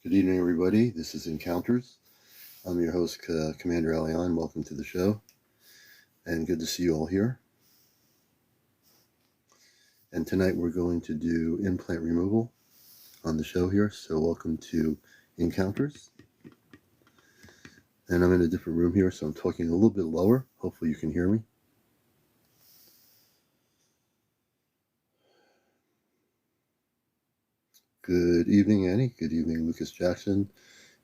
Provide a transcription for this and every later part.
Good evening, everybody. This is Encounters. I'm your host, CmdrAleon. Welcome to the show, and good to see you all here. And tonight we're going to do implant removal on the show here, so welcome to Encounters. And I'm in a different room here, so I'm talking a little bit lower. Hopefully you can hear me. Good evening, Annie. Good evening, Lucas Jackson.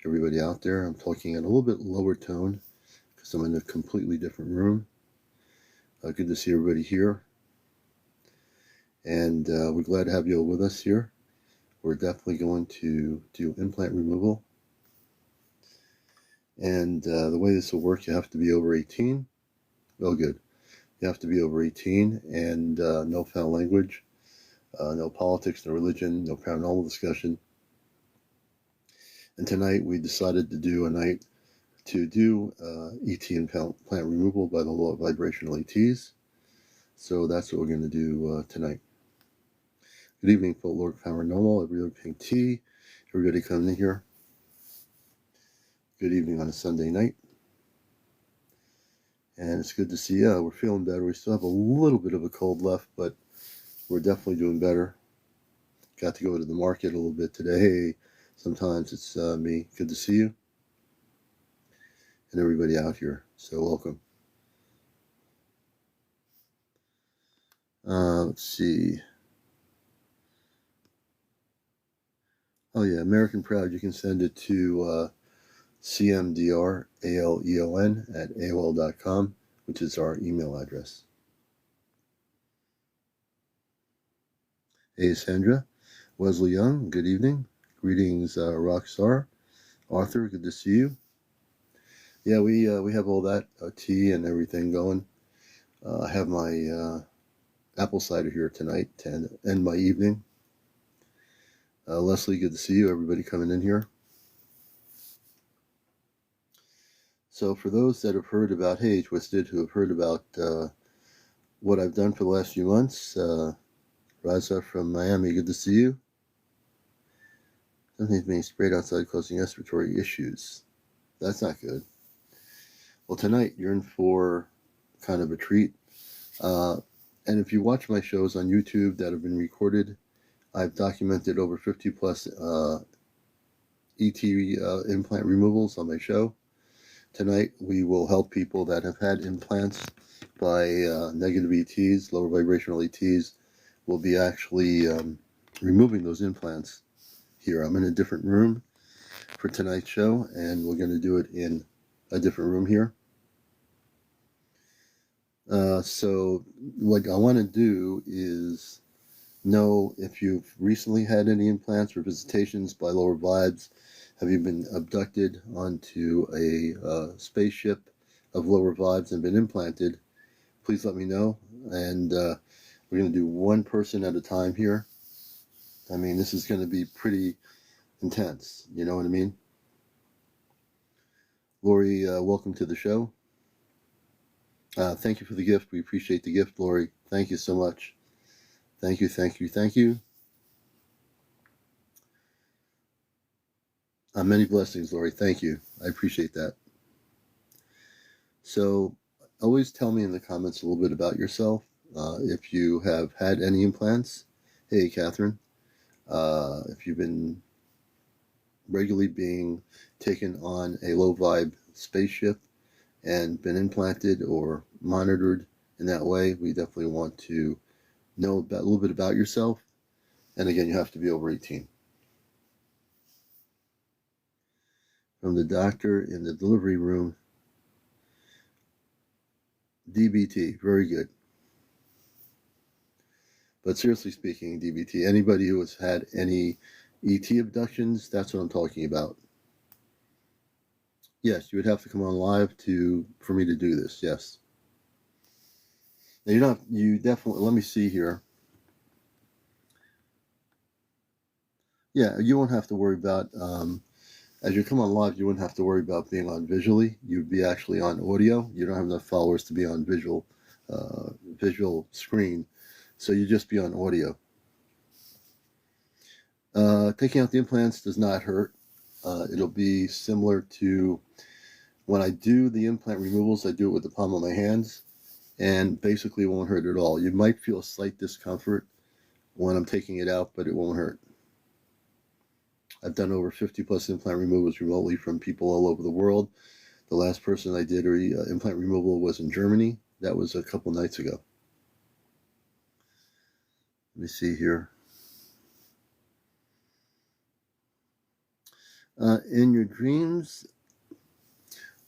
Everybody out there, I'm talking in a little bit lower tone because I'm in a completely different room. Good to see everybody here. And we're glad to have you all with us here. We're definitely going to do implant removal. And the way this will work, you have to be over 18. Oh, good. You have to be over 18 and no foul language, no politics, no religion, no paranormal discussion. And tonight we decided to do a night to do ET and plant removal by the law of vibrational ETs. So that's what we're going to do tonight. Good evening, Folklore Paranormal, everybody pink tea, everybody coming in here. Good evening on a Sunday night. And it's good to see you. We're feeling better. We still have a little bit of a cold left, but we're definitely doing better. Got to go to the market a little bit today. Sometimes it's me. Good to see you. And everybody out here. So welcome. Let's see. Oh yeah, American Proud. You can send it to CmdrAleon at AOL.com, which is our email address. Hey Sandra. Wesley Young, good evening. Greetings, Rockstar. Arthur, good to see you. Yeah, we have all that tea and everything going. I have my apple cider here tonight to end my evening. Leslie, good to see you. Everybody coming in here. So for those that have heard about, hey, Twisted, who have heard about what I've done for the last few months, Raza from Miami, good to see you. Something's being sprayed outside causing respiratory issues. That's not good. Well, tonight you're in for kind of a treat. And if you watch my shows on YouTube that have been recorded, I've documented over 50 plus ET implant removals on my show. Tonight we will help people that have had implants by negative ETs, lower vibrational ETs. We'll be actually removing those implants here. I'm in a different room for tonight's show, and we're going to do it in a different room here. So what I want to do is know if you've recently had any implants or visitations by lower vibes. Have you been abducted onto a spaceship of lower vibes and been implanted? Please let me know. And we're going to do one person at a time here. I mean, this is going to be pretty intense. You know what I mean? Lori, welcome to the show. Thank you for the gift. We appreciate the gift, Lori. Thank you so much. Thank you, thank you, thank you. Many blessings, Lori. Thank you. I appreciate that. So, always tell me in the comments a little bit about yourself. If you have had any implants. Hey, Catherine. If you've been regularly being taken on a low vibe spaceship and been implanted or monitored in that way, we definitely want to know a little bit about yourself. And again, you have to be over 18. From the doctor in the delivery room, DBT, very good. But seriously speaking, DBT, anybody who has had any ET abductions, that's what I'm talking about. Yes, you would have to come on live for me to do this. Yes. Now you definitely, let me see here. Yeah, you won't have to worry about, as you come on live, you wouldn't have to worry about being on visually. You'd be actually on audio. You don't have enough followers to be on visual screen. So you just be on audio. Taking out the implants does not hurt. It'll be similar to when I do the implant removals, I do it with the palm of my hands, and basically it won't hurt at all. You might feel a slight discomfort when I'm taking it out, but it won't hurt. I've done over 50 plus implant removals remotely from people all over the world. The last person I did implant removal was in Germany. That was a couple nights ago. Let me see here. In your dreams,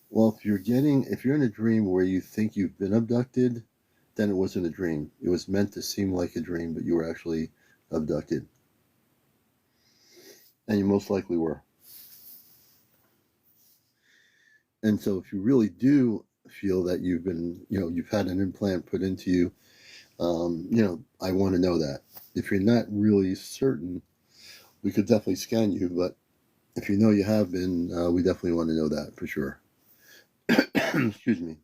well, if you're in a dream where you think you've been abducted, then it wasn't a dream. It was meant to seem like a dream, but you were actually abducted. And you most likely were. And so if you really do feel that you've been, you've had an implant put into you, I want to know that. If you're not really certain, we could definitely scan you, but if you know you have been, we definitely want to know that for sure. Excuse me.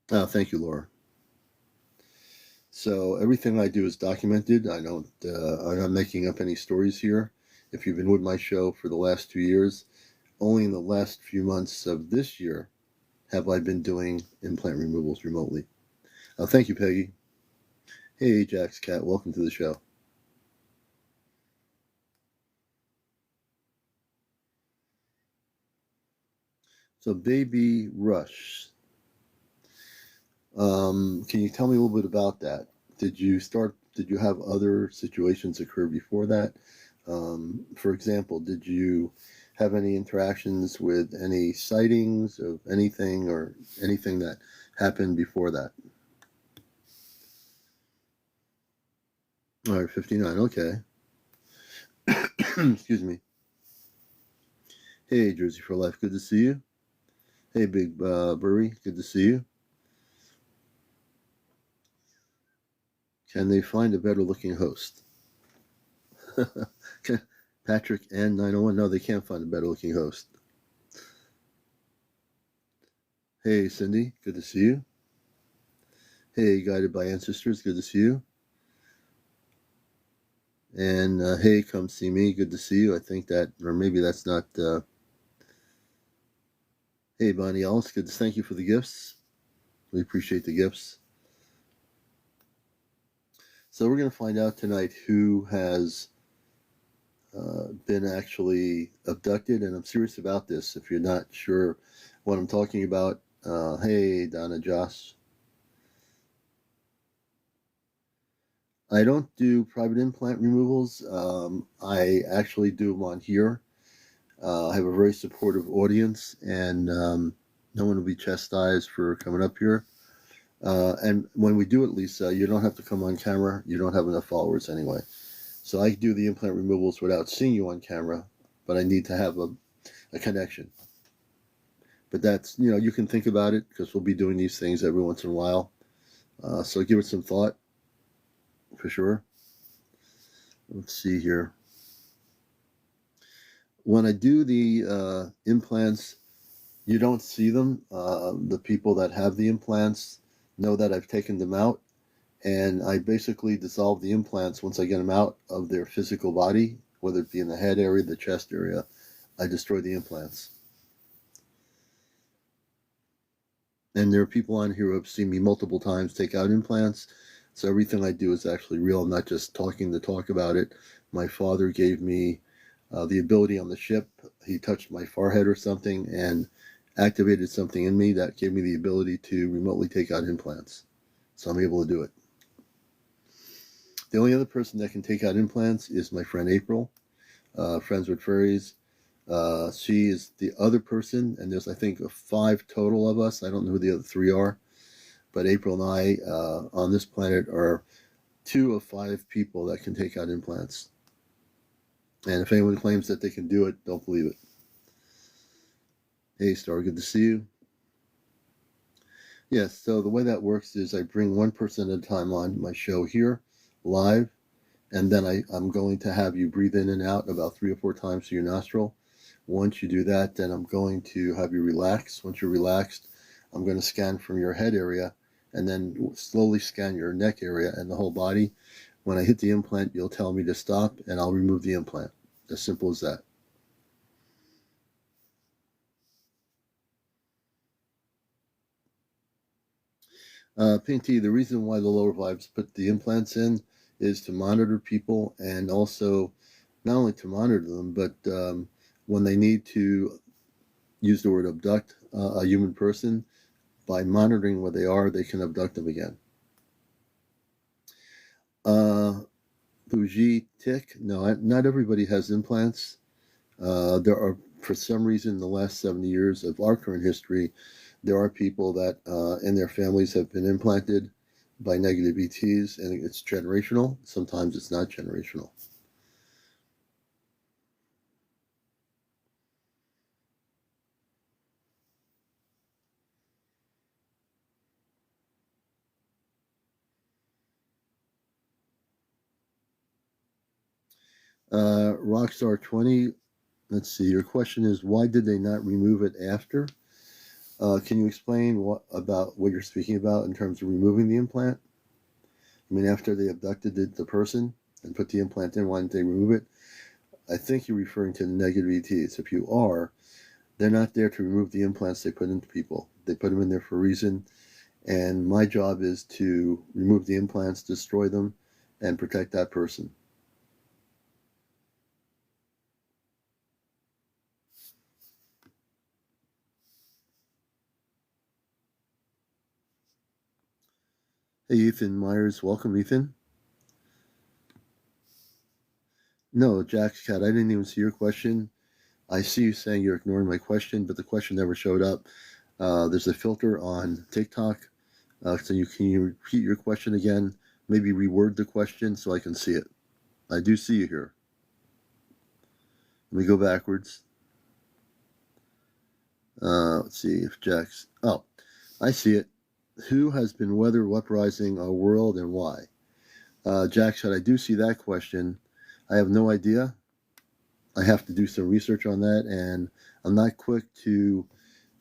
Thank you, Laura. So everything I do is documented. I'm not making up any stories here. If you've been with my show for the last 2 years, only in the last few months of this year have I been doing implant removals remotely. Thank you, Peggy. Hey, Ajax Cat, welcome to the show. So, Baby Rush. Can you tell me a little bit about that? Did you have other situations occur before that? For example, did you have any interactions with any sightings of anything or anything that happened before that? All right, 59, okay. Excuse me. Hey, Jersey for Life, good to see you. Hey, Big Burry, good to see you. Can they find a better looking host? Patrick and 901, no, they can't find a better looking host. Hey, Cindy, good to see you. Hey, Guided by Ancestors, good to see you. And hey, come see me, good to see you. I think that, or maybe that's not. Hey, Bonnie Ellis, good to thank you for the gifts. We appreciate the gifts. So we're going to find out tonight who has been actually abducted, and I'm serious about this. If you're not sure what I'm talking about, hey, Donna Joss. I don't do private implant removals. I actually do them on here. I have a very supportive audience, and no one will be chastised for coming up here. And when we do it, Lisa, you don't have to come on camera. You don't have enough followers anyway. So I do the implant removals without seeing you on camera, but I need to have a connection. But that's, you can think about it because we'll be doing these things every once in a while. So give it some thought for sure. Let's see here. When I do the implants, you don't see them. The people that have the implants know that I've taken them out, and I basically dissolve the implants once I get them out of their physical body, whether it be in the head area, the chest area. I destroy the implants. And there are people on here who have seen me multiple times take out implants. So everything I do is actually real. I'm not just talking to talk about it. My father gave me the ability on the ship. He touched my forehead or something and activated something in me that gave me the ability to remotely take out implants. So I'm able to do it. The only other person that can take out implants is my friend April, Friends with Furries. She is the other person, and there's, I think, 5 total of us. I don't know who the other 3 are, but April and I on this planet are 2 of 5 people that can take out implants. And if anyone claims that they can do it, don't believe it. Hey, Star, good to see you. Yes, so the way that works is I bring one person at a time on my show here, live, and then I'm going to have you breathe in and out about 3 or 4 times through your nostril. Once you do that, then I'm going to have you relax. Once you're relaxed, I'm going to scan from your head area and then slowly scan your neck area and the whole body. When I hit the implant, you'll tell me to stop, and I'll remove the implant. As simple as that. Pinty, the reason why the lower vibes put the implants in is to monitor people, and also not only to monitor them, but when they need to use the word abduct a human person, by monitoring where they are, they can abduct them again. Bougie Tick, no, not everybody has implants. There are, for some reason, in the last 70 years of our current history, there are people that in their families have been implanted by negative ETs, and it's generational. Sometimes it's not generational. Rockstar 20, let's see, your question is, why did they not remove it after? Can you explain about what you're speaking about in terms of removing the implant? I mean, after they abducted the person and put the implant in, why didn't they remove it? I think you're referring to the negative ETs. If you are, they're not there to remove the implants they put into people. They put them in there for a reason, and my job is to remove the implants, destroy them, and protect that person. Hey, Ethan Myers. Welcome, Ethan. No, Jack's Cat, I didn't even see your question. I see you saying you're ignoring my question, but the question never showed up. There's a filter on TikTok, so can you repeat your question again? Maybe reword the question so I can see it. I do see you here. Let me go backwards. Let's see if Jack's... Oh, I see it. Who has been weather weaponizing our world and why? Jack said, I do see that question. I have no idea. I have to do some research on that, and I'm not quick to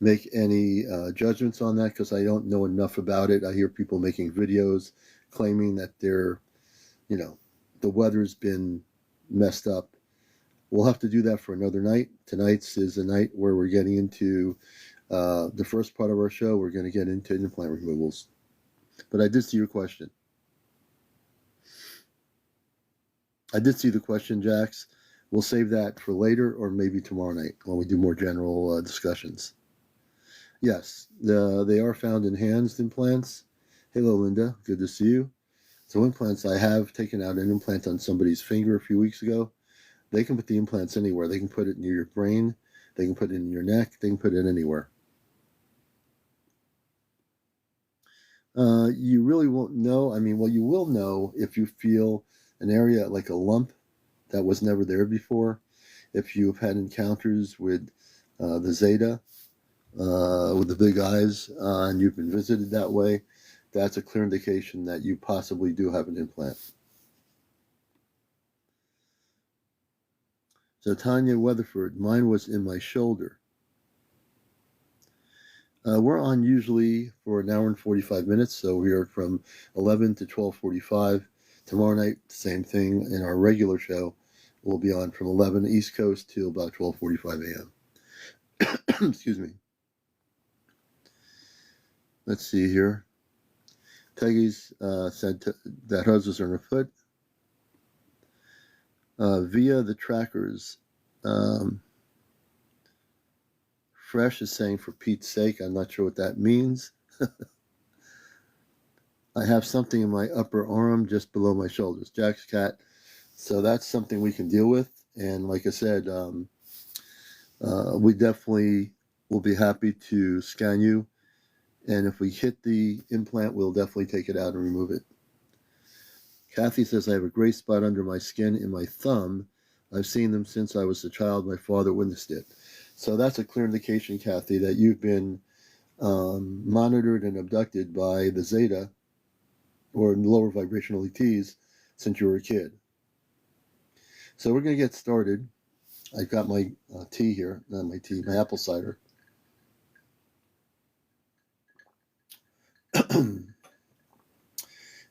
make any judgments on that because I don't know enough about it. I hear people making videos claiming that the weather's been messed up. We'll have to do that for another night. Tonight's is a night where we're getting into the first part of our show. We're going to get into implant removals. But I did see your question. I did see the question, Jax. We'll save that for later or maybe tomorrow night when we do more general discussions. Yes, they are found in hands implants. Hello, Linda. Good to see you. So implants, I have taken out an implant on somebody's finger a few weeks ago. They can put the implants anywhere. They can put it near your brain. They can put it in your neck. They can put it anywhere. You really won't know. I mean, well, you will know if you feel an area like a lump that was never there before. If you've had encounters with the Zeta, with the big eyes, and you've been visited that way, that's a clear indication that you possibly do have an implant. So Tanya Weatherford, mine was in my shoulder. We're on usually for an hour and 45 minutes, so we are from 11 to 12:45. Tomorrow night, same thing. In our regular show, we'll be on from 11 East Coast to about 12:45 a.m. Excuse me. Let's see here. Peggy's said that hers was on her foot. Via the trackers. Fresh is saying, for Pete's sake. I'm not sure what that means. I have something in my upper arm just below my shoulders. Jack's cat. So that's something we can deal with. And like I said, We definitely will be happy to scan you. And if we hit the implant, we'll definitely take it out and remove it. Kathy says, I have a gray spot under my skin in my thumb. I've seen them since I was a child. My father witnessed it. So that's a clear indication, Kathy, that you've been monitored and abducted by the Zeta or lower vibrational ETs since you were a kid. So we're going to get started. I've got my tea here, not my tea, my apple cider.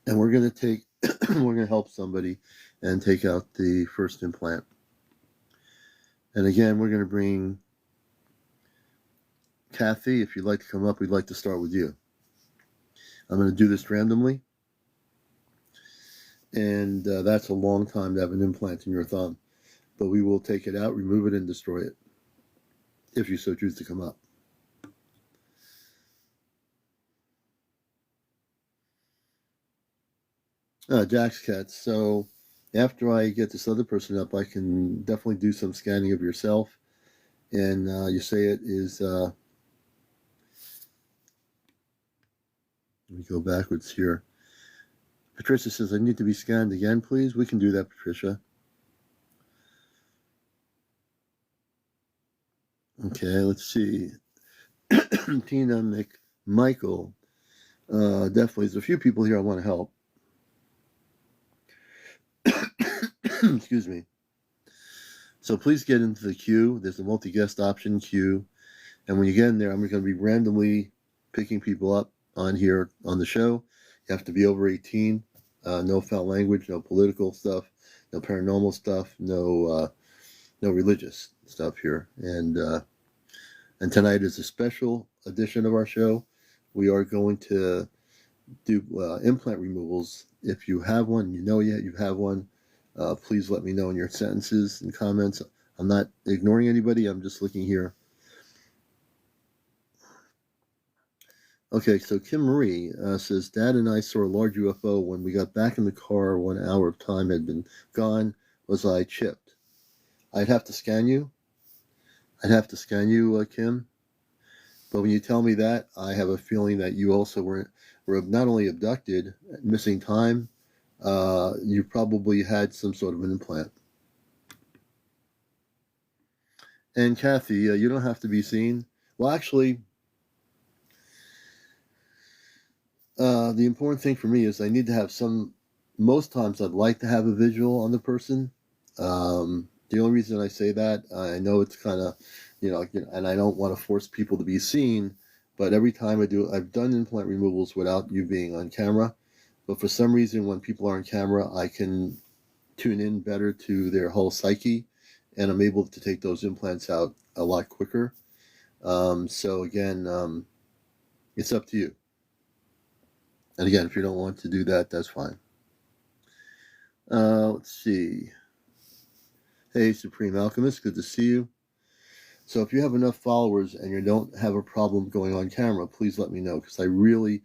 And we're going to take, we're going to help somebody and take out the first implant. And again, we're going to bring Kathy. If you'd like to come up, we'd like to start with you. I'm going to do this randomly. And that's a long time to have an implant in your thumb. But we will take it out, remove it, and destroy it, if you so choose to come up. Jack's Cat. So after I get this other person up, I can definitely do some scanning of yourself. And you say it is, let me go backwards here. Patricia says, I need to be scanned again, please. We can do that, Patricia. Okay, let's see. Tina McMichael. Definitely, there's a few people here I want to help. Excuse me. So please get into the queue. There's a multi-guest option queue. And when you get in there, I'm going to be randomly picking people up on here on the show. You have to be over 18. No foul language, no political stuff, no paranormal stuff, no religious stuff here. And tonight is a special edition of our show. We are going to do implant removals. If you have one, you know yet you have one, please let me know in your sentences and comments. I'm not ignoring anybody. I'm just looking here. Okay, so Kim Marie says, Dad and I saw a large UFO. When we got back in the car, 1 hour of time had been gone. Was I chipped? I'd have to scan you. Kim. But when you tell me that, I have a feeling that you also were not only abducted, missing time, you probably had some sort of an implant. And Kathy, you don't have to be seen. Well, actually, the important thing for me is I need to have most times I'd like to have a visual on the person. The only reason I say that, I know it's kind of, and I don't want to force people to be seen, but every time I've done implant removals without you being on camera. But for some reason, when people are on camera, I can tune in better to their whole psyche, and I'm able to take those implants out a lot quicker. So again, it's up to you. And again, if you don't want to do that, that's fine. Let's see. Hey, Supreme Alchemist, good to see you. So if you have enough followers and you don't have a problem going on camera, please let me know, because I really,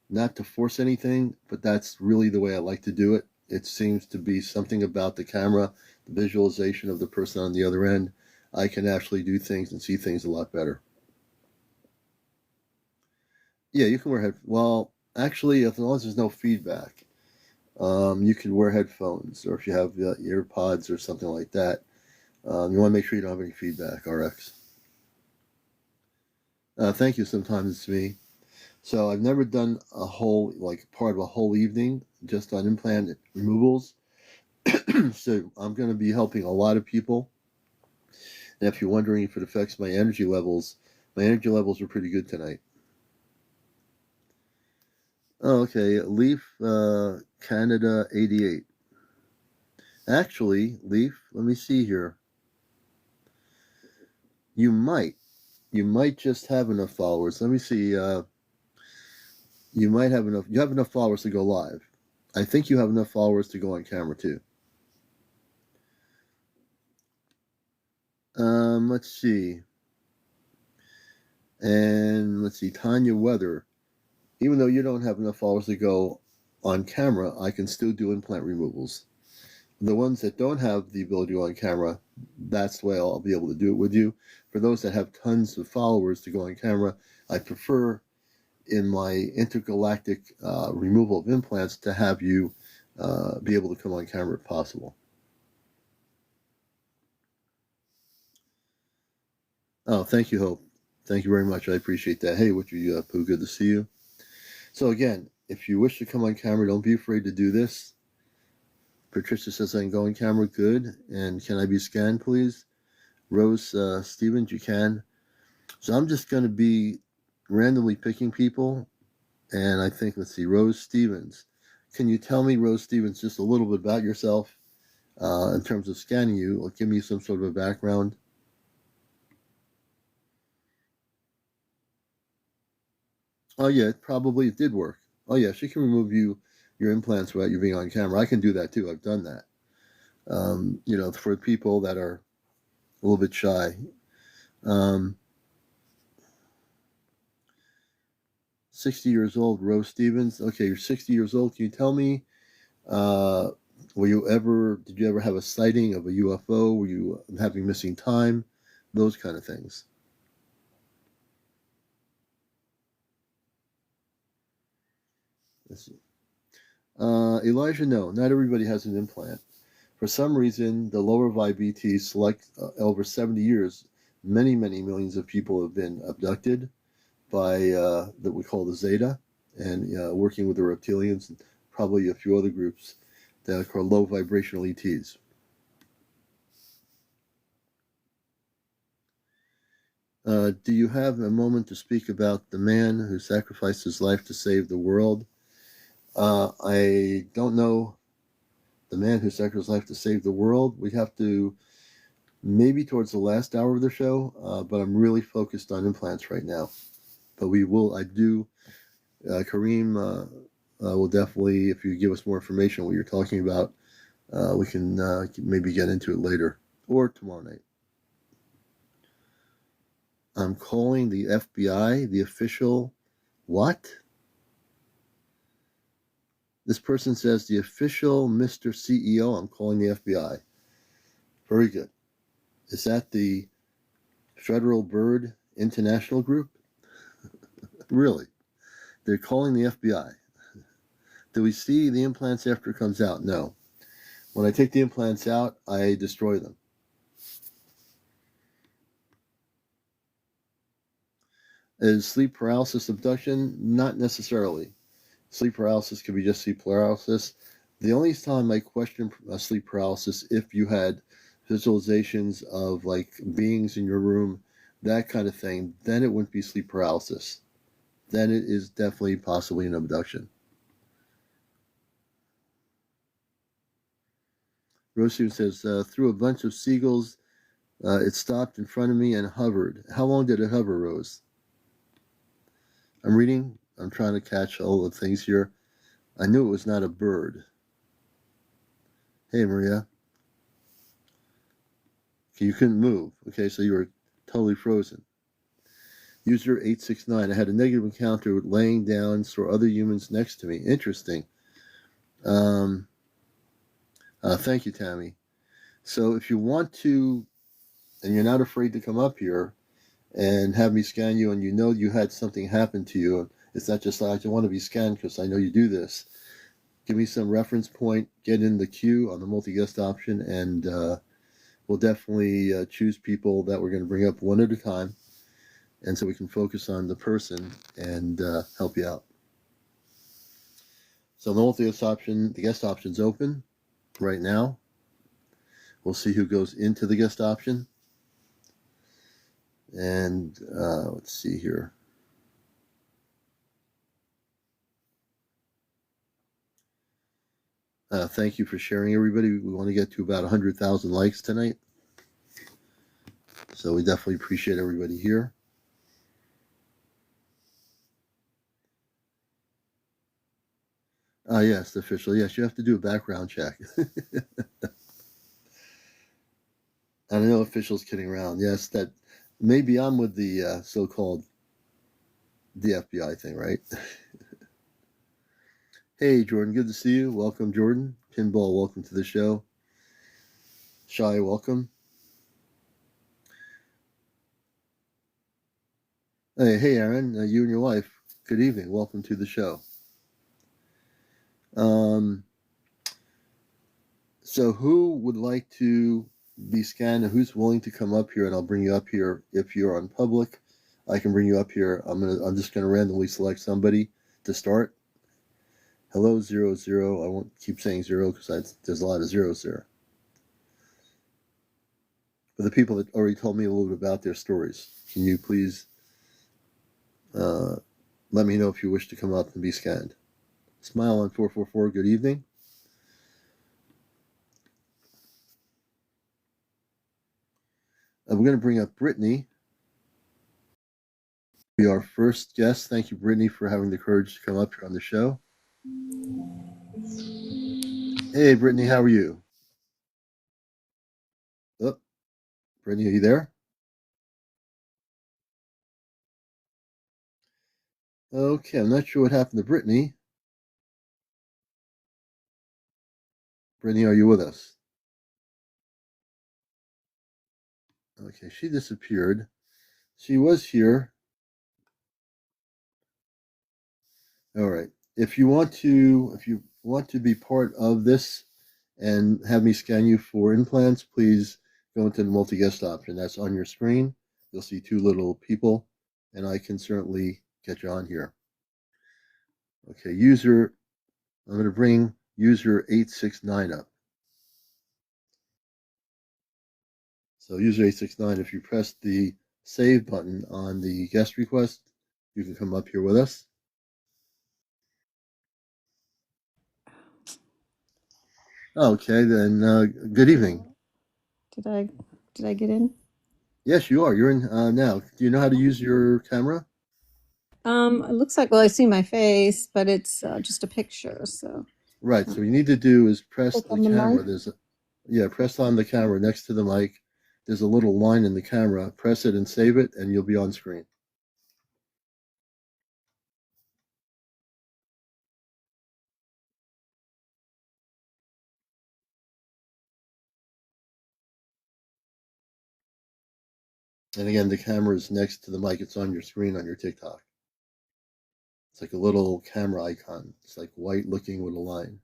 not to force anything, but that's really the way I like to do it. It seems to be something about the camera, the visualization of the person on the other end. I can actually do things and see things a lot better. Yeah, you can wear headphones. Well, actually, as long as there's no feedback, you can wear headphones, or if you have ear pods or something like that. You want to make sure you don't have any feedback, RX. Thank you. Sometimes it's me. So I've never done a whole, part of a whole evening just on implant removals. So I'm going to be helping a lot of people. And if you're wondering if it affects my energy levels are pretty good tonight. Oh, okay. Leaf Canada 88. Actually, Leaf, let me see here. You might just have enough followers. Let me see. You have enough followers to go live. I think you have enough followers to go on camera too. Let's see. And let's see, Tanya Weather. Even though you don't have enough followers to go on camera, I can still do implant removals. The ones that don't have the ability to go on camera, that's the way I'll be able to do it with you. For those that have tons of followers to go on camera, I prefer in my intergalactic removal of implants to have you be able to come on camera if possible. Oh, thank you, Hope. Thank you very much. I appreciate that. Hey, Witchy Pooh, good to see you. So again, if you wish to come on camera, don't be afraid to do this. Patricia says I can go on camera. Good. And can I be scanned, please? Rose Stevens, you can. So I'm just going to be randomly picking people. And I think, let's see, Rose Stevens. Can you tell me, Rose Stevens, just a little bit about yourself in terms of scanning you? Or give me some sort of a background. Oh, yeah, probably it did work. Oh, yeah, she can remove your implants without you being on camera. I can do that, too. I've done that. For people that are a little bit shy. 60 years old, Rose Stevens. Okay, you're 60 years old. Can you tell me, did you ever have a sighting of a UFO? Were you having missing time? Those kind of things. Let's see. Elijah, no, not everybody has an implant. For some reason, the lower VBT select over 70 years, many millions of people have been abducted by that we call the Zeta, and working with the reptilians and probably a few other groups that are called low vibrational ETs. Do you have a moment to speak about the man who sacrificed his life to save the world? I don't know the man who sacrificed his life to save the world. We'd have to maybe towards the last hour of the show, but I'm really focused on implants right now. But Kareem will definitely, if you give us more information on what you're talking about, we can maybe get into it later or tomorrow night. I'm calling the FBI, the official, what? This person says the official Mr. CEO, I'm calling the FBI. Very good. Is that the Federal Bird International Group? Really? They're calling the FBI. Do we see the implants after it comes out? No. When I take the implants out, I destroy them. Is sleep paralysis abduction? Not necessarily. Sleep paralysis could be just sleep paralysis. The only time I question sleep paralysis if you had visualizations of like beings in your room, that kind of thing, then it wouldn't be sleep paralysis. Then it is definitely possibly an abduction. Rosu says, through a bunch of seagulls, it stopped in front of me and hovered. How long did it hover, Rose? I'm reading. I'm trying to catch all the things here. I knew it was not a bird. Hey, Maria. Okay, you couldn't move. Okay, so you were totally frozen. User 869. I had a negative encounter with laying down, saw other humans next to me. Interesting. Thank you, Tammy. So if you want to, and you're not afraid to come up here and have me scan you, and you know you had something happen to you, it's not just like I want to be scanned because I know you do this. Give me some reference point, get in the queue on the multi-guest option, and we'll definitely choose people that we're going to bring up one at a time, and so we can focus on the person and help you out. So the multi-guest option, the guest option's open right now. We'll see who goes into the guest option. And let's see here. Thank you for sharing, everybody. We want to get to about 100,000 likes tonight. So we definitely appreciate everybody here. Yes, the official. Yes, you have to do a background check. I know officials kidding around. Yes, that maybe I'm with the so-called the FBI thing, right? Hey, Jordan, good to see you. Welcome, Jordan. Pinball, welcome to the show. Shy, welcome. Hey, Aaron, you and your wife. Good evening. Welcome to the show. Um, so, who would like to be scanned, and who's willing to come up here? And I'll bring you up here if you're on public. I can bring you up here. I'm just gonna randomly select somebody to start. Hello, 00. I won't keep saying zero because there's a lot of zeros there. For the people that already told me a little bit about their stories, can you please let me know if you wish to come up and be scanned? Smile on 444. Good evening. We're going to bring up Brittany. Be our first guest. Thank you, Brittany, for having the courage to come up here on the show. Hey, Brittany, how are you? Oh, Brittany, are you there? Okay, I'm not sure what happened to Brittany. Brittany, are you with us? Okay, she disappeared. She was here. All right. If you want to be part of this and have me scan you for implants, please go into the multi-guest option. That's on your screen. You'll see two little people, and I can certainly get you on here. Okay, I'm going to bring user 869 up. So user 869, if you press the save button on the guest request, you can come up here with us. Okay, then good evening. Did I get in? Yes, you are. You're in now. Do you know how to use your camera? It looks like, well, I see my face, but it's just a picture. So Right. So what you need to do is press click the on the mic. camera. Press on the camera next to the mic. There's a little line in the camera. Press it and save it, and you'll be on screen. And again, the camera is next to the mic. It's on your screen on your TikTok. It's like a little camera icon. It's like white looking with a line.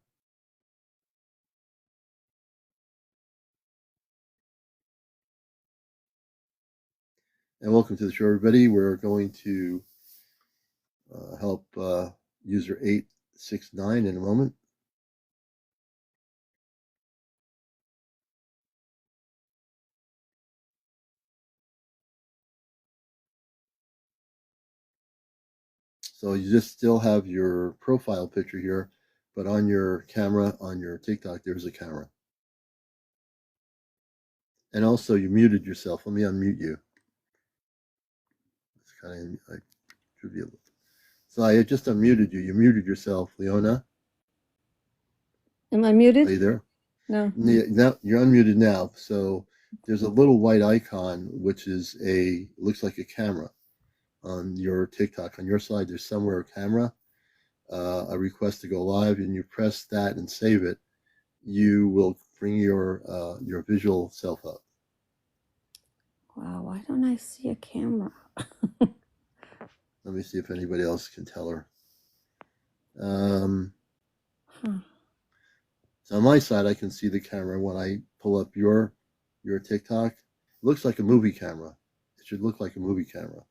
And welcome to the show, everybody. We're going to help user 869 in a moment. So you just still have your profile picture here, but on your camera, on your TikTok, there's a camera. And also, you muted yourself. Let me unmute you. It's kind of like trivial. So I just unmuted you. You muted yourself, Leona. Am I muted? Are you there? No. Now you're unmuted now. So there's a little white icon, which is looks like a camera on your TikTok. On your side, there's somewhere a camera, a request to go live, and you press that and save it. You will bring your visual self up. Wow. Why don't I see a camera? Let me see if anybody else can tell her. Huh. So on my side, I can see the camera when I pull up your TikTok. It looks like a movie camera. It should look like a movie camera.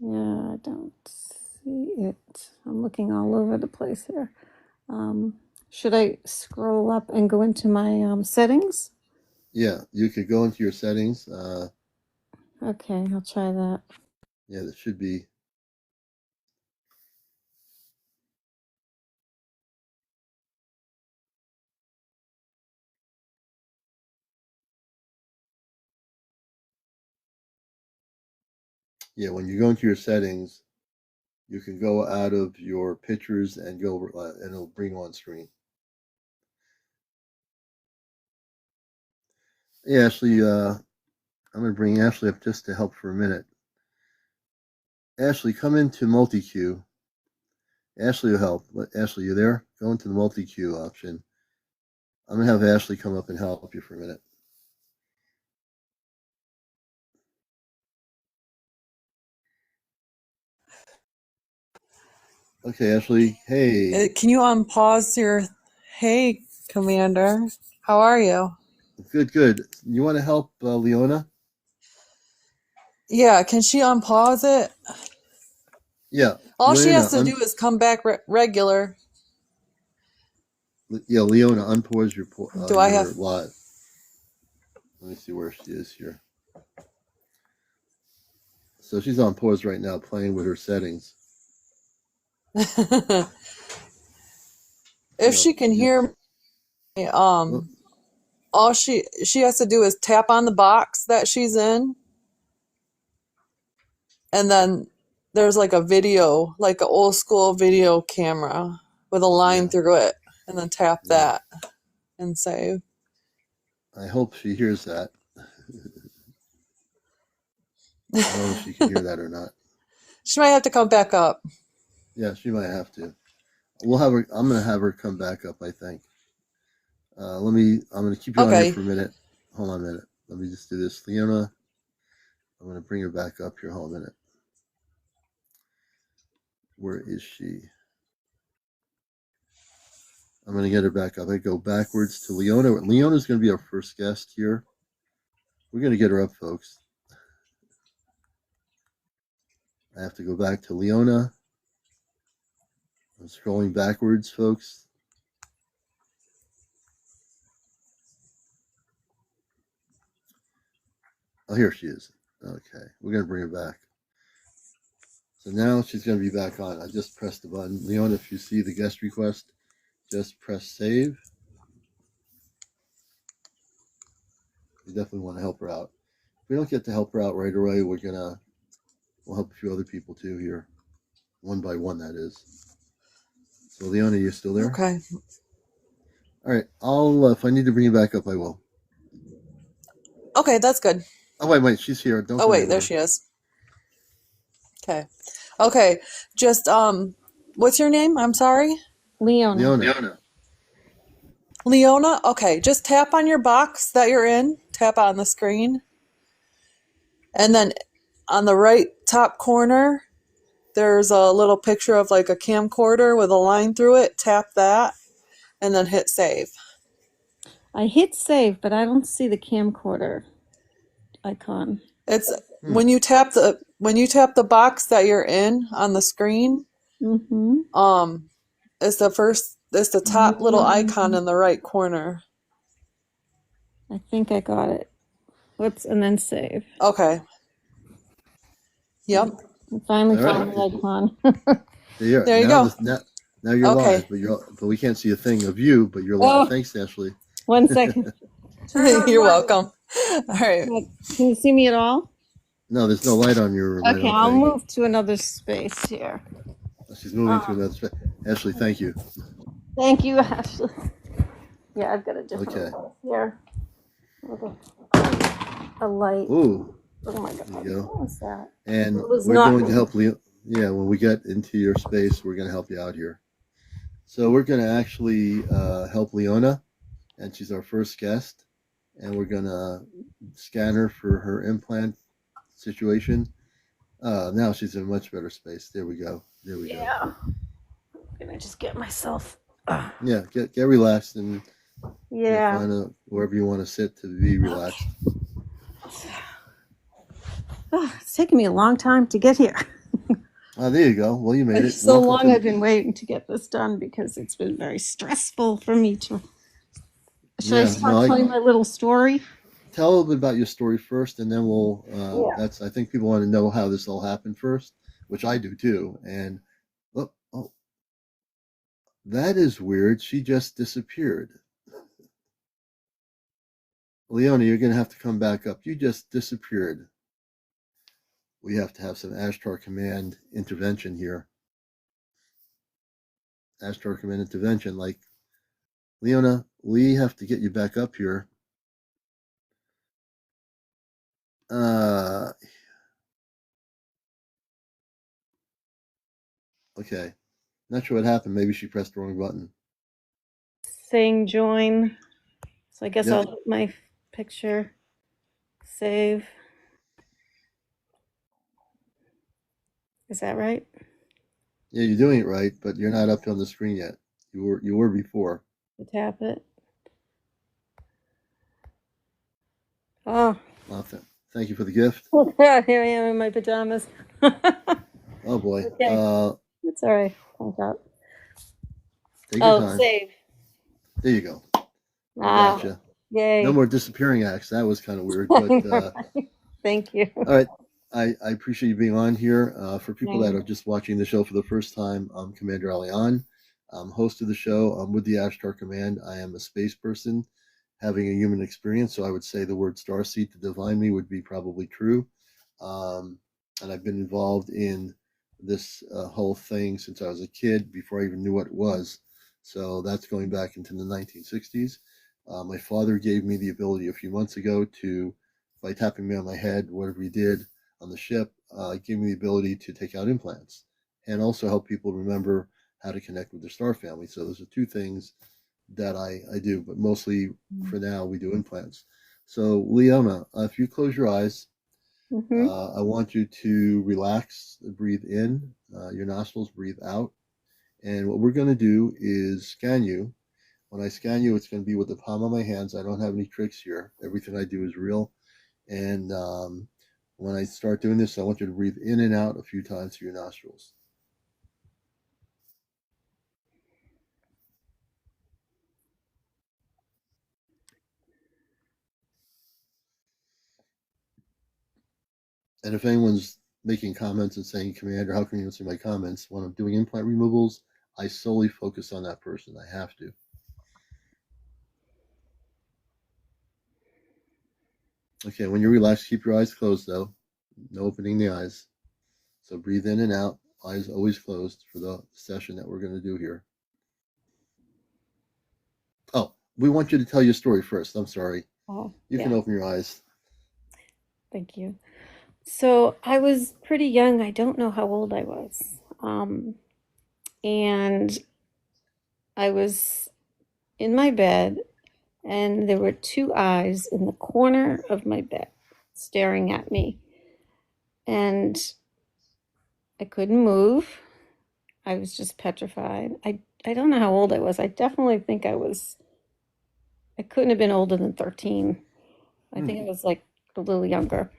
Yeah, I don't see it. I'm looking all over the place here. Should I scroll up and go into my settings? Yeah, you could go into your settings. Okay, I'll try that. Yeah, that should be. Yeah, when you go into your settings, you can go out of your pictures and go, and it'll bring on screen. Yeah, Ashley, I'm going to bring Ashley up just to help for a minute. Ashley, come into multi-queue. Ashley will help. Ashley, you there? Go into the multi-queue option. I'm going to have Ashley come up and help you for a minute. Okay, Ashley. Hey, Can you unpause your? Hey, Commander, how are you? good, good. You want to help Leona? Yeah, can she unpause it? Yeah, All she Leona. has to do is come back regular. Yeah, Leona. Unpause Do I have? your live. Let me see where she is here. So she's on pause right now, playing with her settings. If she can Yep. hear me, Oh, all she has to do is tap on the box that she's in, and then there's like a video, like an old school video camera with a line yeah, through it, and then tap yeah. that and save. I hope she hears that. I don't know if she can hear that or not. She might have to come back up. Yeah, she might have to. We'll have her. I'm gonna have her come back up. I think. Let me. I'm gonna keep you on here Okay. for a minute. Hold on a minute. Let me just do this, Leona. I'm gonna bring her back up here. Hold on a minute. Where is she? I'm gonna get her back up. I go backwards to Leona. Leona's gonna be our first guest here. We're gonna get her up, folks. I have to go back to Leona. I'm scrolling backwards, folks. Oh, here she is. Okay, we're gonna bring her back. So now she's gonna be back on. I just pressed the button. Leona, if you see the guest request, just press save. We definitely want to help her out. If we don't get to help her out right away, we'll help a few other people too here, one by one. That is. So Leona, you still there? Okay. All right. I'll if I need to bring you back up, I will. Okay, that's good. Oh wait, she's here. Don't Oh go wait, there anywhere. she is. Okay. Okay. Just what's your name? I'm sorry. Leona. Leona. Leona. Okay, just tap on your box that you're in. Tap on the screen. And then on the right top corner, there's a little picture of like a camcorder with a line through it. Tap that and then hit save. I hit save, but I don't see the camcorder icon. It's Hmm. when you tap the box that you're in on the screen, Mm-hmm. um it's the top little icon in the right corner. I think I got it. Whoops, and then save. Okay. Yep. I finally All found right. the icon. There. There you Now go. this now you're Okay. live, but we can't see a thing of you, but you're live. Oh, Thanks, Ashley. 1 second. Turn on You're light. welcome. All right. Can you see me at all? No, there's no light on your room. I Okay, don't I'll think. move to another space here. She's moving to another space. Ashley, thank you. Thank you, Ashley. Yeah, I've got a different Okay. one here. Okay. A light. Ooh, Oh my there you god, go. what was that? And It was we're not going to me. help Leo. Yeah, when we get into your space, we're going to help you out here. So we're going to actually help Leona, and she's our first guest. And we're going to scan her for her implant situation. Now she's in a much better space. There we go. There we go. Yeah. Can I just get myself? Yeah, get relaxed and Yeah. find wherever you want to sit to be relaxed. It's taken me a long time to get here. There you go. Well, you made it. So Welcome long to. I've been waiting to get this done because it's been very stressful for me to. Should I Yeah, no, start I telling my little story? tell a little bit about your story first, and then we'll. Yeah. That's. I think people want to know how this all happened first, which I do too. And oh, that is weird. She just disappeared. Leona, you're going to have to come back up. You just disappeared. We have to have some Ashtar Command intervention here. Ashtar Command intervention. Like, Leona, we have to get you back up here. Uh, okay. Not sure what happened. Maybe she pressed the wrong button. Saying join. So I guess Yep. I'll hit my picture. Save. Is that right? Yeah, you're doing it right, but you're not up on the screen yet. You were before. Tap it. Oh, Well, thank you for the gift. here I am in my pajamas. Oh boy. Okay. It's all right. Thank God. Take your Oh, time. save. There you go. We Ah, gotcha. No yay. more disappearing acts. That was kind of weird, but Thank you. all right. I appreciate you being on here. For people that Yeah. are just watching the show for the first time, I'm CmdrAleon. I'm host of the show. I'm with the Ashtar Command. I am a space person having a human experience, so I would say the word starseed to define me would be probably true. And I've been involved in this whole thing since I was a kid, before I even knew what it was. So that's going back into the 1960s. My father gave me the ability a few months ago to, by tapping me on my head, whatever he did on the ship, gave me the ability to take out implants and also help people remember how to connect with their star family. So those are two things that I do, but mostly for now we do implants. So Leona, if you close your eyes, Mm-hmm. I want you to relax, breathe in, your nostrils, breathe out. And what we're going to do is scan you. When I scan you, it's going to be with the palm of my hands. I don't have any tricks here. Everything I do is real. And when I start doing this, I want you to breathe in and out a few times through your nostrils. And if anyone's making comments and saying, Commander, how can you answer my comments? When I'm doing implant removals, I solely focus on that person. I have to. Okay, when you're relaxed, keep your eyes closed though. No opening the eyes. So breathe in and out, eyes always closed for the session that we're going to do here. Oh, we want you to tell your story first. I'm sorry. Oh, You can yeah. open your eyes. Thank you. So I was pretty young. I don't know how old I was. And I was in my bed, and there were two eyes in the corner of my bed staring at me. And I couldn't move. I was just petrified. I don't know how old I was. I definitely think I couldn't have been older than 13. I think I was like a little younger.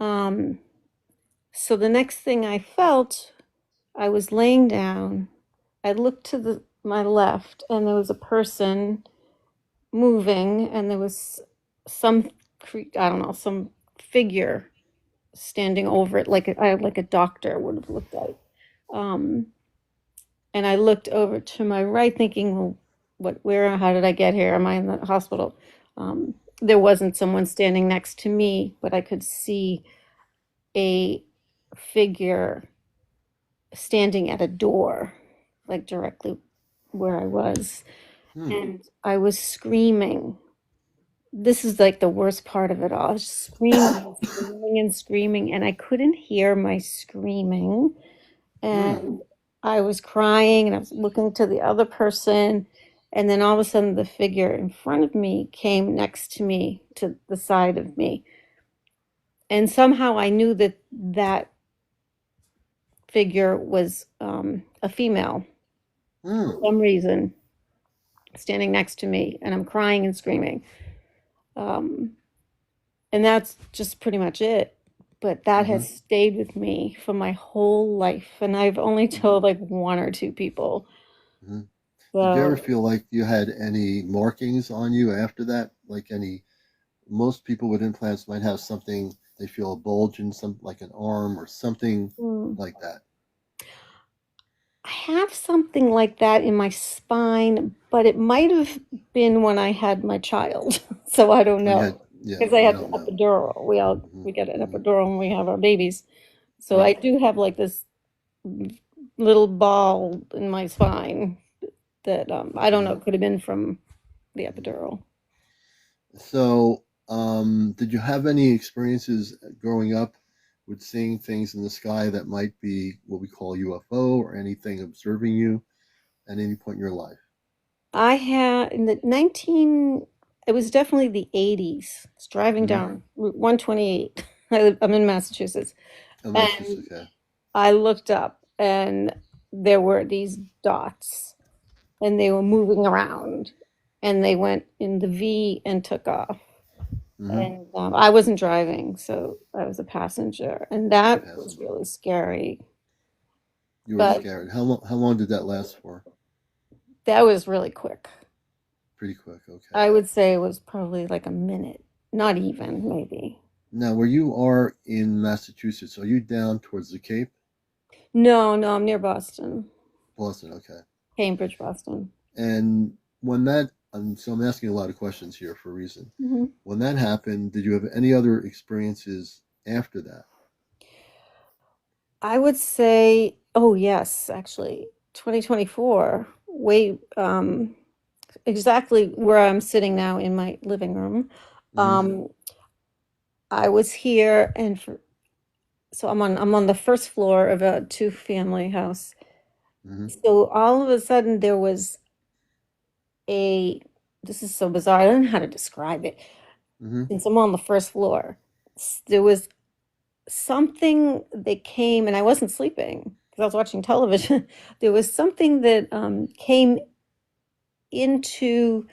Um, so the next thing I felt, I was laying down. I looked to my left, and there was a person moving, and there was some I don't know, some figure standing over it, like a doctor would have looked like. Um, and I looked over to my right, thinking, well, how did I get here? Am I in the hospital? There wasn't someone standing next to me, but I could see a figure standing at a door, like directly where I was. Hmm. And I was screaming. This is like the worst part of it all. I was screaming and screaming and screaming, and I couldn't hear my screaming. Hmm. And I was crying, and I was looking to the other person. And then all of a sudden, the figure in front of me came next to me, to the side of me. And somehow I knew that that figure was a female for Hmm. some reason, standing next to me, and I'm crying and screaming. Um, and that's just pretty much it. But that Mm-hmm. has stayed with me for my whole life, and I've only told like one or two people. Mm-hmm. Did you ever So, feel like you had any markings on you after that? Like any, most people with implants might have something, they feel a bulge in some, like an arm or something like that. I have something like that in my spine, but it might have been when I had my child. So I don't When you had, know, yeah, because I you had the don't know. epidural. Mm-hmm. We get an Mm-hmm. epidural when we have our babies. So I Right. do have like this little ball in my spine that I don't Mm-hmm. know, could have been from the epidural. So, did you have any experiences growing up with seeing things in the sky that might be what we call UFO or anything observing you at any point in your life? I had in the 19, it was definitely the 80s. I was driving Mm-hmm. down Route 128. I'm in Massachusetts. Oh, And Massachusetts. Okay. I looked up, and there were these dots and they were moving around and they went in the V and took off. Mm-hmm. And I wasn't driving, so I was a passenger, and that was Passenger. really scary. You were But scared. How long did that last for? that was really quick. Pretty quick. Okay. I would say it was probably like a minute, not even, maybe. Now, where you are in Massachusetts, are you down towards the Cape? No, no, I'm near Boston, Boston. Okay. Cambridge, Boston. And when that, so I'm asking a lot of questions here for a reason. Mhm. When that happened, did you have any other experiences after that? I would say, oh yes, actually, 2024, exactly where I'm sitting now in my living room. Mm-hmm. Um, I was here, and so I'm on the first floor of a two-family house. Mm-hmm. So all of a sudden there was a this is so bizarre. I don't know how to describe it. Mm-hmm. Since I'm on the first floor, there was something that came, and I wasn't sleeping because I was watching television. There was something that came into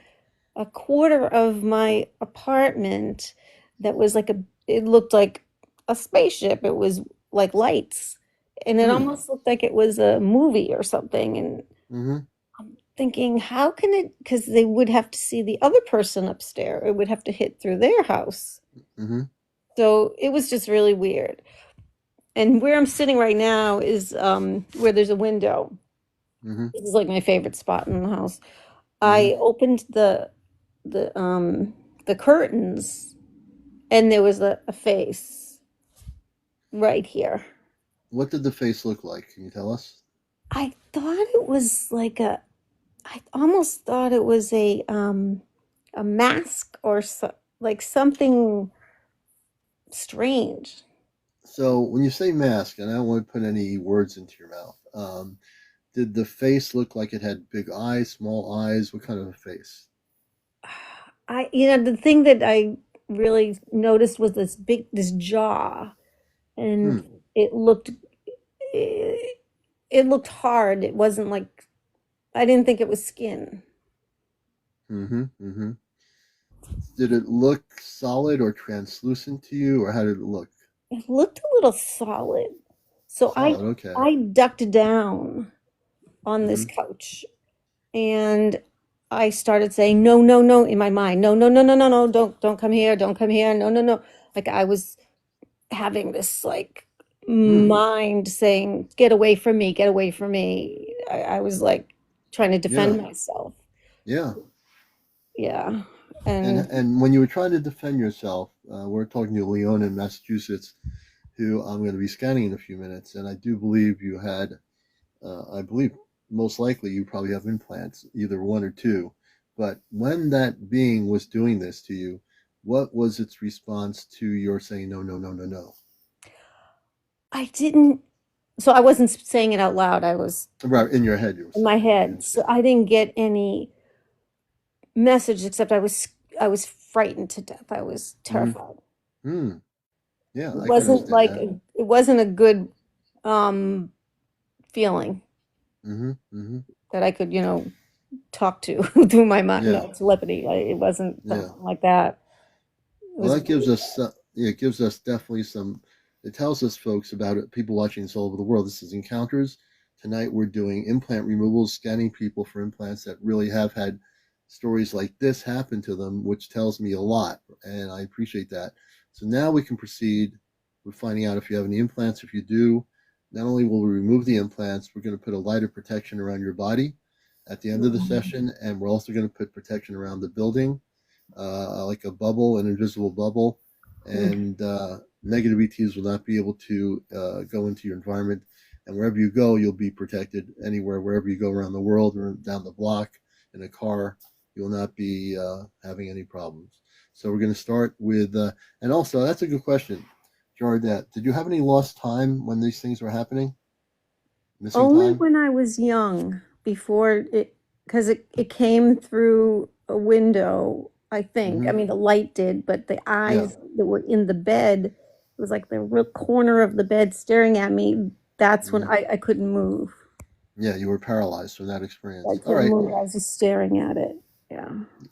a quarter of my apartment that was like it looked like a spaceship. It was like lights, and it Hmm. almost looked like it was a movie or something. And Mm-hmm. I'm thinking, how can it? Because they would have to see the other person upstairs. It would have to hit through their house. Mm-hmm. So it was just really weird. And where I'm sitting right now is where there's a window. Mm-hmm. This is like my favorite spot in the house. Mm-hmm. I opened the curtains, and there was a face right here. What did the face look like? Can you tell us? I thought it was like I almost thought it was a mask or like something strange. So when you say mask, and I don't want to put any words into your mouth, did the face look like it had big eyes, small eyes? What kind of a face? The thing that I really noticed was this jaw, Hmm. and it, it looked hard. It wasn't like I didn't think it was skin. Mm-hmm. Mm-hmm. Did it look solid or translucent to you, or how did it look? It looked a little solid. So I Solid. Okay. I ducked down on this Mm-hmm. couch and I started saying no, no, no in my mind. No, no, no, no, no, no, don't come here, don't come here. No, no, no. Like I was having this like Hmm. mind saying, get away from me, get away from me. I was like trying to Yeah. defend myself. Yeah. Yeah. And And and when you were trying to defend yourself, we're talking to Leon in Massachusetts, who I'm going to be scanning in a few minutes, and I do believe you had, I believe most likely you probably have implants, either one or two. But when that being was doing this to you, what was its response to your saying no, no, no, no, no? I didn't, so I wasn't saying it out loud. I was Right in your head, you were in my saying it. I head. So understand. I didn't get any message except I was frightened to death. I was Mm-hmm. terrified. Mm. Yeah, It I can wasn't understand like that. it wasn't a good um feeling Mm-hmm. Mm-hmm. that I could, talk to through my mind. Yeah. No, telepathy. It wasn't Yeah. something like that. It Well, was that gives us, yeah, it gives us definitely some. It tells us, folks, about it. People watching this all over the world. This is Encounters. Tonight we're doing implant removals, scanning people for implants that really have had stories like this happen to them, which tells me a lot, and I appreciate that. So now we can proceed with finding out if you have any implants. If you do, not only will we remove the implants, we're going to put a light of protection around your body at the end of the session, and we're also going to put protection around the building, like a bubble, an invisible bubble, and negative ETs will not be able to go into your environment. And wherever you go, you'll be protected. Anywhere, wherever you go around the world or down the block in a car, you'll not be having any problems. So we're going to start with, and also that's a good question, Jardette. Did you have any lost time when these things were happening? Missing only time? when I was young, before it, because it came through a window, I think. I Mm-hmm. mean, the light did, but the Yeah. eyes that were in the bed, it was like the real corner of the bed staring at me. That's when Mm-hmm. I couldn't move. Yeah, you were paralyzed from that I experience. All couldn't right. move. I was just staring at it. Yeah.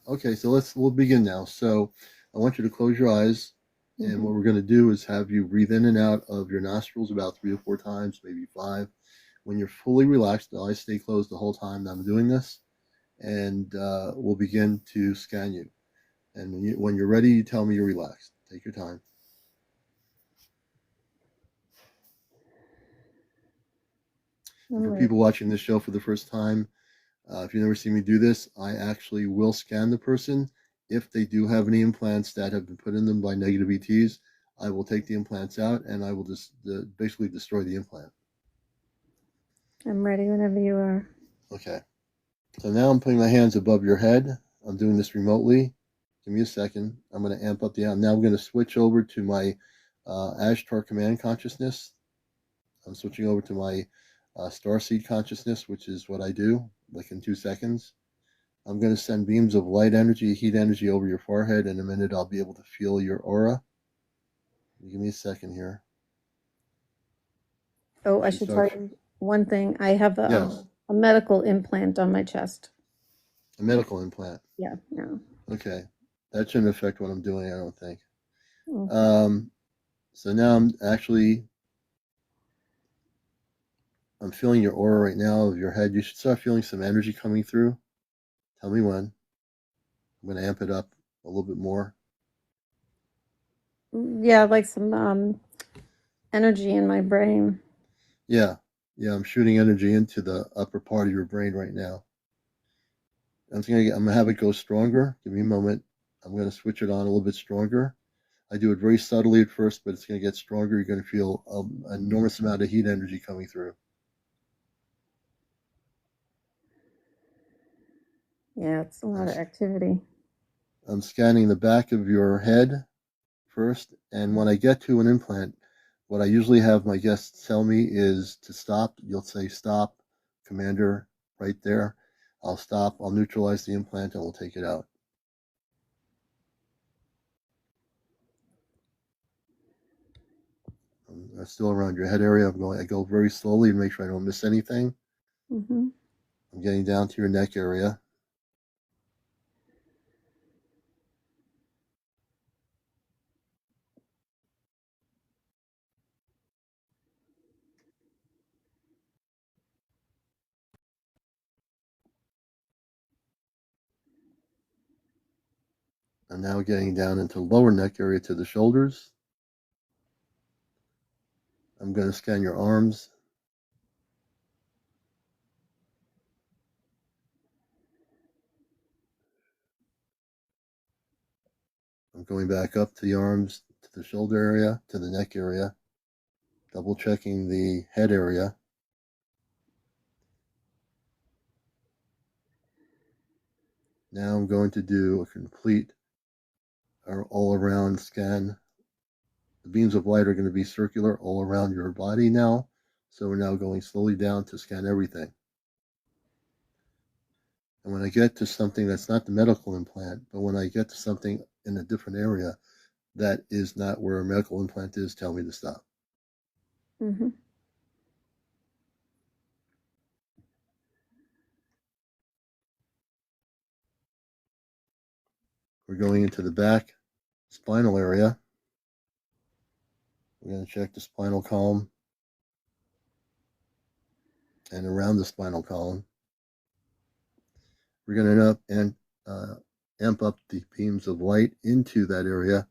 Okay, so we'll begin now. So I want you to close your eyes, and Hmm. what we're going to do is have you breathe in and out of your nostrils about 3 or 4 times, maybe 5. When you're fully relaxed, the eyes stay closed the whole time that I'm doing this, and we'll begin to scan you. And when you're ready, you tell me you're relaxed. Take your time. And I'm for ready. people watching this show for the first time, if you've never seen me do this, I actually will scan the person. If they do have any implants that have been put in them by negative ETs, I will take the implants out and I will just basically destroy the implant. I'm ready whenever you are. Okay. So now I'm putting my hands above your head. I'm doing this remotely. Give me a second. I'm going to amp up the amp. Now I'm going to switch over to my Ashtar command consciousness. I'm switching over to my starseed consciousness, which is what I do, like in 2 seconds. I'm going to send beams of light energy, heat energy over your forehead. In a minute, I'll be able to feel your aura. Give me a second here. Oh, I I should should tell start. you one thing. I have Yes, a medical implant on my chest. a medical implant. Yeah. Yeah. Okay, that shouldn't affect what I'm doing, I don't think. Okay. Um, so now I'm feeling your aura right now of your head. You should start feeling some energy coming through. Tell me when. I'm going to amp it up a little bit more. Yeah, like some energy in my brain. Yeah, yeah, I'm shooting energy into the upper part of your brain right now. I'm gonna have it go stronger. Give me a moment. I'm gonna switch it on a little bit stronger. I do it very subtly at first, but it's gonna get stronger. You're gonna feel an enormous amount of heat energy coming through. Yeah, it's a lot I'm, of activity. I'm scanning the back of your head first, and when I get to an implant, what I usually have my guests tell me is to stop. You'll say stop, Commander, right there. I'll stop. I'll neutralize the implant, and we'll take it out. I'm still around your head area. I go very slowly to make sure I don't miss anything. Hmm. I'm getting down to your neck area. I'm now getting down into lower neck area to the shoulders. I'm going to scan your arms. I'm going back up to the arms, to the shoulder area, to the neck area, double checking the head area. Now I'm going to do a complete or all around scan. The beams of light are going to be circular all around your body now. So we're now going slowly down to scan everything. And when I get to something that's not the medical implant, but when I get to something in a different area that is not where a medical implant is, tell me to stop. Hmm. We're going into the back spinal area. We're going to check the spinal column and around the spinal column. We're going to amp up the beams of light into that area.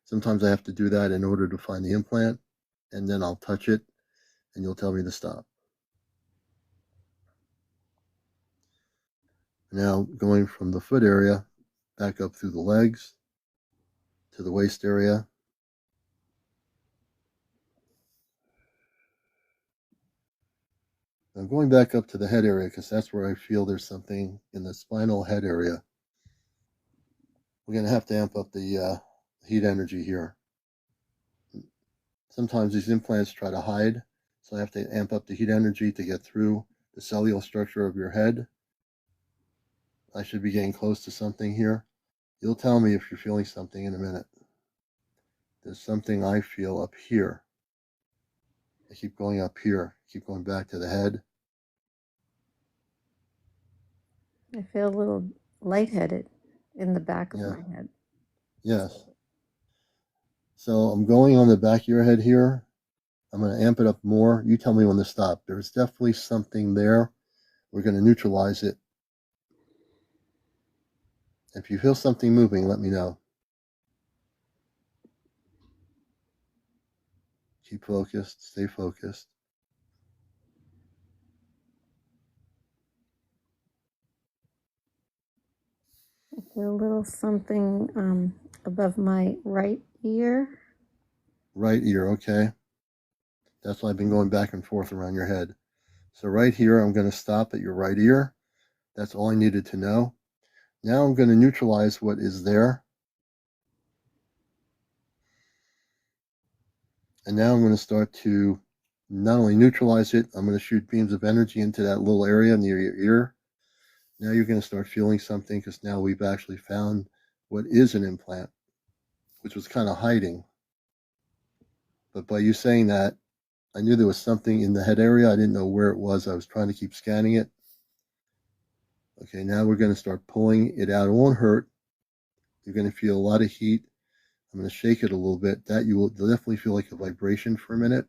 Sometimes I have to do that in order to find the implant, and then I'll touch it, and you'll tell me to stop. Now going from the foot area back up through the legs to the waist area. I'm going back up to the head area because that's where I feel there's something in the spinal head area. We're going to have to amp up the heat energy here. Sometimes these implants try to hide, so I have to amp up the heat energy to get through the cellular structure of your head. I should be getting close to something here. You'll tell me if you're feeling something in a minute. There's something I feel up here. I keep going up here, keep going back to the head. I feel a little lightheaded in the back of Yeah. my head. Yes. So I'm going on the back of your head here. I'm going to amp it up more. You tell me when to stop. There's definitely something there. We're going to neutralize it. If you feel something moving, let me know. Keep focused. Stay focused. I feel a little something above my right ear. Right ear, okay? That's why I've been going back and forth around your head. So right here, I'm going to stop at your right ear. That's all I needed to know. Now I'm going to neutralize what is there. And now I'm going to start to not only neutralize it, I'm going to shoot beams of energy into that little area near your ear. Now you're going to start feeling something because now we've actually found what is an implant, which was kind of hiding. But by you saying that, I knew there was something in the head area. I didn't know where it was. I was trying to keep scanning it. Okay, now we're going to start pulling it out. It won't hurt. You're going to feel a lot of heat. I'm going to shake it a little bit. That you'll definitely feel like a vibration for a minute.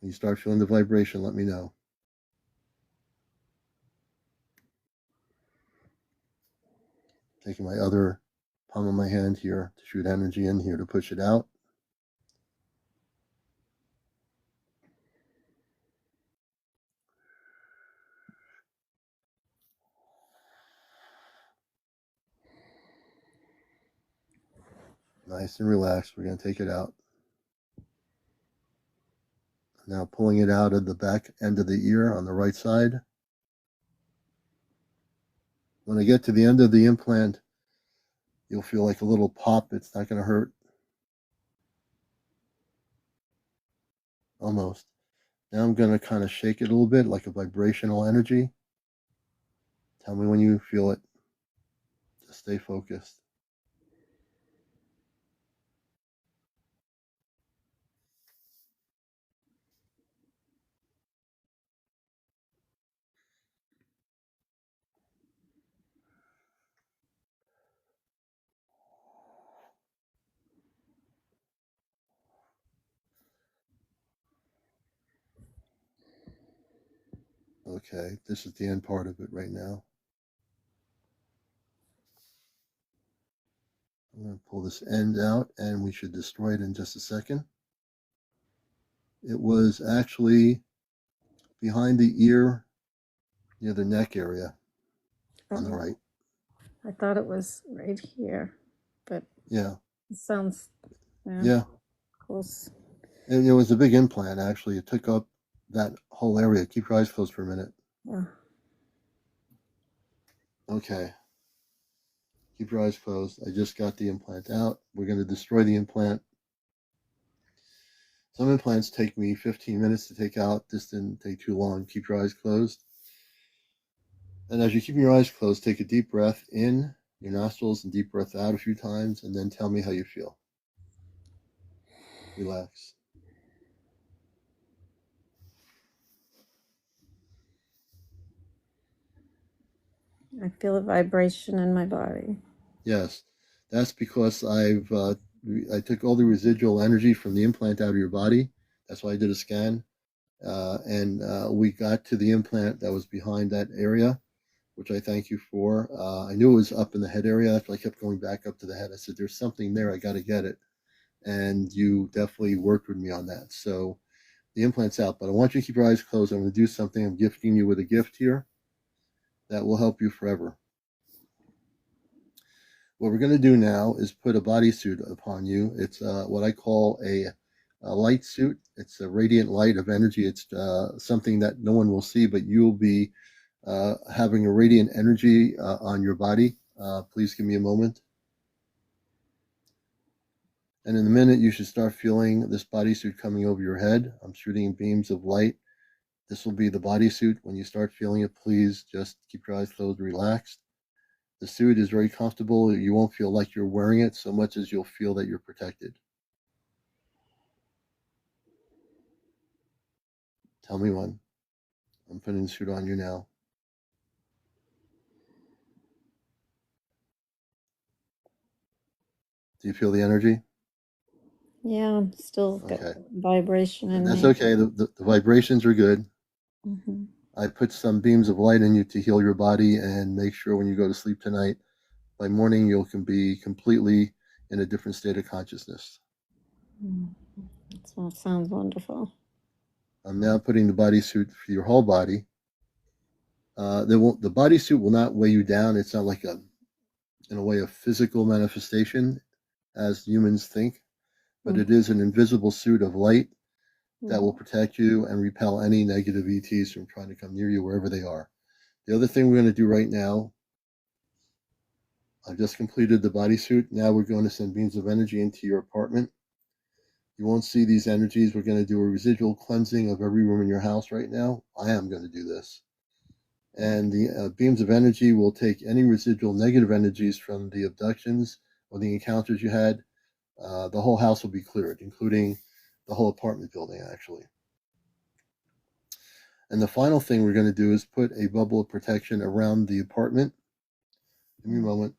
When you start feeling the vibration, let me know. Taking my other palm of my hand here to shoot energy in here to push it out. Nice and relaxed. We're going to take it out. Now pulling it out of the back end of the ear on the right side. When I get to the end of the implant, you'll feel like a little pop. It's not going to hurt. Almost. Now I'm going to kind of shake it a little bit like a vibrational energy. Tell me when you feel it. Just stay focused. Okay, this is the end part of it right now. I'm going to pull this end out and we should destroy it in just a second. It was actually behind the ear near the neck area on the right. I thought it was right here, but Yeah. it sounds Yeah. close. And it was a big implant, actually. It took up that whole area. Keep your eyes closed for a minute. Yeah. Okay. Keep your eyes closed. I just got the implant out. We're going to destroy the implant. Some implants take me 15 minutes to take out. This didn't take too long. Keep your eyes closed. And as you keep your eyes closed, take a deep breath in your nostrils and deep breath out a few times, and then tell me how you feel. Relax. I feel a vibration in my body. Yes, that's because I took all the residual energy from the implant out of your body. That's why I did a scan, and we got to the implant that was behind that area, which I thank you for. I knew it was up in the head area. That's why I kept going back up to the head. I said, "There's something there. I got to get it," and you definitely worked with me on that. So the implant's out, but I want you to keep your eyes closed. I'm going to do something. I'm gifting you with a gift here that will help you forever. What we're going to do now is put a bodysuit upon you. It's what I call a light suit. It's a radiant light of energy. It's something that no one will see, but you'll be having a radiant energy on your body. Please give me a moment. And in a minute, you should start feeling this bodysuit coming over your head. I'm shooting beams of light. This will be the bodysuit. When you start feeling it, please just keep your eyes closed, relaxed. The suit is very comfortable. You won't feel like you're wearing it so much as you'll feel that you're protected. Tell me when. I'm putting the suit on you now. Do you feel the energy? Yeah, I'm still got Okay. vibration in That's me. okay. The vibrations are good. Hmm. I put some beams of light in you to heal your body and make sure when you go to sleep tonight, by morning, you can be completely in a different state of consciousness. That sounds wonderful. I'm now putting the bodysuit for your whole body. The bodysuit will not weigh you down. It's not like in a way, a physical manifestation as humans think, but it is an invisible suit of light that will protect you and repel any negative ETs from trying to come near you wherever they are. The other thing we're going to do right now, I've just completed the bodysuit. Now we're going to send beams of energy into your apartment. You won't see these energies. We're going to do a residual cleansing of every room in your house right now. I am going to do this. And the beams of energy will take any residual negative energies from the abductions or the encounters you had. The whole house will be cleared, including the whole apartment building, actually. And the final thing we're going to do is put a bubble of protection around the apartment. Give me a moment.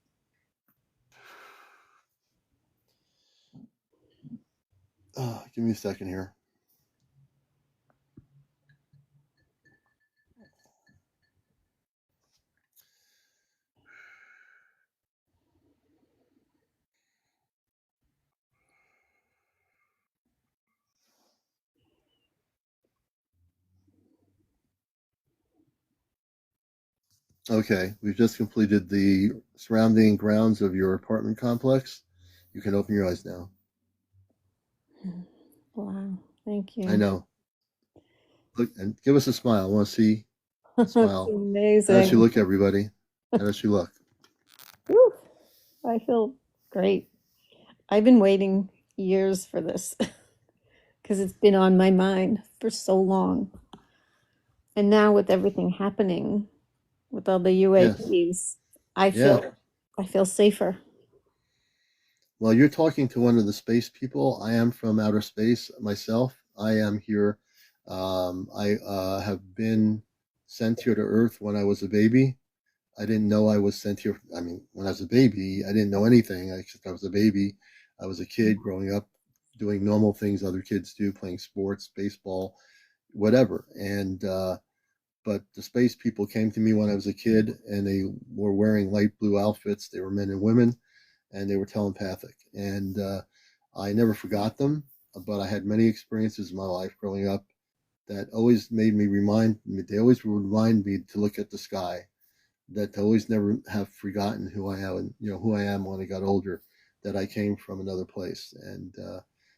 Give me a second here. Okay, we've just completed the surrounding grounds of your apartment complex. You can open your eyes now. Wow, thank you. I know. Look and give us a smile. I want to see a That's smile. amazing. How does she look, everybody? How does she look? Whew, I feel great. I've been waiting years for this because it's been on my mind for so long. And now with everything happening, with all the Yes. UAPs, I Yeah. feel safer. Well, you're talking to one of the space people. I am from outer space myself. I am here. I have been sent here to Earth when I was a baby. I didn't know I was sent here. I mean, when I was a baby, I didn't know anything except I was a baby. I was a kid growing up doing normal things other kids do, playing sports, baseball, whatever. But the space people came to me when I was a kid and they were wearing light blue outfits. They were men and women and they were telepathic. And I never forgot them, but I had many experiences in my life growing up that always made me remind me, they always remind me to look at the sky, that to always never have forgotten who I am and who I am when I got older, that I came from another place. And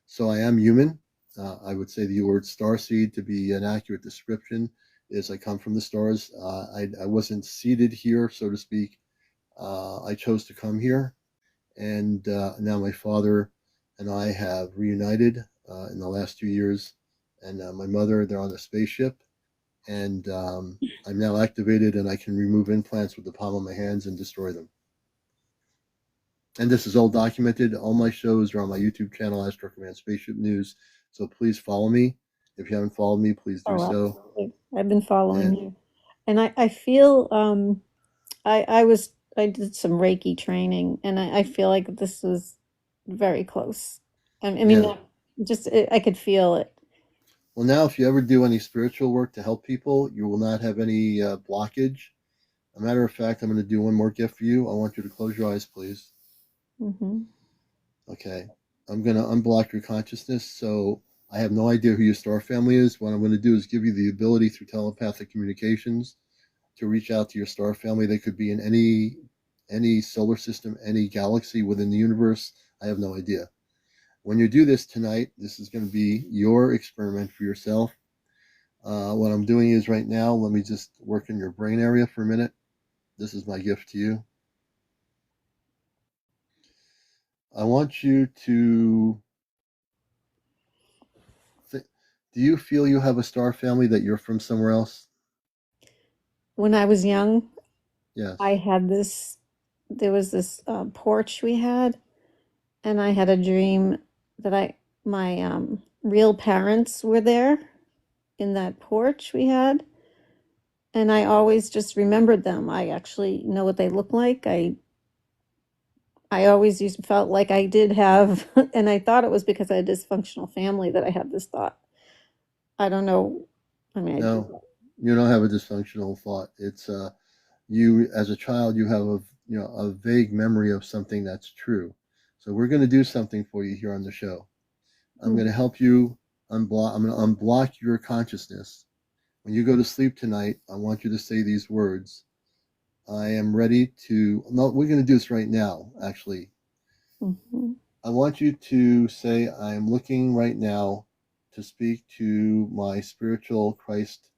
so I am human. I would say the word starseed to be an accurate description is I come from the stars. I wasn't seated here, so to speak. I chose to come here, and now my father and I have reunited in the last 2 years, and my mother, they're on a spaceship, and I'm now activated and I can remove implants with the palm of my hands and destroy them. And this is all documented. All my shows are on my YouTube channel, Astro Command Spaceship News. So please follow me. If you haven't followed me, please do so. Absolutely. I've been following And you. And I feel I did some Reiki training and I feel like this was very close. I mean, yeah. I could feel it. Well, now if you ever do any spiritual work to help people, you will not have any blockage. A matter of fact, I'm going to do one more gift for you. I want you to close your eyes, please. Hmm. Okay. I'm going to unblock your consciousness. So I have no idea who your star family is. What I'm going to do is give you the ability through telepathic communications to reach out to your star family. They could be in any solar system, any galaxy within the universe. I have no idea. When you do this tonight, this is going to be your experiment for yourself. What I'm doing is right now, let me just work in your brain area for a minute. This is my gift to you. I want you to do you feel you have a star family, that you're from somewhere else? When I was young, Yes. I had there was this porch we had, and I had a dream that my real parents were there in that porch we had. And I always just remembered them. I actually know what they look like. I always felt like I did have, and I thought it was because I had a dysfunctional family that I had this thought. I don't know. I mean, No, you don't have a dysfunctional thought. It's you as a child, you have a vague memory of something that's true. So we're going to do something for you here on the show. I'm going to help you unblock. I'm going to unblock your consciousness. When you go to sleep tonight, I want you to say these words. I am ready to. No, we're going to do this right now. Actually, I want you to say, I am looking right now to speak to my spiritual Christ,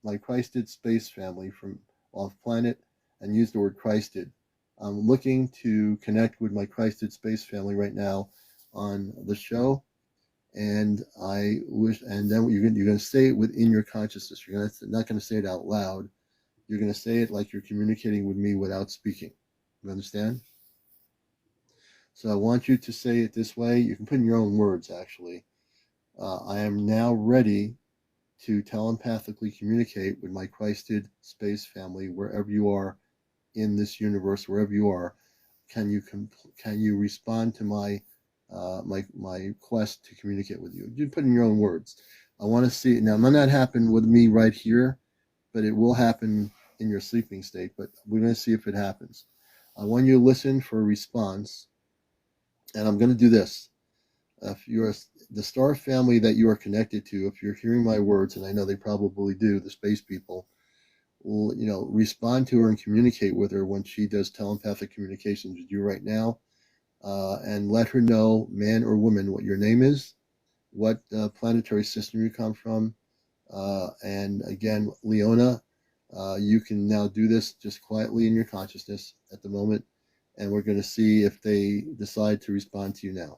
my Christed space family from off planet, and use the word Christed. I'm looking to connect with my Christed space family right now on the show, and I wish. And then you're going to say it within your consciousness. Not going to say it out loud. You're going to say it like you're communicating with me without speaking. You understand? So I want you to say it this way. You can put in your own words, actually. I am now ready to telepathically communicate with my Christed space family wherever you are in this universe, wherever you are. Can you respond to my quest to communicate with you? You put in your own words. I want to see it now. It might not happen with me right here, but it will happen in your sleeping state. But we're going to see if it happens. I want you to listen for a response, and I'm going to do this. If you're the star family that you are connected to, if you're hearing my words, and I know they probably do, the space people, will respond to her and communicate with her when she does telepathic communications with you right now, and let her know, man or woman, what your name is, what planetary system you come from, and again, Leona, you can now do this just quietly in your consciousness at the moment, and we're going to see if they decide to respond to you now.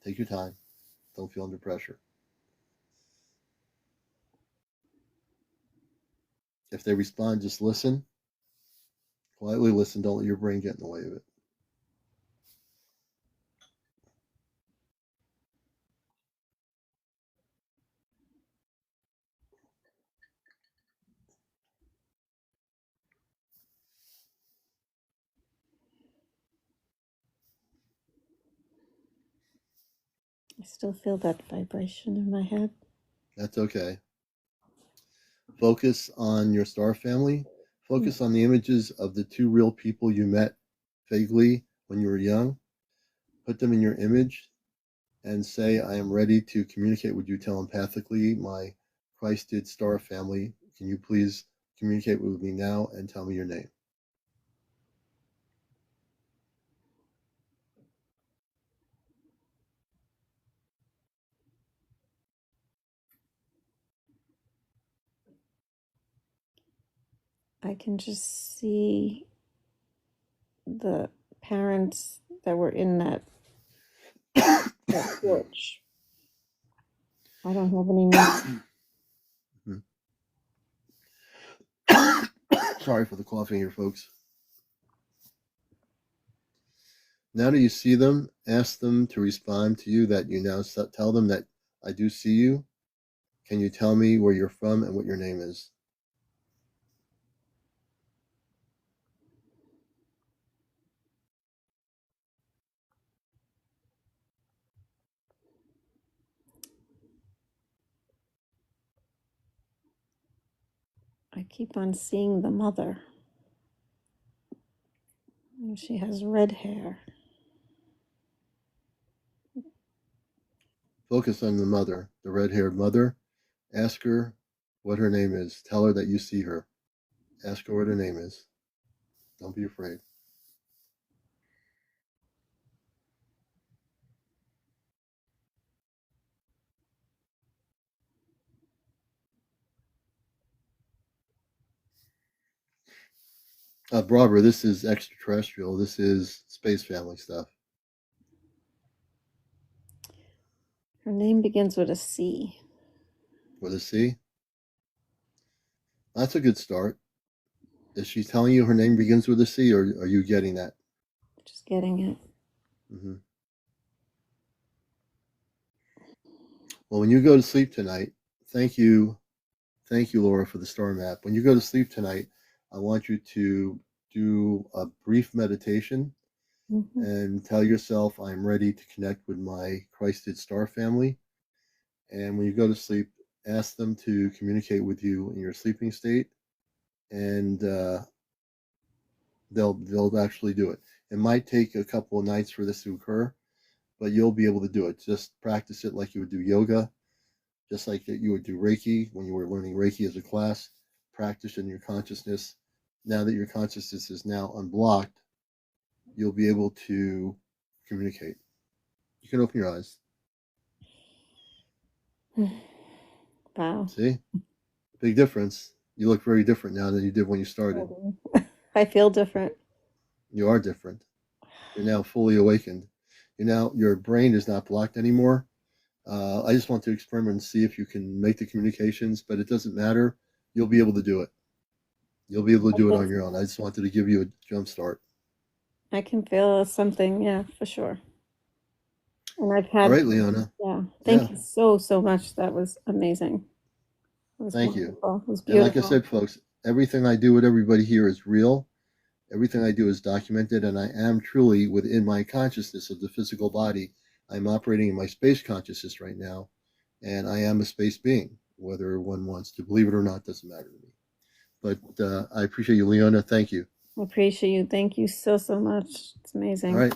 Take your time. Don't feel under pressure. If they respond, just listen. Quietly listen. Don't let your brain get in the way of it. I still feel that vibration in my head. That's okay. Focus on your star family. Focus on the images of the two real people you met vaguely when you were young. Put them in your image and say, I am ready to communicate with you telepathically, my Christed star family. Can you please communicate with me now and tell me your name? I can just see the parents that were in that porch. I don't have any names. Sorry for the coughing here, folks. Now that you see them, ask them to respond to you that you now tell them that I do see you. Can you tell me where you're from and what your name is? I keep on seeing the mother. She has red hair. Focus on the mother, the red-haired mother. Ask her what her name is. Tell her that you see her. Ask her what her name is. Don't be afraid. Barbara, this is extraterrestrial. This is space family stuff. Her name begins with a C. With a C? That's a good start. Is she telling you her name begins with a C, or are you getting that? Just getting it. Mm-hmm. Well, when you go to sleep tonight, thank you, Laura, for the star map. When you go to sleep tonight, I want you to do a brief meditation Mhm. and tell yourself, I'm ready to connect with my Christed Star family. And when you go to sleep, ask them to communicate with you in your sleeping state, and they'll actually do it. It might take a couple of nights for this to occur, but you'll be able to do it. Just practice it like you would do yoga, just like you would do Reiki when you were learning Reiki as a class. Practice in your consciousness. Now that your consciousness is now unblocked, you'll be able to communicate. You can open your eyes. Wow. See? Big difference. You look very different now than you did when you started. I feel different. You are different. You're now fully awakened. Your brain is not blocked anymore. I just want to experiment and see if you can make the communications, but it doesn't matter. You'll be able to do it. You'll be able to do it on your own. I just wanted to give you a jump start. I can feel something, yeah, for sure. And I've All had, right, Leona. yeah, Yeah, thank you so, so much. That was amazing. It was thank you. wonderful. It was And like I beautiful. said, folks, everything I do with everybody here is real. Everything I do is documented, and I am truly within my consciousness of the physical body. I'm operating in my space consciousness right now, and I am a space being. Whether one wants to believe it or not doesn't matter to me. But I appreciate you, Leona. Thank you. I appreciate you. Thank you so, so much. It's amazing. All right.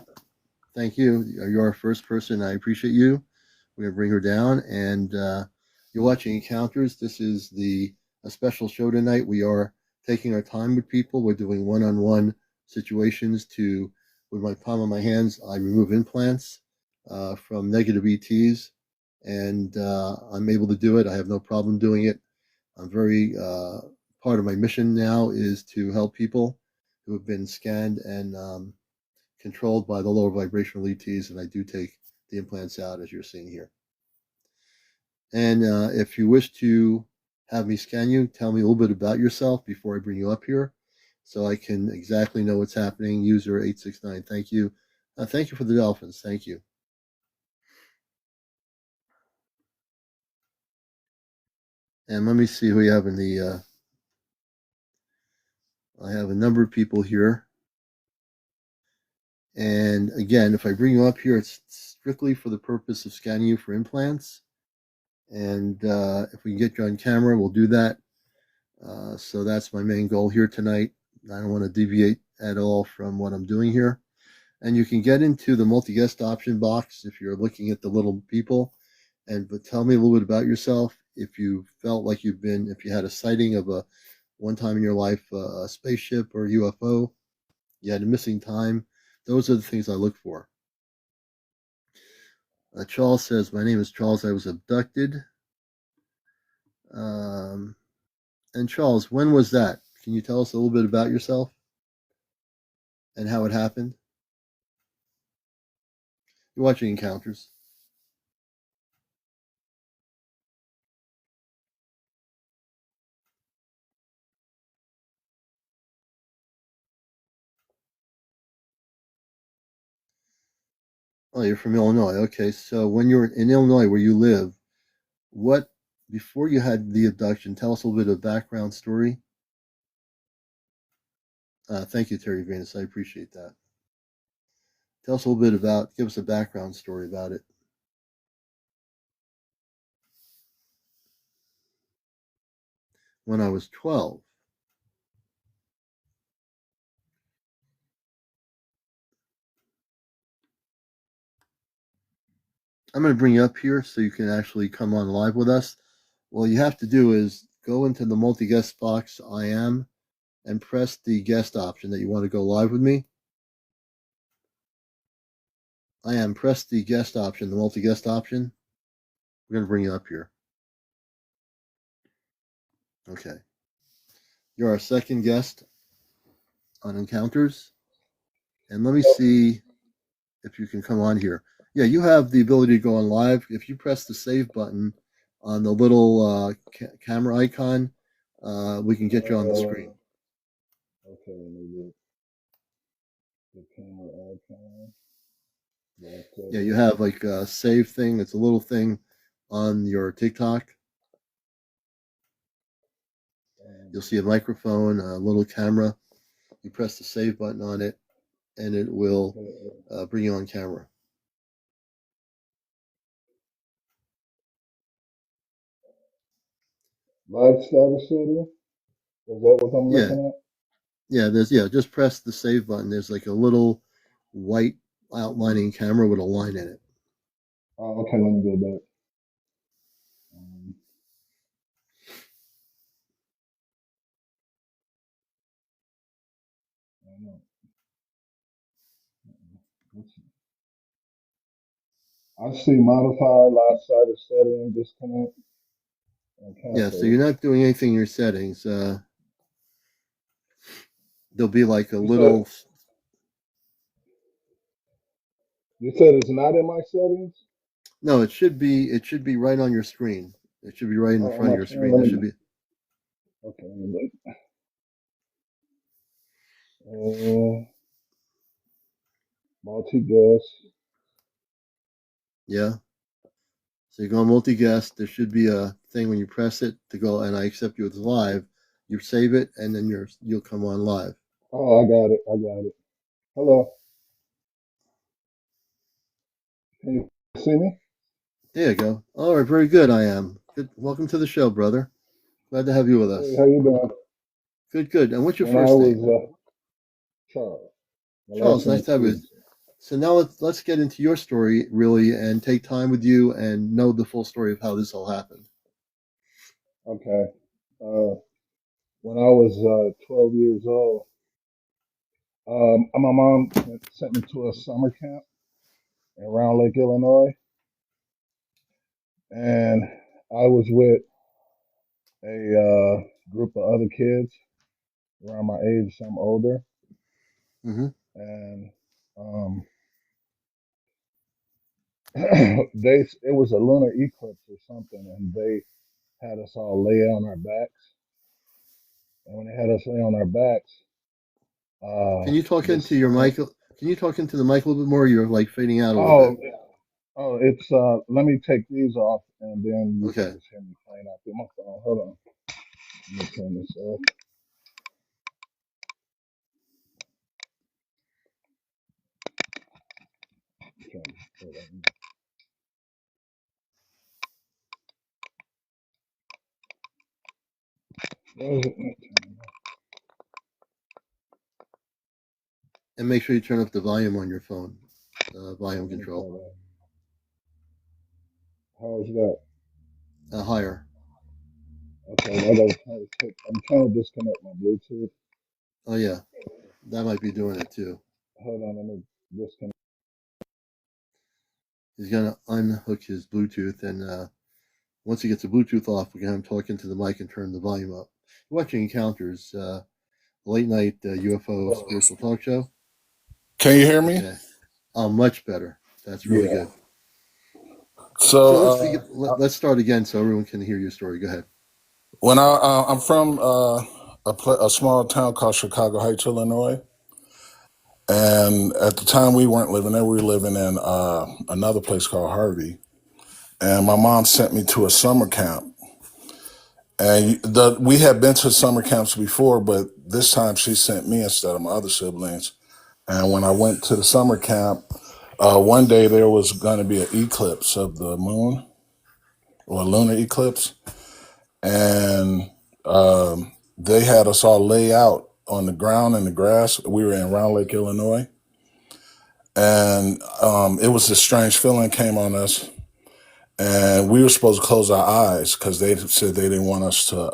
Thank you. You're our first person. I appreciate you. We're going to bring her down. And you're watching Encounters. This is a special show tonight. We are taking our time with people. We're doing one-on-one situations with my palm of my hands, I remove implants from negative ETs. And I'm able to do it. I have no problem doing it. I'm very, part of my mission now is to help people who have been scanned and controlled by the lower vibrational ETs, and I do take the implants out as you're seeing here. And if you wish to have me scan you, tell me a little bit about yourself before I bring you up here so I can exactly know what's happening. User 869, thank you. Thank you for the dolphins. Thank you. And let me see who we have in the. I have a number of people here. And again, if I bring you up here, it's strictly for the purpose of scanning you for implants. And if we can get you on camera, we'll do that. So that's my main goal here tonight. I don't want to deviate at all from what I'm doing here. And you can get into the multi-guest option box if you're looking at the little people. But tell me a little bit about yourself. If you felt like if you had a sighting of one time in your life, a spaceship or UFO, you had a missing time. Those are the things I look for. Charles says, my name is Charles. I was abducted. And Charles, when was that? Can you tell us a little bit about yourself and how it happened? You're watching Encounters. Oh, you're from Illinois. Okay, so when you were in Illinois, where you live, before you had the abduction, tell us a little bit of background story. Thank you, Terry Venus. I appreciate that. Tell us a little bit give us a background story about it. When I was 12. I'm going to bring you up here so you can actually come on live with us. All you have to do is go into the multi-guest box, I am, and press the guest option that you want to go live with me. I am, press the guest option, the multi-guest option. We're going to bring you up here. Okay. You're our second guest on Encounters. And let me see if you can come on here. Yeah, you have the ability to go on live. If you press the save button on the little camera icon, we can get you on the screen. Okay, maybe the camera icon. Yeah, you have like a save thing. It's a little thing on your TikTok. You'll see a microphone, a little camera. You press the save button on it, and it will Okay. bring you on camera. Live status setting? Is that what I'm Yeah, looking at? just press the save button. There's like a little white outlining camera with a line in it. Oh, okay, let me go back. Um, I don't know. Let's see. I see modify live status setting, disconnect, and Yeah, so cancel. you're not doing anything in your settings. There'll be like a You said little. you said it's not in my settings? No, it should be right on your screen. It should be right in the On front of my your screen, screen. let There me should be. okay, let me look. Uh, multi-guest. Yeah. So you go on multi-guest. There should be a thing when you press it to go, and I accept you as live. You save it, and then you'll come on live. Oh, I got it. I got it. Hello. Can you see me? There you go. All right, very good. I am. Good. Welcome to the show, brother. Glad to have you with Hey, us. how you doing? Good, good. And what's your When I first was name? Charles, my last Charles. name Nice is to have you. Stevenson. So now let's get into your story really and take time with you and know the full story of how this all happened. Okay. Uh, when I was 12 years old, my mom sent me to a summer camp in Round Lake, Illinois, and I was with a group of other kids around my age, some older, Mm-hmm. and um, it was a lunar eclipse or something, and they had us all lay on our backs. And when they had us lay on our backs, Can you talk into this your thing. mic? Can you talk into the mic a little bit more? You're like fading out a little bit. Oh, oh, it's. Let me take these off, and then you can Okay. just hear me playing out through my phone. Hold on. Let me turn this off. Hold on. Where is it? And make sure you turn up the volume on your phone. Volume Let me control. try that. How is that? Higher. Okay, I gotta I'm trying to disconnect my Bluetooth. Oh yeah, that might be doing it too. Hold on, let me disconnect. He's gonna unhook his Bluetooth, and once he gets the Bluetooth off, we can have him talk into the mic and turn the volume up. You're watching Encounters, late night UFO spiritual talk show. Can you hear me? Okay. Oh, much better. That's really Yeah. good. So So let's start again so everyone can hear your story. Go ahead. when I'm from a small town called Chicago Heights, Illinois, and at the time we weren't living there. We were living in another place called Harvey. And my mom sent me to a summer camp. And we had been to summer camps before, but this time she sent me instead of my other siblings. And when I went to the summer camp, one day there was going to be an eclipse of the moon or a lunar eclipse. And they had us all lay out on the ground in the grass. We were in Round Lake, Illinois. And it was this strange feeling came on us. And we were supposed to close our eyes because they said they didn't want us to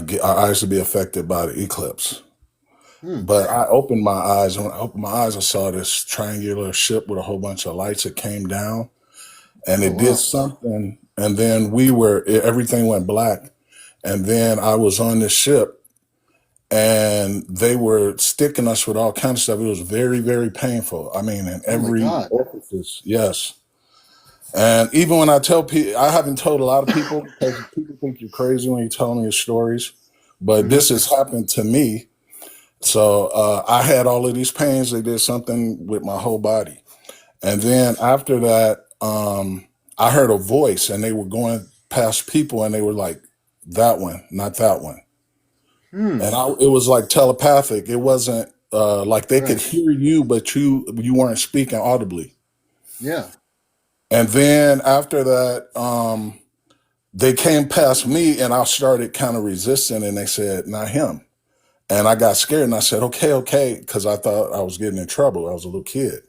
get our eyes to be affected by the eclipse. Hmm. But I opened my eyes, and when I opened my eyes, I saw this triangular ship with a whole bunch of lights that came down, and Oh it did wow. something. And then everything went black. And then I was on this ship, and they were sticking us with all kinds of stuff. It was very, very painful. I mean, in Oh my every God. orifice, yes. And even when I tell people, I haven't told a lot of people because people think you're crazy when you tell me your stories, but Mm-hmm. this has happened to me. So I had all of these pains. They did something with my whole body. And then after that, I heard a voice and they were going past people and they were like, that one, not that one. Hmm. And it was like telepathic. It wasn't like they could Right. hear you, but you weren't speaking audibly. Yeah. And then after that, they came past me, and I started kind of resisting, and they said, "Not him." And I got scared, and I said, "Okay, okay," because I thought I was getting in trouble. I was a little kid.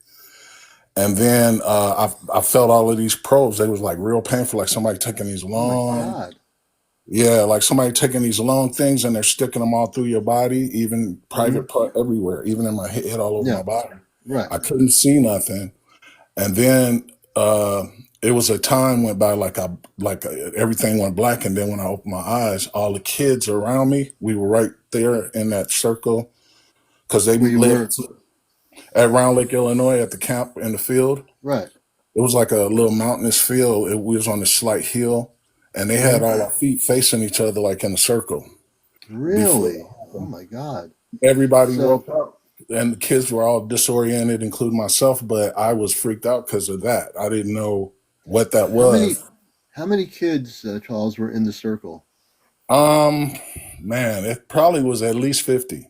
And then I felt all of these probes. They was like real painful, like somebody taking these Oh my long, God. yeah, like somebody taking these long things and they're sticking them all through your body, even Hmm. private part everywhere, even in my head, all over my Yeah. body. Right. I couldn't see nothing. And then it was a time went by everything went black. And then when I opened my eyes, all the kids around me, we were right there in that circle because they Where you were. lived at Round Lake, Illinois, at the camp in the field. Right. It was like a little mountainous field. We was on a slight hill, and they Hmm. had all our feet facing each other like in a circle. Before Really? that Oh happened, my God. everybody So woke up, and the kids were all disoriented, including myself. But I was freaked out because of that. I didn't know what that how many was. how many kids, Charles, were in the circle? Um, Man, it probably was at least 50.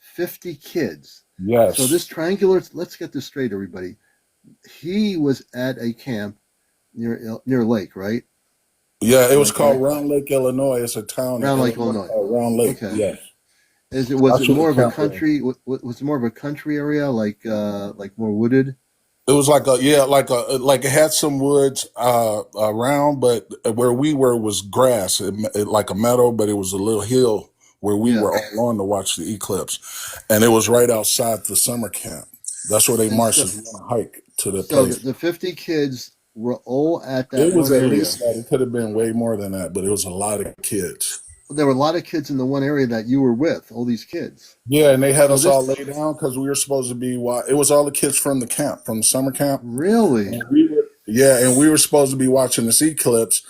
50 kids. So this Yes. triangular, let's get this straight, everybody. He was at a camp near a lake, right? Yeah, it Am was I called correct? Round Lake, Illinois. It's a town in Round Lake, Illinois Illinois. called Round Lake. Okay. Yes. Was That's it what the more of a camp was. country? Was it more of a country area, like more wooded? It was like like it had some woods around, but where we were was grass, like a meadow, but it was a little hill where we Yeah. were all on to watch the eclipse, and it was right outside the summer camp. That's where they And marched so us on a hike to the so place. the 50 kids were all at that It was one at area. least that. It could have been way more than that, but it was a lot of kids. There were a lot of kids in the one area that you were with. All these kids. Yeah, and they had So us all this lay down because we were supposed to be. It was all the kids from the camp, from the summer camp. really. And we were supposed to be watching this eclipse.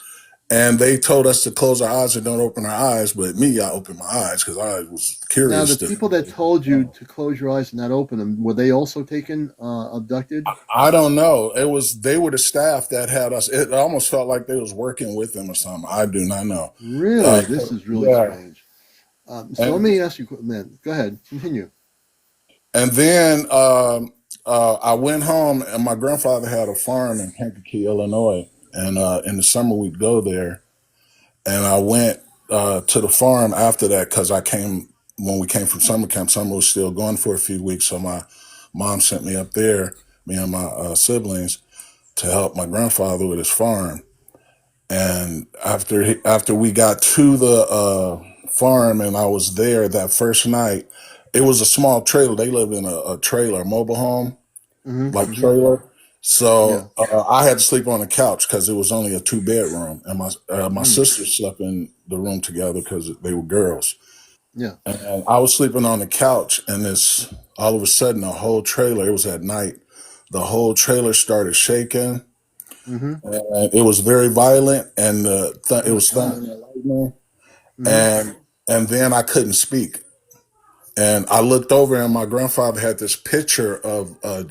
And they told us to close our eyes and don't open our eyes. But me, I opened my eyes because I was Now curious the to. people that told you to close your eyes and not open them, were they also taken abducted? I don't know. They were the staff that had us. It almost felt like they was working with them or something. I do not know. Really, this is really Yeah, strange. So let and me ask you, man. Go ahead, continue. then I went home, and my grandfather had a farm in Kankakee, Illinois, and in the summer we'd go there. And I went to the farm after that because when we came from summer camp. Summer was still going for a few weeks, so my mom sent me up there, me and my siblings, to help my grandfather with his farm. And after we got to the farm and I was there that first night, it was a small trailer. They lived in a trailer, mobile home, Hmm. like Hmm. trailer. Yeah. So I had to sleep on the couch because it was only a 2 bedroom, and my Hmm. sisters slept in the room together because they were girls. Yeah. And I was sleeping on the couch, and this all of a sudden the whole trailer. It was at night. The whole trailer started shaking, Hmm. and it was very violent, and Oh it my was thunder gosh. and lightning, Hmm. and then I couldn't speak. And I looked over, and my grandfather had this picture of the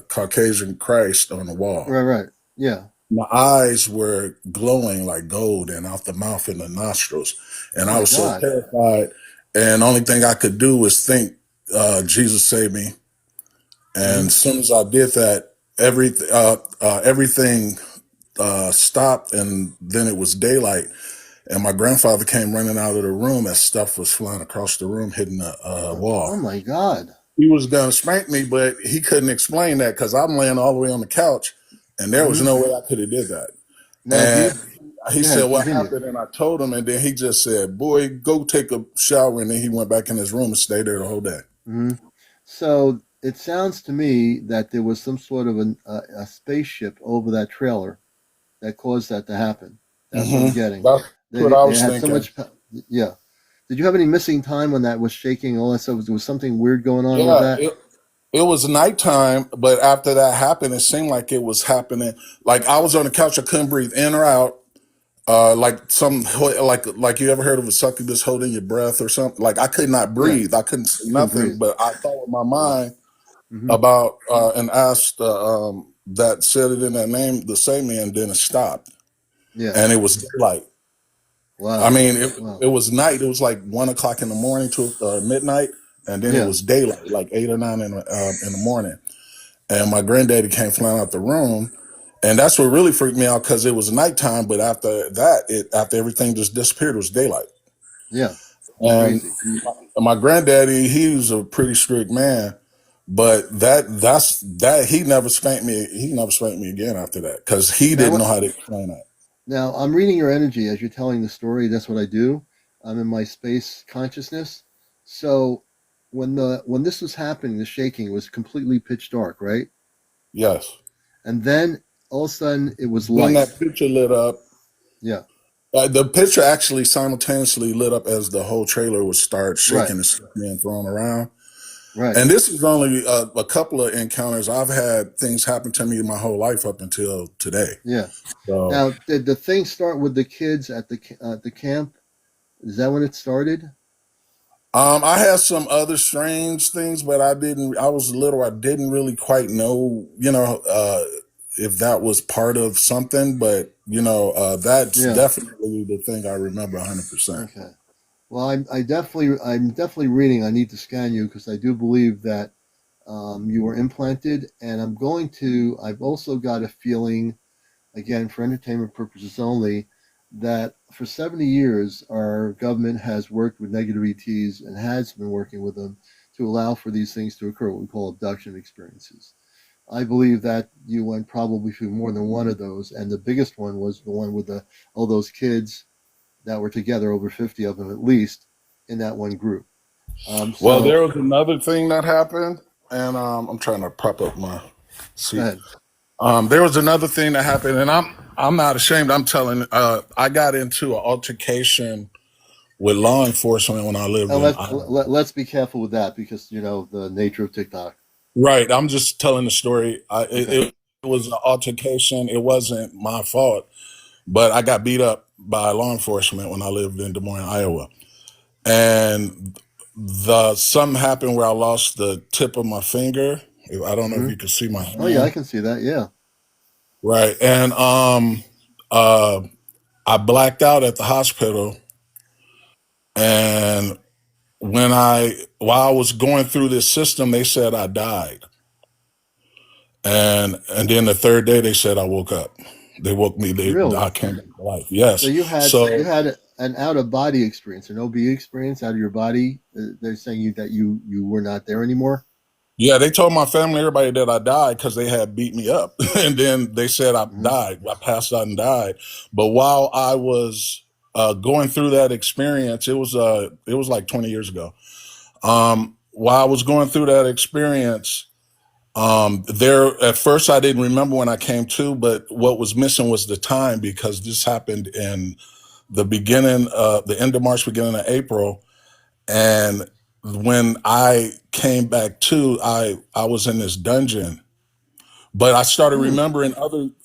Caucasian Christ on the wall. Right. Right. Yeah. My eyes were glowing like gold, and out the mouth and the nostrils, Oh and I my was so God. terrified. And the only thing I could do was think, "Jesus save me." And Hmm. as soon as I did that, everything stopped, and then it was daylight. And my grandfather came running out of the room as stuff was flying across the room, hitting the Oh wall. my God. He was going to spank me, but he couldn't explain that because I'm laying all the way on the couch, and there was Hmm. no way I could have did that. Now, do you? And he Go said, ahead. "What Continue. happened?" And I told him, and then he just said, "Boy, go take a shower." And then he went back in his room and stayed there the whole day. Hmm. So it sounds to me that there was some sort of a spaceship over that trailer that caused that to happen. That's what I'm getting. That's what I They was had so thinking. much. Yeah. Did you have any missing time when that was shaking? All that stuff. Was something weird going on with Yeah, that? it was nighttime, but after that happened, it seemed like it was happening. Like I was on the couch, I couldn't breathe in or out. Like you ever heard of a succubus holding your breath or something? Like I could not Yeah. breathe. I couldn't say You couldn't nothing, breathe. but I thought with my Wow. mind Hmm. about and asked that said it in that name, the same man, then it stopped, Yeah. and it was daylight. I Wow. mean, Wow. it was night. It was like 1 o'clock in the morning to midnight, and then it Yeah. was daylight, like 8 or 9 in the morning. And my granddaddy came flying out the room, and that's what really freaked me out because it was nighttime. But after that, after everything just disappeared, it was daylight. Yeah. And Crazy. my granddaddy, he was a pretty strict man, but that he never spanked me. He never spanked me again after that because he Now didn't know what? how to explain that. Now I'm reading your energy as you're telling the story. That's what I do. I'm in my space consciousness. So when this was happening, the shaking was completely pitch dark, right? Yes. And then all of a sudden it was Then light. that picture lit up. Yeah. The picture actually simultaneously lit up as the whole trailer would start Right. shaking and being thrown around. Right. And this is only a couple of encounters. I've had things happen to me my whole life up until today. Yeah. So, Now, did the thing start with the kids at the camp? Is that when it started? I had some other strange things, but I didn't. I was little. I didn't really quite know, if that was part of something. But that's Yeah. definitely the thing I remember 100%. Okay. Well, I'm definitely reading. I need to scan you because I do believe that you were implanted, and I'm going to. I've also got a feeling, again, for entertainment purposes only, that for 70 years our government has worked with negative ETs and has been working with them to allow for these things to occur, what we call abduction experiences. I believe that you went probably through more than one of those, and the biggest one was the one with all those kids that were together, over 50 of them at least, in that one group. Well, So there was another thing that happened, and I'm trying to prop up my go seat. ahead. There was another thing that happened, and I'm not ashamed. I'm telling. I got into an altercation with law enforcement when I lived And in Iowa. let's be careful with that because you know the nature of TikTok. Right. I'm just telling the story. Okay. It was an altercation. It wasn't my fault, but I got beat up by law enforcement when I lived in Des Moines, Iowa, and the something happened where I lost the tip of my finger. I don't know if Hmm. you can see my Oh yeah, I hand. can see that. Yeah. Right. And uh I blacked out at the hospital, and while I was going through this system, they said I died. And then the third day they said I woke up. They woke me. I Really. came back to life. So Yes. you So had an out of body experience, an OB experience out of your body. They're saying that you were not there anymore. yeah, they told my family, everybody, that I died because they had beat me up, and then they said I Hmm. died. I passed out and died. But while I was going through that experience, it was like 20 years ago. While I was going through that experience, there at first I didn't remember when I came to, but what was missing was the time because this happened in the end of March, beginning of April, and when I came back to, I was in this dungeon, but I started Hmm. remembering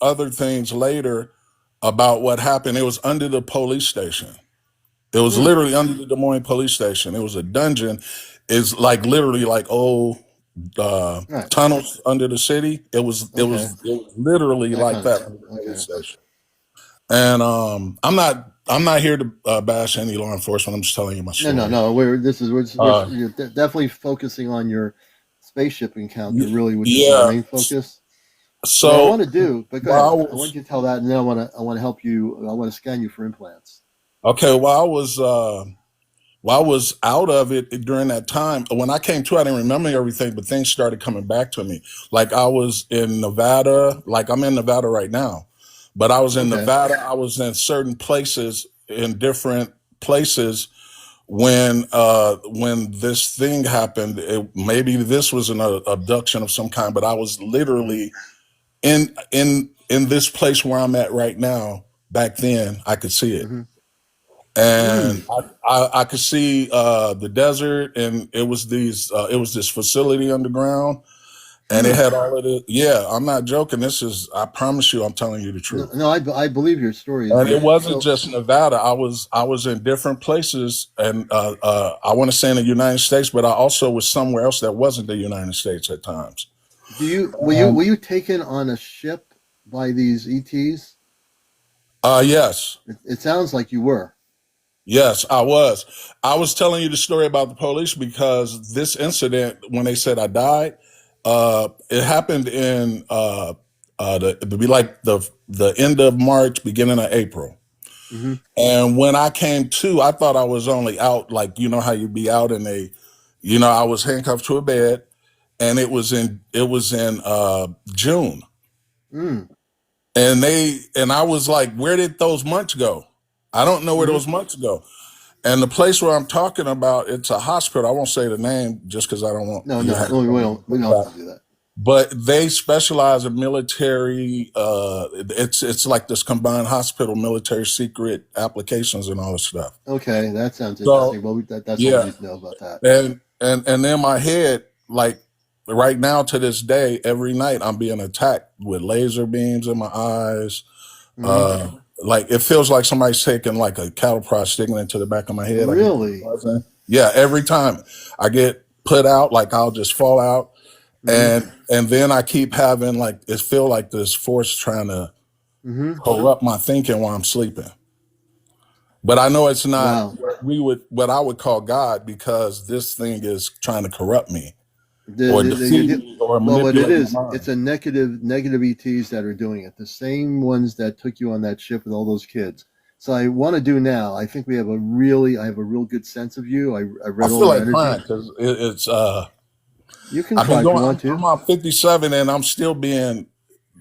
other things later about what happened. It was under the police station. It was Hmm. literally under the Des Moines police station. It was a dungeon. It's like literally like old Right. tunnels under the city. Okay. It was literally That like kind of that thing. under the police Okay. station. And I'm not here to bash any law enforcement. I'm just telling you my No, no, story. no. We're Uh, you're definitely focusing on your spaceship encounter, really, which is our yeah. main focus. What I want So to do, but go ahead. while I I want was you to tell that, and then I want to help you. I want to scan you for implants. okay, while I was out of it during that time, when I came to, I didn't remember everything, but things started coming back to me. Like I was in Nevada, like I'm in Nevada right now, but I was in Okay. Nevada. I was in certain places, in different places when this thing happened. Maybe this was an abduction of some kind, but I was literally in this place where I'm at right now. Back then, I could see it, Mm-hmm. and Mm. I could see the desert, and it was this facility underground, and it Hmm. had all of it. Yeah, I'm not joking. I promise you, I'm telling you the No, truth. no, I believe your story. And it wasn't So, just Nevada. I was in different places, and I want to say in the United States, but I also was somewhere else that wasn't the United States at times. were you taken on a ship by these ETs? Yes. It sounds like you were. Yes, I was. I was telling you the story about the police because this incident, when they said I died, it happened in it'd be like the end of March, beginning of April. Mm-hmm. And when I came to, I thought I was only out, like you know how you'd be out in I was handcuffed to a bed, and it was in June, Mm. and I was like, where did those months go? I don't know where Mm-hmm. those months go. And the place where I'm talking about, it's a hospital. I won't say the name just because I don't want No, you to no, have. we don't have to do that. But they specialize in military. It's like this combined hospital, military secret applications, and all this stuff. Okay, that sounds interesting. So Well, that's all we yeah, need to know about that. and in my head, like right now to this day, every night I'm being attacked with laser beams in my eyes. Mm-hmm. Uh, like it feels like somebody's taking like a cattle prod sticking into the back of my head. I get this Really? buzzing. Yeah, every time I get put out, like I'll just fall out, Mm-hmm. and then I keep having like it feel like this force trying to Mm-hmm. corrupt my thinking while I'm sleeping. But I know it's not Wow. what I would call God because this thing is trying to corrupt me or The deceive idea, me or well, what it manipulate my is, mind. it's a negative ETs that are doing it. The same ones that took you on that ship with all those kids. So I want to do now. I think I have a real good sense of you. I I read all feel your like crying energy. because it's You can I've been cry if you going. want I'm to. on 57 and I'm still being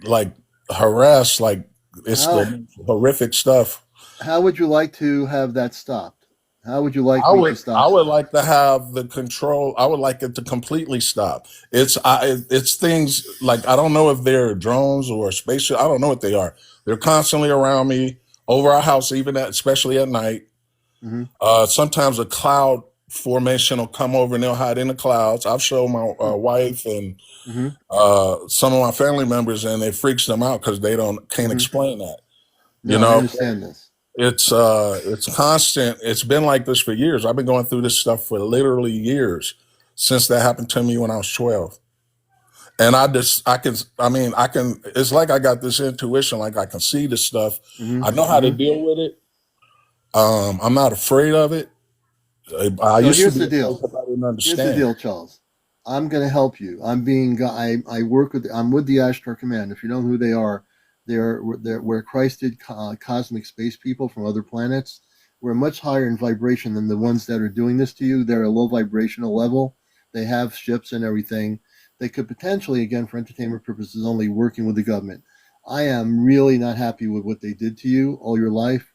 like harassed. Like it's How the horrific stuff. how would you like to have that stopped? How would you like I me to would I stop would that? like to have the control. I would like it to completely stop. It's things like I don't know if they're drones or spaceship. I don't know what they are. They're constantly around me over our house, especially at night. Mm-hmm. Sometimes a cloud formation will come over and they'll hide in the clouds. I've shown my wife and Mm-hmm. some of my family members, and it freaks them out because they can't Mm-hmm. explain that. You No, I know, understand this. it's constant. It's been like this for years. I've been going through this stuff for literally years since that happened to me when I was 12. And I can. It's like I got this intuition, like I can see this stuff. Mm-hmm. I know how to Mm-hmm. deal with it. I'm not afraid of it. I So used to here's be the afraid deal. because I didn't Here's the understand. deal, Charles. I'm going to help you. I work with. I'm with the Ashtar Command. If you know who they are, we're Christed cosmic space people from other planets. We're much higher in vibration than the ones that are doing this to you. They're a low vibrational level. They have ships and everything. They could potentially, again, for entertainment purposes, only working with the government. I am really not happy with what they did to you all your life,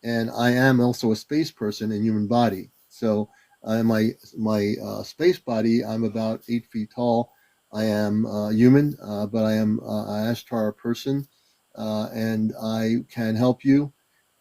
and I am also a space person in human body. So my space body, I'm about 8 feet tall. I am human, but I am an Ashtar person, and I can help you.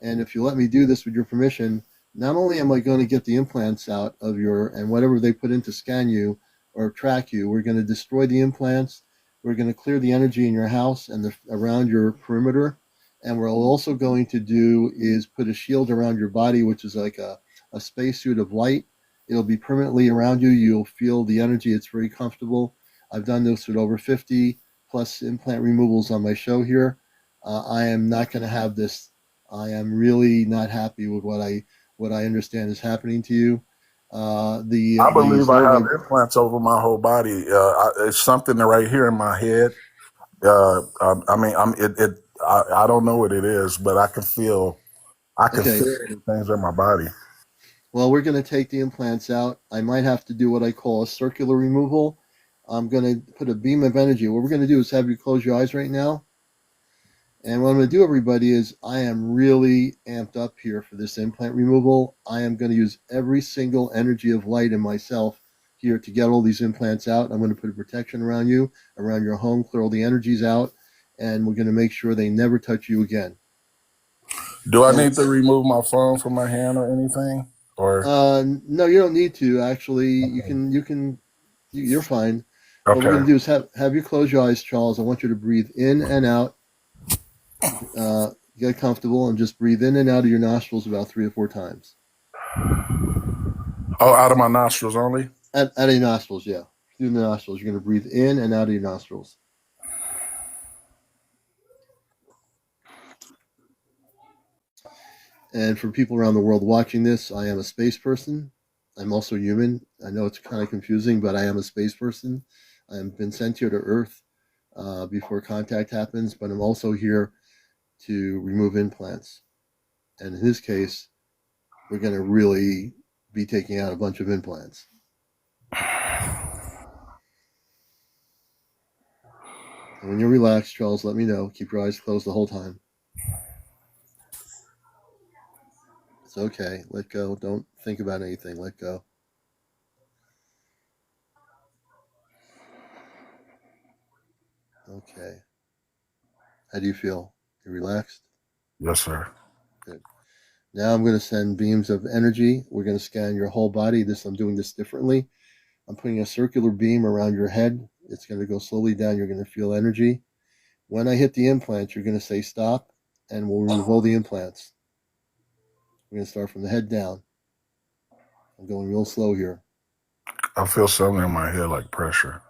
And if you let me do this with your permission, not only am I going to get the implants out of and whatever they put in to scan you or track you, we're going to destroy the implants. We're going to clear the energy in your house and around your perimeter. And what we're also going to do is put a shield around your body, which is like a spacesuit of light. It'll be permanently around you. You'll feel the energy. It's very comfortable. I've done this with over 50 plus implant removals on my show here. I am not going to have this. I am really not happy with what I understand is happening to you. I These believe I low have vib- implants over my whole body. It's something right here in my head. I mean, I don't know what it is, but I can Okay, feel the things in my body. well, we're going to take the implants out. I might have to do what I call a circular removal. I'm going to put a beam of energy. What we're going to do is have you close your eyes right now. And what I'm going to do, everybody, is I am really amped up here for this implant removal. I am going to use every single energy of light in myself here to get all these implants out. I'm going to put a protection around you, around your home, clear all the energies out, and we're going to make sure they never touch you again. Do I Now, need to remove my phone from my hand or anything? Or no, you don't need to. Actually, okay. you're fine. What we're going Okay. to do is have you close your eyes, Charles. I want you to breathe in and out. Get comfortable and just breathe in and out of your nostrils about 3 or 4 times. Oh, out of my nostrils only. Out of your nostrils, yeah. Through the nostrils. You're going to breathe in and out of your nostrils. And for people around the world watching this, I am a space person. I'm also human. I know it's kind of confusing, but I am a space person. I've been sent here to Earth before contact happens, but I'm also here to remove implants. And in his case, we're going to really be taking out a bunch of implants. And when you're relaxed, Charles, let me know. Keep your eyes closed the whole time. It's okay. Let go. Don't think about anything. Let go. Okay. How do you feel? You relaxed? Yes, sir. Good. Now I'm going to send beams of energy. We're going to scan your whole body. I'm doing this differently. I'm putting a circular beam around your head. It's going to go slowly down. You're going to feel energy. When I hit the implant, you're going to say stop, and we'll remove all the implants. We're going to start from the head down. I'm going real slow here. I feel something in my head, like pressure.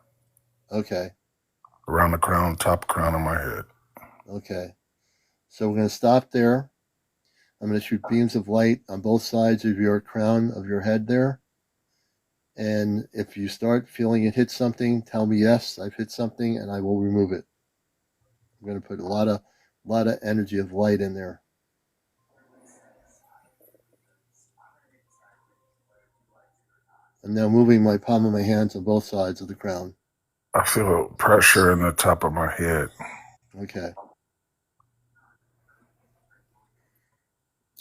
Okay. Around the crown, top crown of my head. Okay. So we're going to stop there. I'm going to shoot beams of light on both sides of your crown of your head there. And if you start feeling it hit something, tell me yes, I've hit something, and I will remove it. I'm going to put a lot of energy of light in there. I'm now moving my palm of my hands on both sides of the crown. I feel pressure in the top of my head. Okay.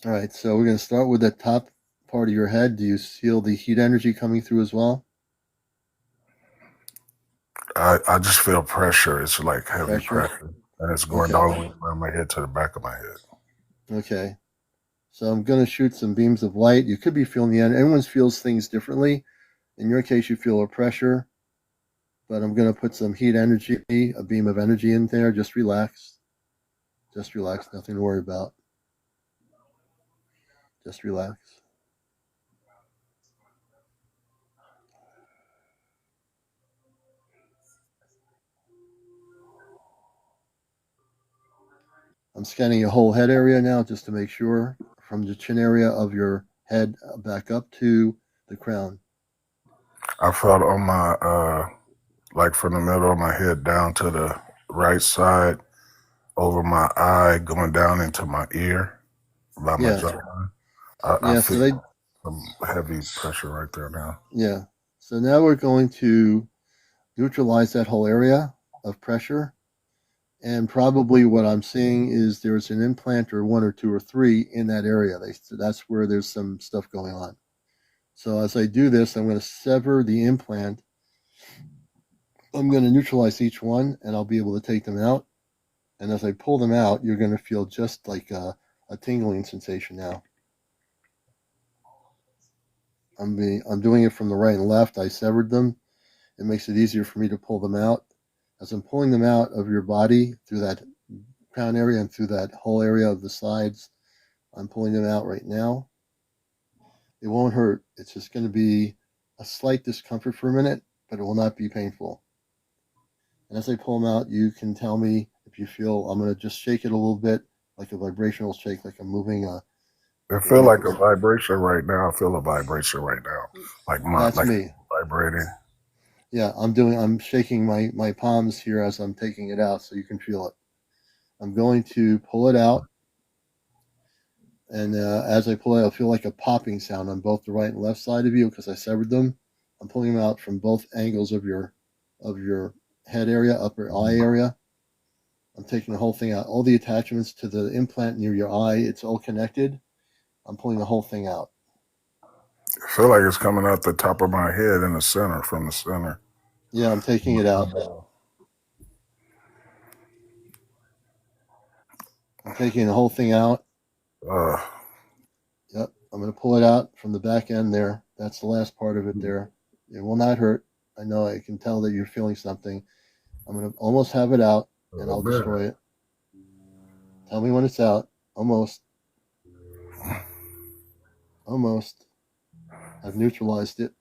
All right, so we're going to start with the top part of your head. Do you feel the heat energy coming through as well? I just feel pressure. It's like heavy pressure. And it's going all the way from my head to the back of my head. Okay. So I'm going to shoot some beams of light. You could be feeling the energy. Everyone feels things differently. In your case, you feel a pressure. But I'm going to put some heat energy, a beam of energy in there. Just relax. Just relax. Nothing to worry about. Just relax. I'm scanning your whole head area now just to make sure, from the chin area of your head back up to the crown. I felt on my, like from the middle of my head down to the right side, over my eye, going down into my ear, by my jawline. I feel some heavy pressure right there now. Yeah. So now we're going to neutralize that whole area of pressure. And probably what I'm seeing is there's an implant or one or two or three in that area. That's where there's some stuff going on. So as I do this, I'm going to sever the implant. I'm going to neutralize each one, and I'll be able to take them out. And as I pull them out, you're going to feel just like a tingling sensation now. I'm doing it from the right and left. I severed them. It makes it easier for me to pull them out. As I'm pulling them out of your body through that crown area and through that whole area of the sides, I'm pulling them out right now. It won't hurt. It's just going to be a slight discomfort for a minute, but it will not be painful. And as I pull them out, you can tell me if you feel. I'm going to just shake it a little bit, like a vibrational shake, like I'm moving a. I feel like a vibration right now. I feel a vibration right now, like That's me vibrating. Yeah, I'm shaking my palms here as I'm taking it out, so you can feel it. I'm going to pull it out, and as I pull it, I'll feel like a popping sound on both the right and left side of you because I severed them. I'm pulling them out from both angles of your head area, upper eye area. I'm taking the whole thing out. All the attachments to the implant near your eye, it's all connected. I'm pulling the whole thing out. I feel like it's coming out the top of my head in the center, from the center. Yeah, I'm taking it out. I'm taking the whole thing out. Yep, I'm going to pull it out from the back end there. That's the last part of it there. It will not hurt. I know, I can tell that you're feeling something. I'm going to almost have it out, and I'll destroy it. Tell me when it's out. Almost. Almost. I've neutralized it.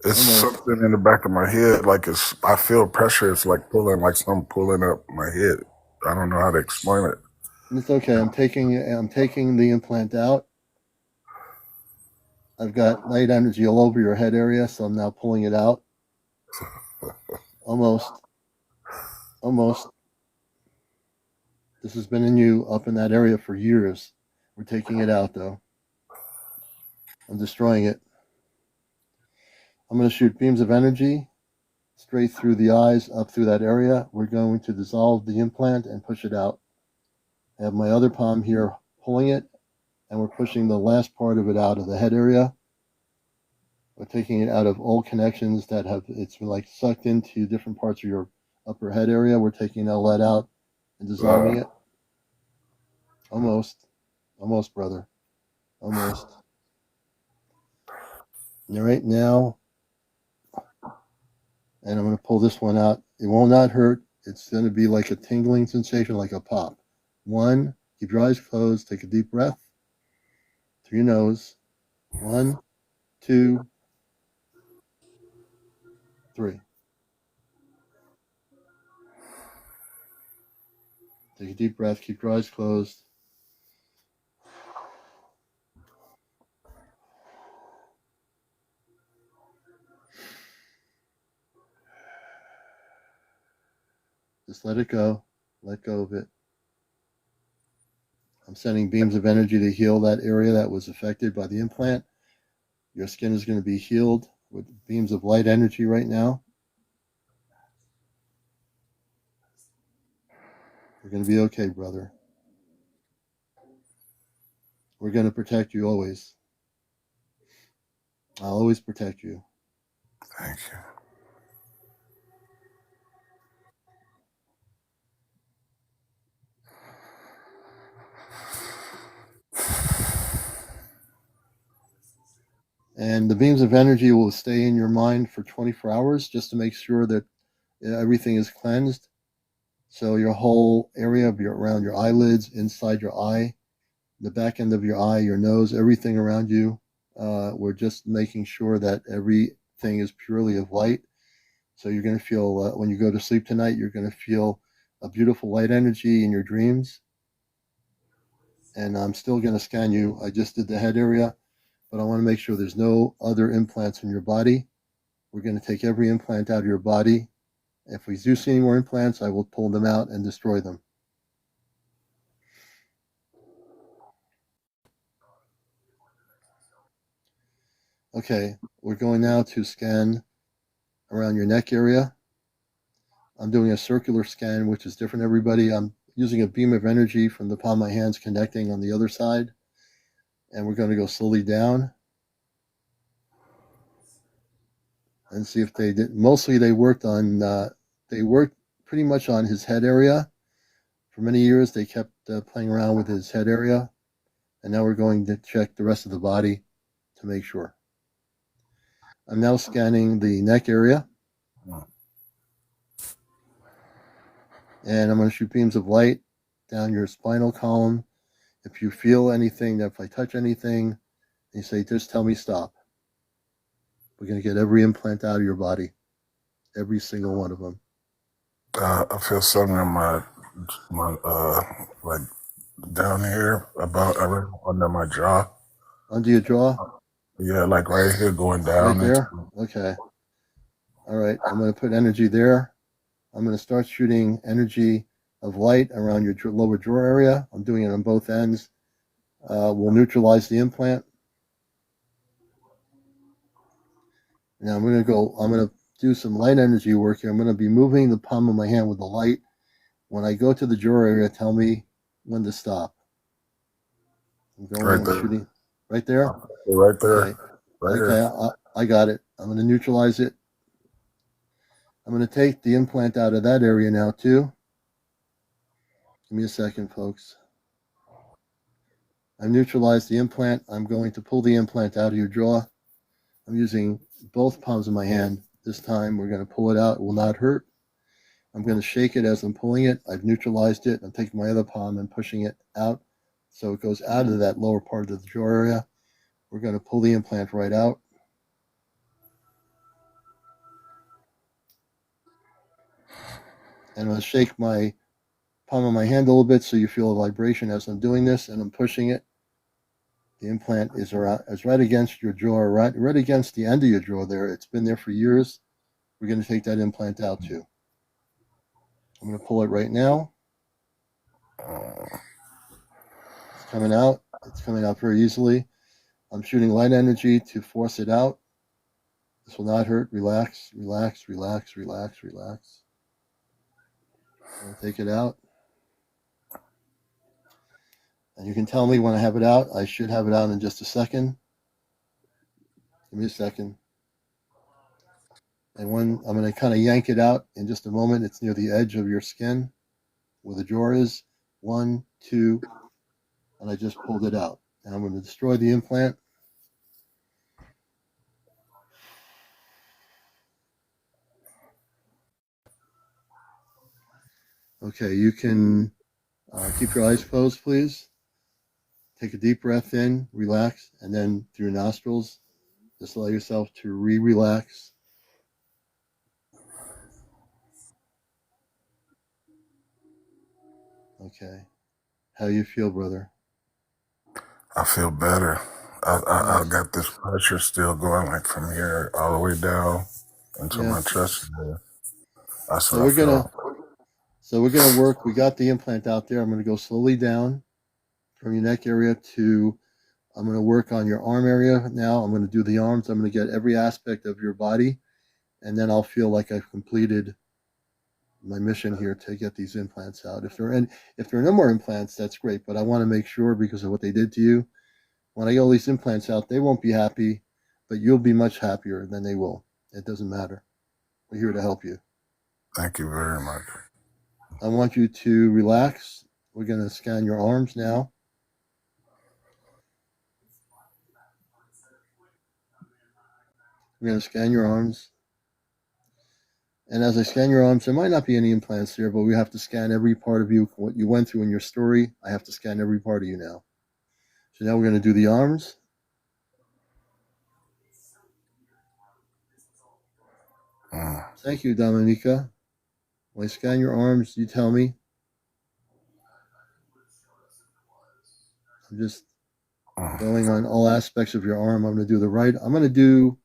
It's something in the back of my head. Like I feel pressure. It's like pulling, like something pulling up my head. I don't know how to explain it. It's okay. I'm taking the implant out. I've got light energy all over your head area, so I'm now pulling it out. Almost. This has been in you up in that area for years. We're taking it out though. I'm destroying it. I'm going to shoot beams of energy straight through the eyes, up through that area. We're going to dissolve the implant and push it out. I have my other palm here pulling it, and we're pushing the last part of it out of the head area. We're taking it out of all connections that have, it's been like sucked into different parts of your upper head area. We're taking that lead out and dissolving it. Almost, brother. Almost. All right, now, and I'm going to pull this one out. It will not hurt. It's going to be like a tingling sensation, like a pop. 1, keep your eyes closed. Take a deep breath through your nose. 1, 2, 3. Take a deep breath. Keep your eyes closed. Just let it go. Let go of it. I'm sending beams of energy to heal that area that was affected by the implant. Your skin is going to be healed with beams of light energy right now. You're going to be okay, brother. We're going to protect you always. I'll always protect you. Thank you. And the beams of energy will stay in your mind for 24 hours just to make sure that everything is cleansed. So your whole area of around your eyelids, inside your eye, the back end of your eye, your nose, everything around you, we're just making sure that everything is purely of light. So you're going to feel, when you go to sleep tonight, you're going to feel a beautiful light energy in your dreams. And I'm still going to scan you. I just did the head area, but I want to make sure there's no other implants in your body. We're going to take every implant out of your body. If we do see any more implants, I will pull them out and destroy them. Okay, we're going now to scan around your neck area. I'm doing a circular scan, which is different everybody. I'm using a beam of energy from the palm of my hands connecting on the other side. And we're going to go slowly down and see if they did. Mostly they worked pretty much on his head area. For many years, they kept playing around with his head area. And now we're going to check the rest of the body to make sure. I'm now scanning the neck area. And I'm going to shoot beams of light down your spinal column. If you feel anything, if I touch anything, you say, just tell me stop. We're going to get every implant out of your body. Every single one of them. I feel something in my like down here, about under my jaw. Under your jaw? Yeah, like right here going down. Right there? Okay. All right. I'm going to put energy there. I'm going to start shooting energy of light around your lower jaw area. I'm doing it on both ends. We'll neutralize the implant. Now I'm going to do some light energy work here. I'm going to be moving the palm of my hand with the light. When I go to the jaw area, tell me when to stop. I'm going, right there. I'm shooting. Right there? Right there. Okay. Right Okay, here. I got it. I'm going to neutralize it. I'm going to take the implant out of that area now too. Give me a second, folks. I've neutralized the implant. I'm going to pull the implant out of your jaw. I'm using both palms of my hand. This time we're going to pull it out. It will not hurt. I'm going to shake it as I'm pulling it. I've neutralized it. I'm taking my other palm and pushing it out so it goes out of that lower part of the jaw area. We're going to pull the implant right out. And I'm going to shake my palm of my hand a little bit so you feel a vibration as I'm doing this, and I'm pushing it. The implant is right against your jaw, right against the end of your jaw there. It's been there for years. We're going to take that implant out too. I'm going to pull it right now. It's coming out. It's coming out very easily. I'm shooting light energy to force it out. This will not hurt. Relax, relax, relax, relax, relax. I'm going to take it out. And you can tell me when I have it out. I should have it out in just a second. Give me a second. And when I'm going to kind of yank it out in just a moment, it's near the edge of your skin where the jaw is. 1, 2, and I just pulled it out. And I'm going to destroy the implant. Okay, you can keep your eyes closed, please. Take a deep breath in, relax, and then through your nostrils, just allow yourself to relax. Okay. How you feel, brother? I feel better. I Nice. got this pressure still going, like from here all the way down into Yeah. my chest area. That's So what I we're gonna feel. work. We got the implant out there. I'm gonna go slowly down from your neck area to. I'm gonna work on your arm area now. I'm gonna do the arms. I'm gonna get every aspect of your body, and then I'll feel like I've completed my mission here to get these implants out. If there are no more implants, that's great. But I want to make sure because of what they did to you. When I get all these implants out, they won't be happy, but you'll be much happier than they will. It doesn't matter. We're here to help you. Thank you very much. I want you to relax. We're going to scan your arms now. We're going to scan your arms. And as I scan your arms, there might not be any implants there, but we have to scan every part of you, what you went through in your story. I have to scan every part of you now. So now we're going to do the arms. Thank you, Dominica. When I scan your arms, you tell me. I'm just going on all aspects of your arm. I'm going to do the right. I'm going to do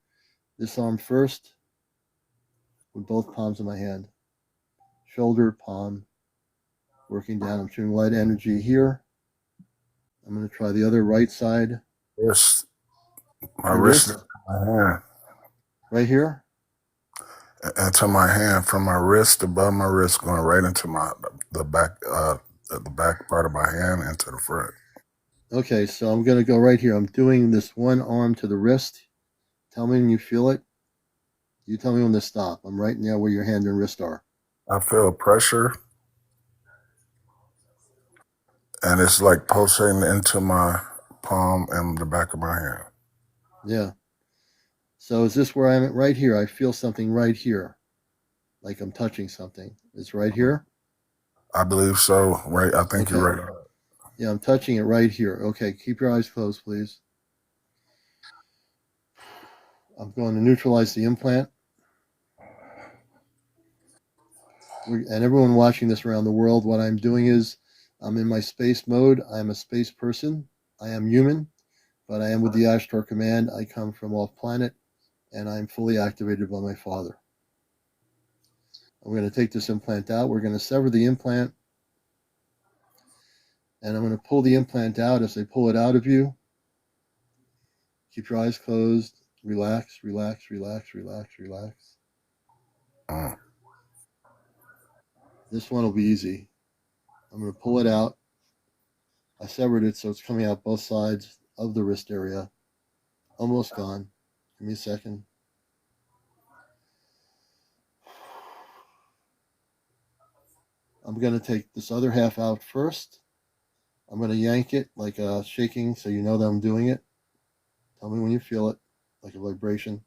this arm first with both palms of my hand. Shoulder, palm, working down. I'm shooting light energy here. I'm going to try the other right side. Wrist, my Your wrist, wrist, my hand, right here. into my hand, from my wrist above my wrist, going right into the back part of my hand into the front. Okay, so I'm going to go right here. I'm doing this one arm to the wrist. Tell me when you feel it. You tell me when to stop. I'm right now where your hand and wrist are. I feel pressure, and it's like pulsating into my palm and the back of my hand. Yeah. So is this where I'm at? Right here. I feel something right here. Like I'm touching something. It's right here. I believe so. Right. I think Okay. you're right. Yeah, I'm touching it right here. Okay, keep your eyes closed, please. I'm going to neutralize the implant. And everyone watching this around the world, what I'm doing is I'm in my space mode. I'm a space person. I am human, but I am with the Ashtar Command. I come from off planet, and I'm fully activated by my father. I'm going to take this implant out. We're going to sever the implant, and I'm going to pull the implant out. As I pull it out of you, keep your eyes closed. Relax, relax, relax, relax, relax. This one will be easy. I'm going to pull it out. I severed it, so it's coming out both sides of the wrist area. Almost gone. Give me a second. I'm going to take this other half out first. I'm going to yank it like shaking so you know that I'm doing it. Tell me when you feel it, like a vibration.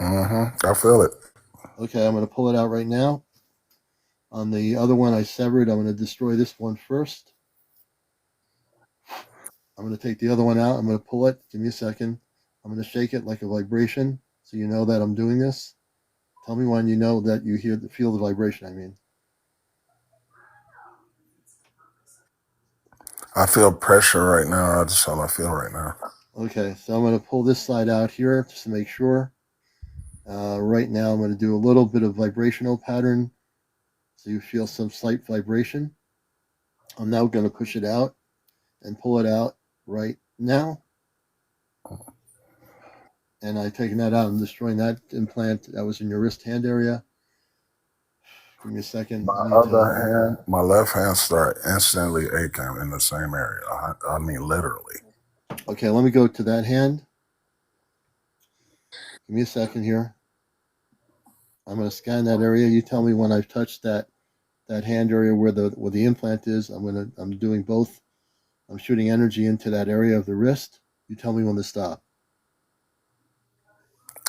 I feel it. Okay, I'm going to pull it out right now. On the other one I severed, I'm going to destroy this one first. I'm going to take the other one out. I'm going to pull it. Give me a second. I'm going to shake it like a vibration so you know that I'm doing this. Tell me when you know that you feel the vibration, I mean. I feel pressure right now. That's all I feel right now. Okay, so I'm going to pull this side out here just to make sure. Right now, I'm going to do a little bit of vibrational pattern so you feel some slight vibration. I'm now going to push it out and pull it out right now. And I've taken that out. I'm destroying that implant that was in your wrist hand area. Give me a second. My other hand, my left hand start instantly aching in the same area. I mean, literally. Okay, let me go to that hand. Give me a second here. I'm going to scan that area. You tell me when I've touched that hand area where the implant is. I'm doing both. I'm shooting energy into that area of the wrist. You tell me when to stop.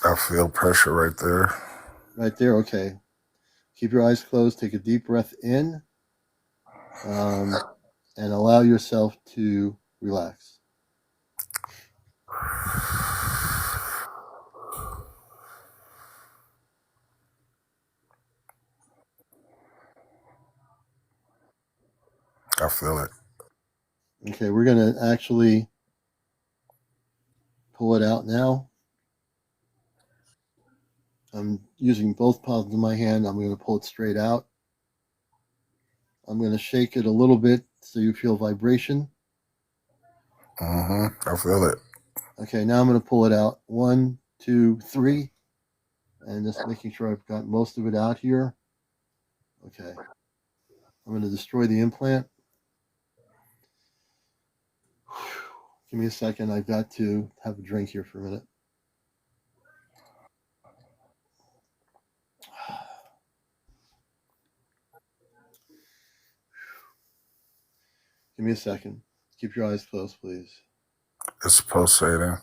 I feel pressure right there. Right there. Okay. Keep your eyes closed. Take a deep breath in, and allow yourself to relax. I feel it. Okay, we're going to actually pull it out now. I'm using both palms of my hand. I'm going to pull it straight out. I'm going to shake it a little bit so you feel vibration. I feel it. Okay, now I'm going to pull it out. 1, 2, 3. And just making sure I've got most of it out here. Okay. I'm going to destroy the implant. Give me a second. I've got to have a drink here for a minute. Give me a second. Keep your eyes closed, please. It's pulsating.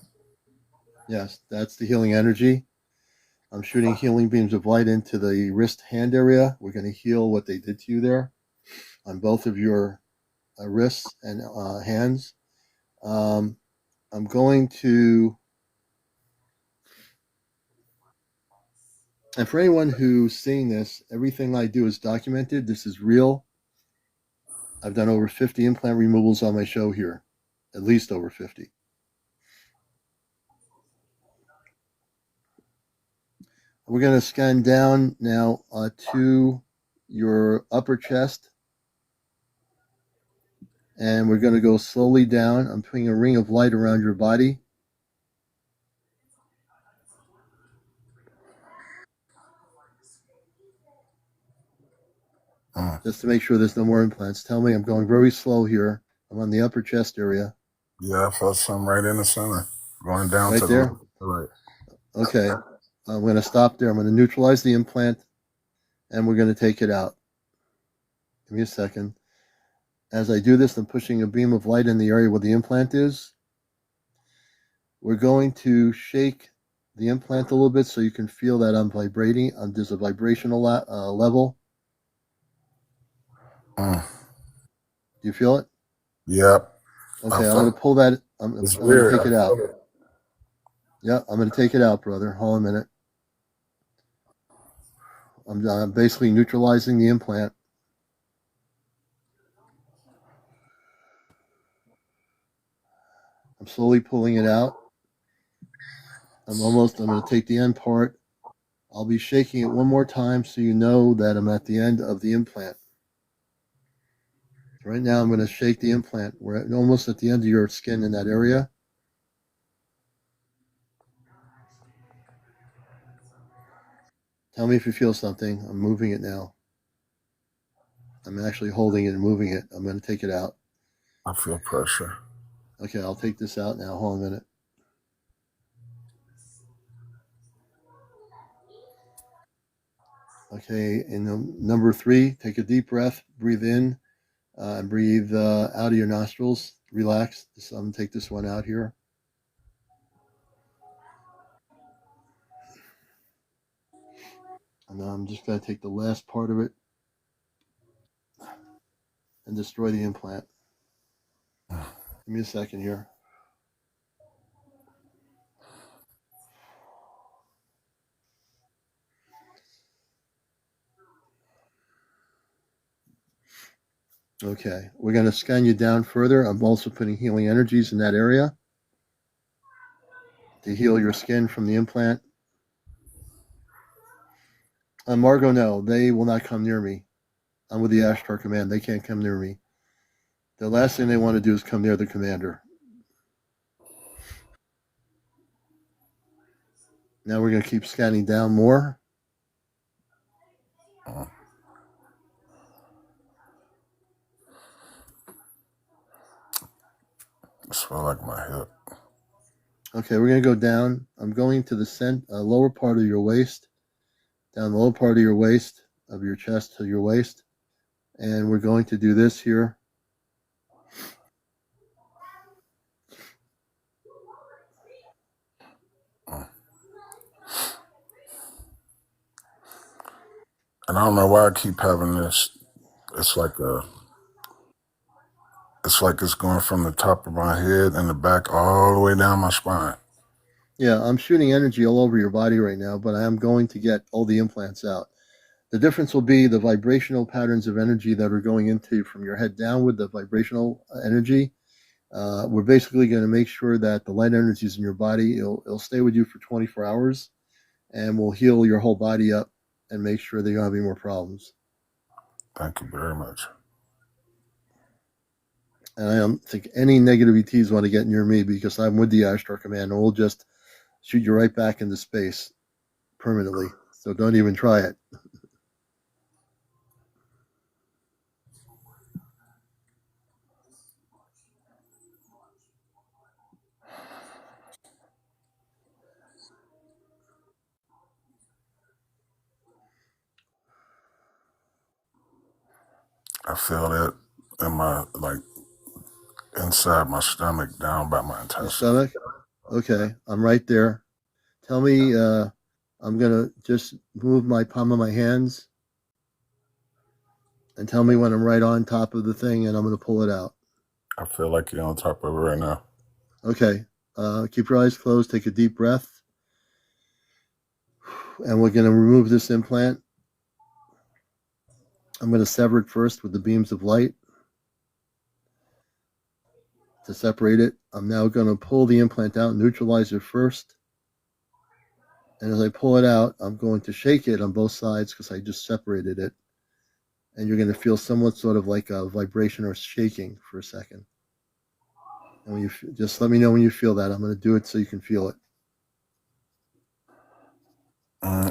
Yes, that's the healing energy. I'm shooting healing beams of light into the wrist hand area. We're going to heal what they did to you there on both of your wrists and hands. I'm going to, and for anyone who's seeing this, everything I do is documented. This is real. I've done over 50 implant removals on my show here, at least over 50. We're going to scan down now to your upper chest, and we're going to go slowly down. I'm putting a ring of light around your body. Just to make sure there's no more implants. Tell me I'm going very slow here. I'm on the upper chest area. Yeah, I felt something right in the center, going down Right to there? the right. Okay. I'm going to stop there. I'm going to neutralize the implant, and we're going to take it out. Give me a second. As I do this, I'm pushing a beam of light in the area where the implant is. We're going to shake the implant a little bit so you can feel that I'm vibrating. There's a vibrational level. Mm. Do you feel it? Yep. Okay, I'm going to pull that. I'm going to take it out. Yeah, I'm going to take it out, brother. Hold on a minute. I'm basically neutralizing the implant. I'm slowly pulling it out. I'm going to take the end part. I'll be shaking it one more time so you know that I'm at the end of the implant. Right now, I'm going to shake the implant. We're almost at the end of your skin in that area. Tell me if you feel something. I'm moving it now. I'm actually holding it and moving it. I'm going to take it out. I feel pressure. Okay, I'll take this out now. Hold on a minute. Okay, in number 3, take a deep breath. Breathe in and breathe out of your nostrils. Relax. I'm going to take this one out here. And now I'm just going to take the last part of it and destroy the implant. Give me a second here. Okay, we're going to scan you down further. I'm also putting healing energies in that area to heal your skin from the implant. Margot, no, they will not come near me. I'm with the Ashtar Command. They can't come near me. The last thing they want to do is come near the commander. Now we're going to keep scanning down more. I feel like my hip. Okay, we're going to go down. I'm going to the lower part of your waist, down the lower part of your waist, of your chest to your waist. And we're going to do this here. And I don't know why I keep having this. It's like it's going from the top of my head and the back all the way down my spine. Yeah, I'm shooting energy all over your body right now, but I am going to get all the implants out. The difference will be the vibrational patterns of energy that are going into from your head downward, the vibrational energy. We're basically going to make sure that the light energies in your body, it'll stay with you for 24 hours and will heal your whole body up and make sure that you don't have any more problems. Thank you very much. And I don't think any negative ETs want to get near me because I'm with the Ashtar Command and we'll just shoot you right back into space permanently. So don't even try it. I feel it in my inside my stomach, down by my Your intestine. stomach? Okay, I'm right there. Tell me, I'm going to just move my palm of my hands and tell me when I'm right on top of the thing and I'm going to pull it out. I feel like you're on top of it right now. Okay, keep your eyes closed, take a deep breath. And we're going to remove this implant. I'm going to sever it first with the beams of light to separate it. I'm now going to pull the implant out, neutralize it first. And as I pull it out, I'm going to shake it on both sides because I just separated it. And you're going to feel somewhat sort of like a vibration or shaking for a second. And when you just let me know when you feel that. I'm going to do it so you can feel it.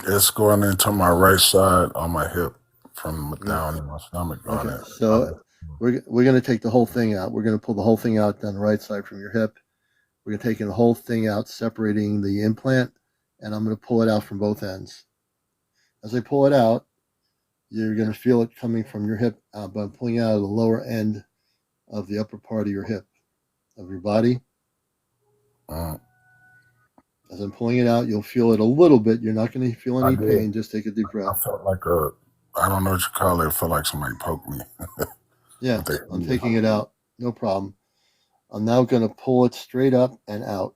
It's going into my right side on my hip from down in my stomach. Okay, so we're going to take the whole thing out. We're going to pull the whole thing out down the right side from your hip. We're going to take the whole thing out, separating the implant, and I'm going to pull it out from both ends. As I pull it out, you're going to feel it coming from your hip, but I'm pulling out of the lower end of the upper part of your hip, of your body. As I'm pulling it out, you'll feel it a little bit. You're not going to feel any pain. Just take a deep breath. I felt like I don't know what you call it. It felt like somebody poked me. Yeah, I'm taking it out. No problem. I'm now going to pull it straight up and out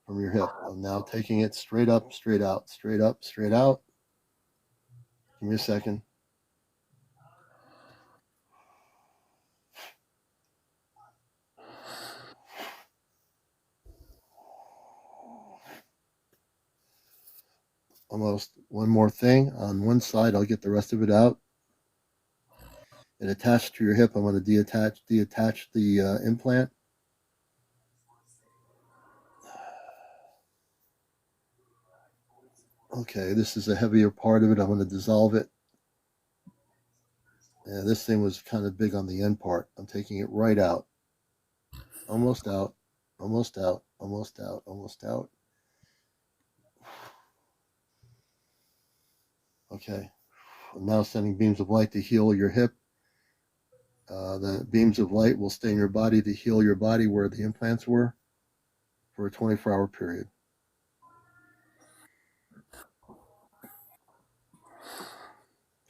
from your hip. I'm now taking it straight up, straight out, straight up, straight out. Give me a second. Almost one more thing. On one side, I'll get the rest of it out. It attached to your hip. I'm going to detach the implant. Okay, this is a heavier part of it. I'm going to dissolve it. And this thing was kind of big on the end part. I'm taking it right out. Almost out. Almost out. Almost out. Almost out. Okay. I'm now sending beams of light to heal your hip. The beams of light will stay in your body to heal your body where the implants were for a 24-hour period.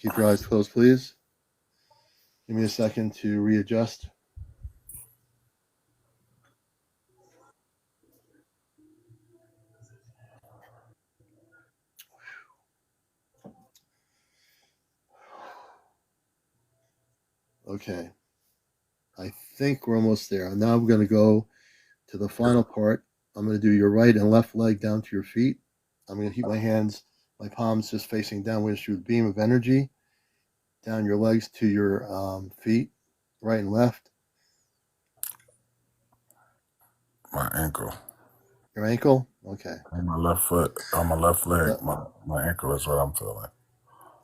Keep your eyes closed, please. Give me a second to readjust. Okay. I think we're almost there. Now I'm going to go to the final part. I'm going to do your right and left leg down to your feet. I'm going to keep my hands, my palms just facing down. We're going to shoot a beam of energy down your legs to your feet, right and left. My ankle. Your ankle? Okay. On my left foot, on my left leg, my ankle is what I'm feeling.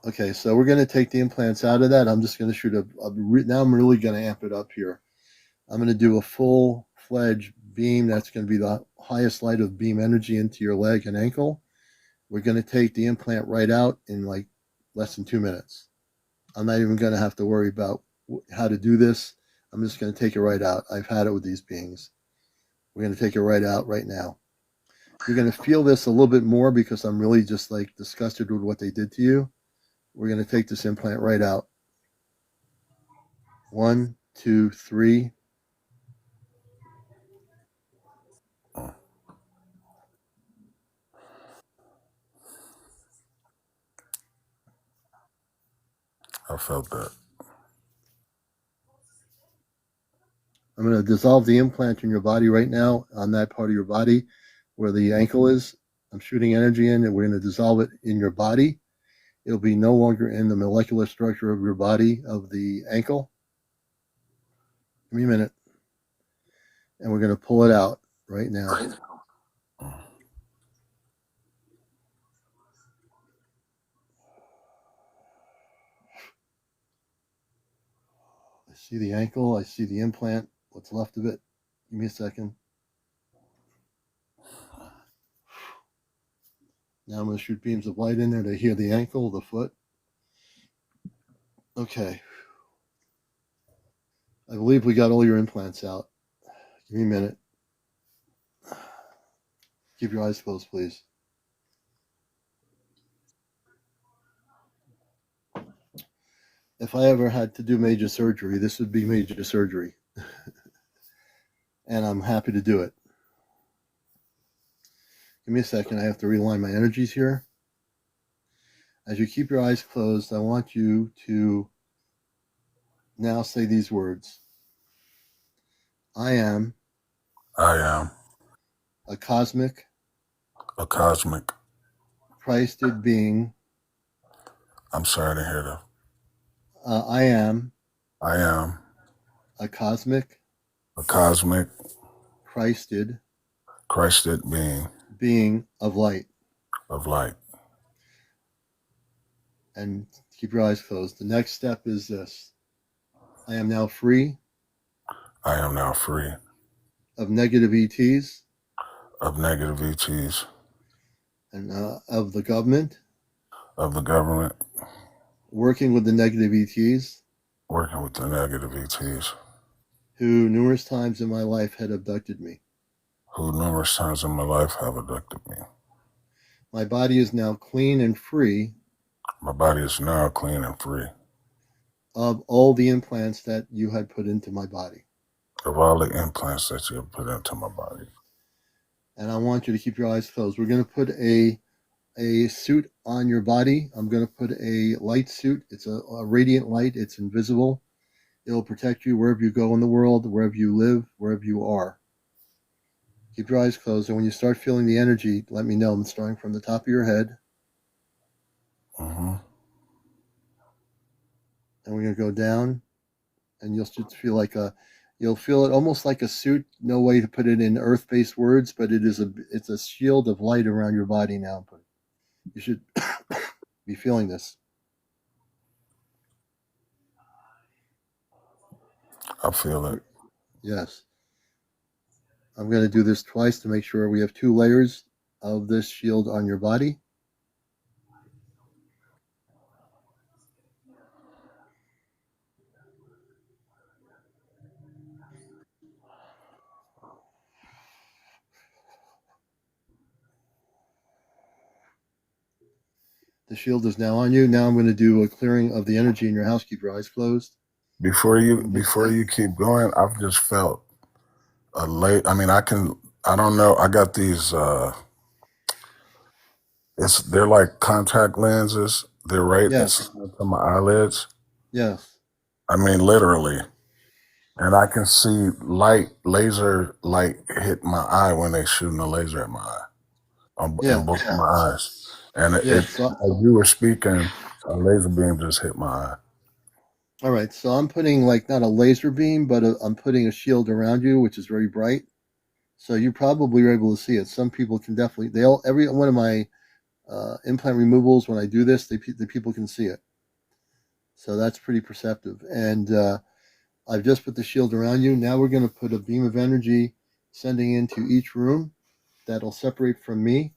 Okay, so we're going to take the implants out of that. I'm just going to shoot now I'm really going to amp it up here. I'm going to do a full-fledged beam. That's going to be the highest light of beam energy into your leg and ankle. We're going to take the implant right out in like less than 2 minutes. I'm not even going to have to worry about how to do this. I'm just going to take it right out. I've had it with these beings. We're going to take it right out right now. You're going to feel this a little bit more because I'm really just like disgusted with what they did to you. We're going to take this implant right out. 1, 2, 3. I felt that. I'm going to dissolve the implant in your body right now on that part of your body where the ankle is. I'm shooting energy in and we're going to dissolve it in your body. It'll be no longer in the molecular structure of your body of the ankle. Give me a minute. And we're going to pull it out right now. I see the ankle. I see the implant. What's left of it? Give me a second. Now I'm going to shoot beams of light in there to heal the ankle, the foot. Okay. I believe we got all your implants out. Give me a minute. Keep your eyes closed, please. If I ever had to do major surgery, this would be major surgery. And I'm happy to do it. Give me a second. I have to realign my energies here. As you keep your eyes closed, I want you to now say these words. I am a cosmic Christed being. I'm sorry to hear that. I am a cosmic Christed being of light. And keep your eyes closed. The next step is this. I am now free of negative ETs and of the government working with the negative ETs who numerous times in my life had abducted me. My body is now clean and free of all the implants that you had put into my body. And I want you to keep your eyes closed. We're going to put a suit on your body. I'm going to put a light suit. It's a radiant light. It's invisible. It'll protect you wherever you go in the world, wherever you live, wherever you are. Keep your eyes closed. And when you start feeling the energy, let me know. I'm starting from the top of your head. And we're going to go down. And you'll just feel like you'll feel it almost like a suit. No way to put it in earth-based words, but it's a shield of light around your body now. You should be feeling this. I feel it. Yes. I'm going to do this twice to make sure we have 2 layers of this shield on your body. The shield is now on you. Now I'm going to do a clearing of the energy in your house. Keep your eyes closed. Before you keep going, I've just felt a late. I mean, I don't know. I got these. They're like contact lenses. They're right Yes. to my eyelids. Yes. I mean, literally. and I can see laser light hit my eye when they shooting a laser at my eye, in Yeah. both of my eyes. And Yeah. as you were speaking, a laser beam just hit my eye. All right. So I'm putting like not a laser beam, but I'm putting a shield around you, which is very bright. So you probably are able to see it. Some people can definitely. Every one of my implant removals, when I do this, the people can see it. So that's pretty perceptive. And I've just put the shield around you. Now we're going to put a beam of energy sending into each room that'll separate from me.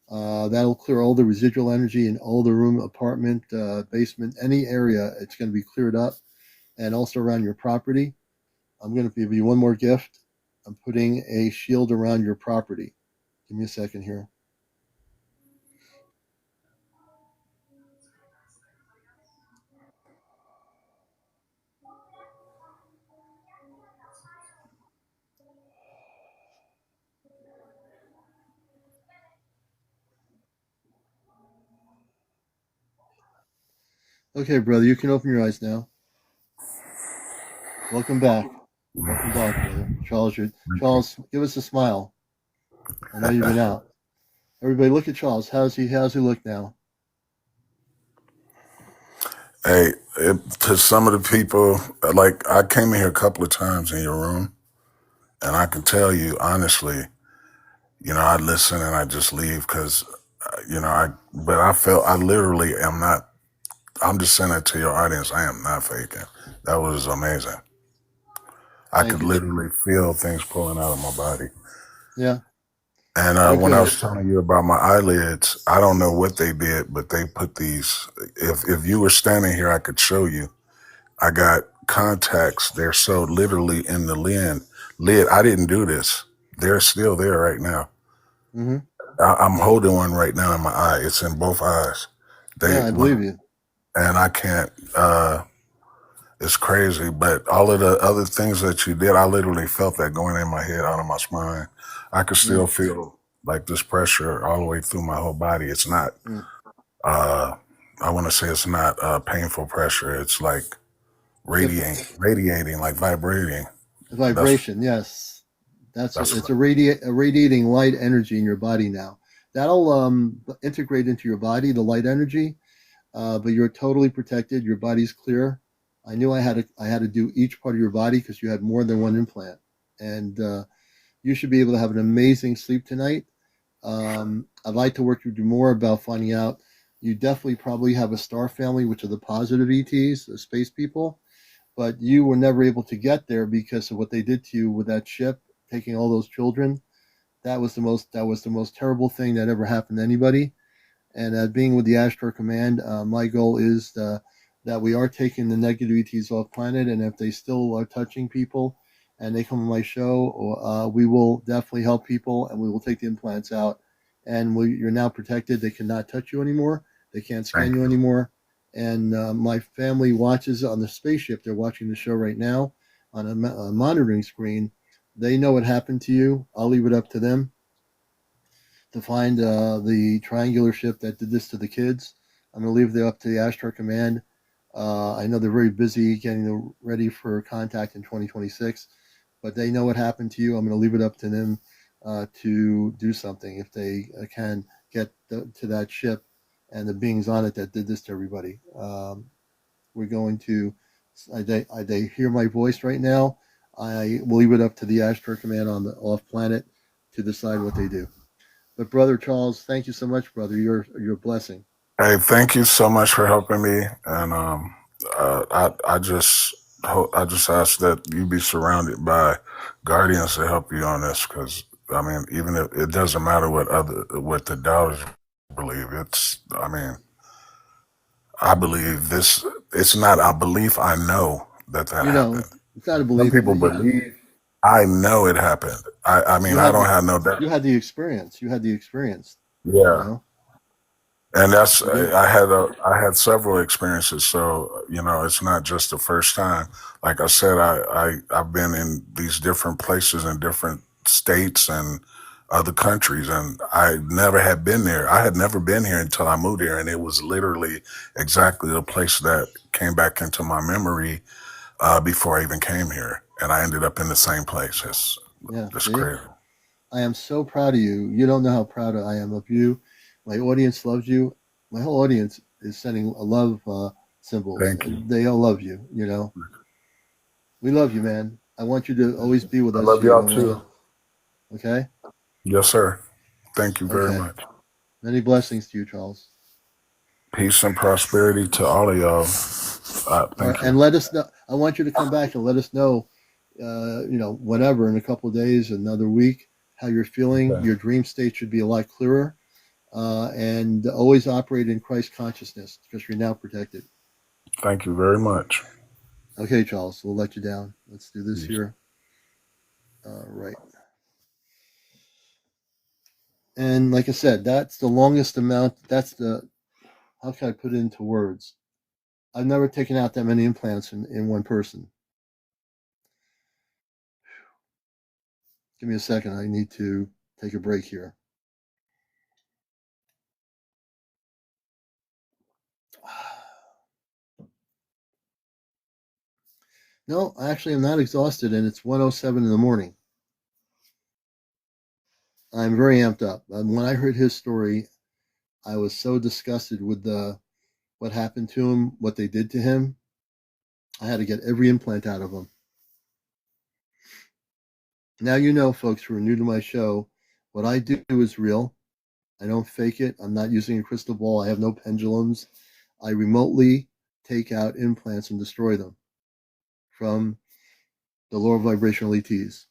That'll clear all the residual energy in all the room, apartment, basement, any area. It's going to be cleared up, and also around your property. I'm going to give you one more gift. I'm putting a shield around your property. Give me a second here. Okay, brother, you can open your eyes now. Welcome back. Welcome back, brother. Charles, give us a smile. I know you've been out. Everybody look at Charles. How's he look now? Hey, to some of the people, like I came in here a couple of times in your room, and I can tell you honestly, I listen and I just leave because, but I literally am not, I'm just saying that to your audience, I am not faking. That was amazing. I Thank could you. literally feel things pulling out of my body. Yeah. And when I Good. was telling you about my eyelids, I don't know what they did, but they put these, if you were standing here, I could show you. I got contacts. They're so literally in the lid. I didn't do this. They're still there right now. Mm-hmm. I'm holding one right now in my eye. It's in both eyes. Yeah, I believe you. And I can't, it's crazy, but all of the other things that you did, I literally felt that going in my head, out of my spine. I could still feel like this pressure all the way through my whole body. It's not, I want to say it's not painful pressure. It's like radiating, like vibrating. Vibration, yes. That's It's a radiating light energy in your body now. That'll integrate into your body, the light energy, but you're totally protected. Your body's clear. I knew I had to do each part of your body because you had more than one implant, and you should be able to have an amazing sleep tonight. I'd like to work with you more about finding out. You definitely probably have a star family, which are the positive ETs, the space people, but you were never able to get there because of what they did to you with that ship, taking all those children. That was the most terrible thing that ever happened to anybody. And being with the Astro Command, my goal is that we are taking the negative ETs off planet, and if they still are touching people and they come on my show, we will definitely help people, and we will take the implants out. And you're now protected. They cannot touch you anymore. They can't scan you anymore. And my family watches on the spaceship. They're watching the show right now on a monitoring screen. They know what happened to you. I'll leave it up to them to find the triangular ship that did this to the kids. I'm going to leave it up to the Astro Command. I know they're very busy getting ready for contact in 2026, but they know what happened to you. I'm going to leave it up to them to do something if they can get to that ship and the beings on it that did this to everybody. We're going to, they hear my voice right now. I will leave it up to the Astro Command on the off planet to decide what they do. But brother Charles, thank you so much, brother. You're a blessing. Hey, thank you so much for helping me. And I just ask that you be surrounded by guardians to help you on this, because I mean, even if it doesn't matter what the doubters believe, I believe this. It's not a belief. I know that happened. It's not a Some belief. people believe. I know it happened. I mean, I don't have no doubt. You had the experience. Yeah. And I had several experiences. So, it's not just the first time. Like I said, I've been in these different places in different states and other countries, and I never had been there. I had never been here until I moved here, and it was literally exactly the place that came back into my memory before I even came here. and I ended up in the same place. Yeah, That's see? crazy. I am so proud of you. You don't know how proud I am of you. My audience loves you. My whole audience is sending a love symbols, Thank you. and they all love you. You know, we love you, man. I want you to always be with I us love here. y'all too. Okay? Yes, sir. Thank you very Okay. much. Many blessings to you, Charles. Peace and prosperity to all of y'all. All right, Thank and you. let us know. I want you to come back and let us know, whatever, in a couple of days, another week, how you're feeling. Okay. Your dream state should be a lot clearer, and always operate in Christ consciousness because you're now protected. Thank you very much. Okay, Charles, we'll let you down. Let's do this Peace. here. Right. And like I said, that's the longest amount. How can I put it into words? I've never taken out that many implants in one person. Give me a second. I need to take a break here. No, actually, I'm not exhausted, and it's 1:07 in the morning. I'm very amped up. When I heard his story, I was so disgusted with what happened to him, what they did to him. I had to get every implant out of him. Now you know, folks who are new to my show, what I do is real. I don't fake it. I'm not using a crystal ball. I have no pendulums. I remotely take out implants and destroy them from the lower vibrational ETs.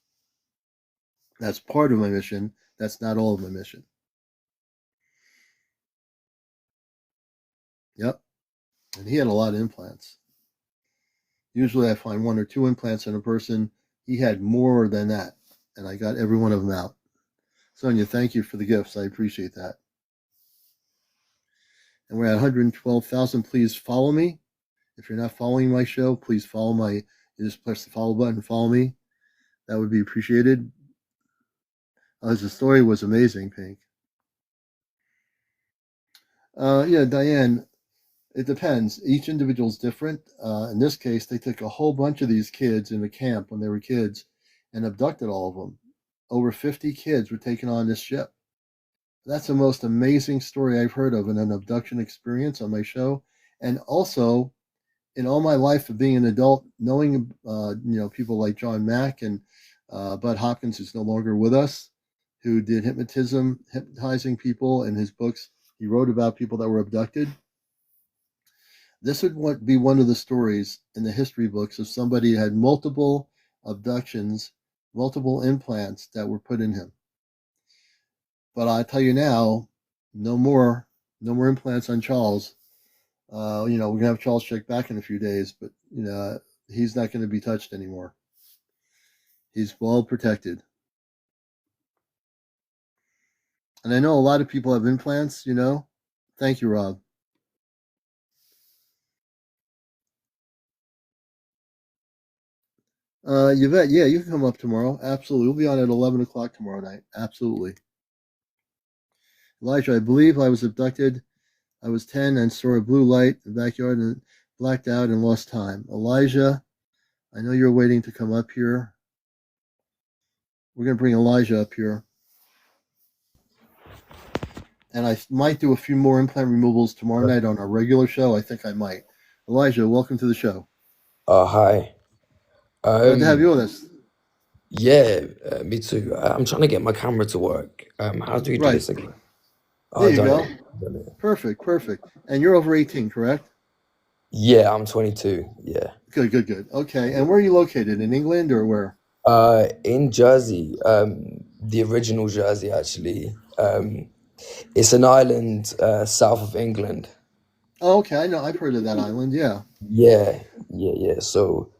That's part of my mission. That's not all of my mission. Yep. And he had a lot of implants. Usually I find one or two implants in a person. He had more than that. And I got every one of them out. Sonia, thank you for the gifts. I appreciate that. And we're at 112,000. Please follow me. If you're not following my show, please follow you just press the follow button and follow me. That would be appreciated. The story was amazing, Pink. Yeah, Diane, it depends. Each individual is different. In this case, they took a whole bunch of these kids in a camp when they were kids and abducted all of them. Over 50 kids were taken on this ship. That's the most amazing story I've heard of in an abduction experience on my show. And also, in all my life of being an adult, knowing people like John Mack and Bud Hopkins, who's no longer with us, who did hypnotizing people in his books. He wrote about people that were abducted. This would be one of the stories in the history books of somebody who had multiple abductions, multiple implants that were put in him. But I tell you now, no more implants on Charles. We're gonna have Charles check back in a few days, but he's not going to be touched anymore. He's well protected. And I know a lot of people have implants. Thank you, Rob. Yvette, yeah, you can come up tomorrow. Absolutely, we'll be on at 11 o'clock tomorrow night. Absolutely. Elijah, I believe I was abducted. I was 10 and saw a blue light in the backyard and blacked out and lost time. Elijah, I know you're waiting to come up here. We're going to bring Elijah up here. And I might do a few more implant removals tomorrow night on our regular show. I think I might. Elijah, welcome to the show. Hi. Good to have you with us. Yeah, me too. I'm trying to get my camera to work. How do we do Right. this again? There you Done go. it. Done it. Perfect. And you're over 18, correct? Yeah, I'm 22. Yeah. Good. Okay. And where are you located? In England or where? In Jersey, the original Jersey, actually. It's an island south of England. Oh, okay. I know. I've heard of that island. Yeah. Yeah. So,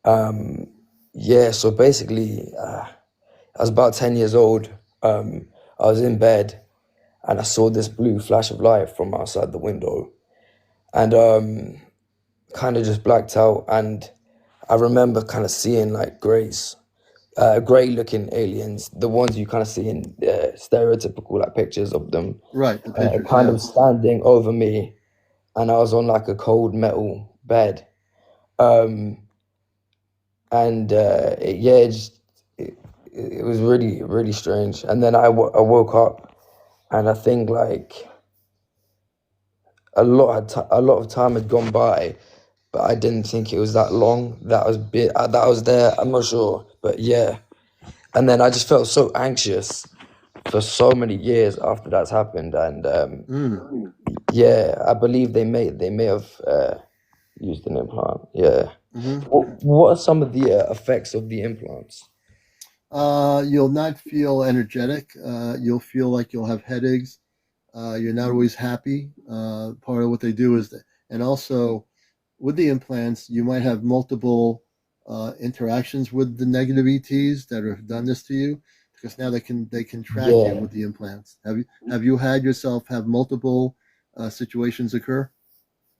so basically, I was about 10 years old. I was in bed and I saw this blue flash of light from outside the window. And kind of just blacked out, and I remember kind of seeing like gray looking aliens, the ones you kind of see in stereotypical like pictures of them, Right. The pictures. kind Yeah. of standing over me, and I was on like a cold metal bed, um, and yeah, it was really really strange. And then I woke up, and I think like a lot of time had gone by, but I didn't think it was that long that I was there. I'm not sure, but yeah. And then I just felt so anxious for so many years after that's happened, and Mm. yeah, I believe they may have used an implant. Yeah. Hmm. What are some of the effects of the implants? You'll not feel energetic. You'll feel like you'll have headaches. You're not always happy. Part of what they do is that, and also with the implants, you might have multiple interactions with the negative ETs that have done this to you, because now they can track you Yeah, with the implants. Have you had yourself have multiple situations occur?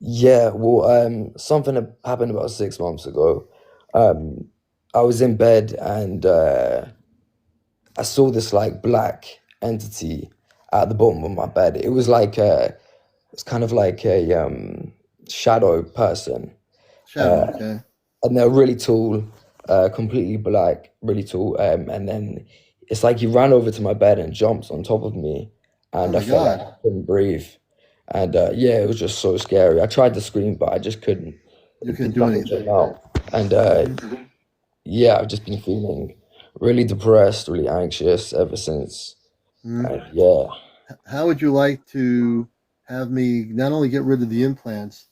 yeah. Well, something happened about 6 months ago. Um, I was in bed and I saw this like black entity at the bottom of my bed. It was like it's kind of like a shadow person, Shadow, okay. and they're really tall, completely black, really tall. And then it's like he ran over to my bed and jumped on top of me, Oh and I my felt like God. I couldn't breathe. And yeah, it was just so scary. I tried to scream, but I just couldn't. You couldn't do Nothing anything. came out. And Hmm. yeah, I've just been feeling really depressed, really anxious ever since. Hmm. And yeah, How would you like to have me not only get rid of the implants,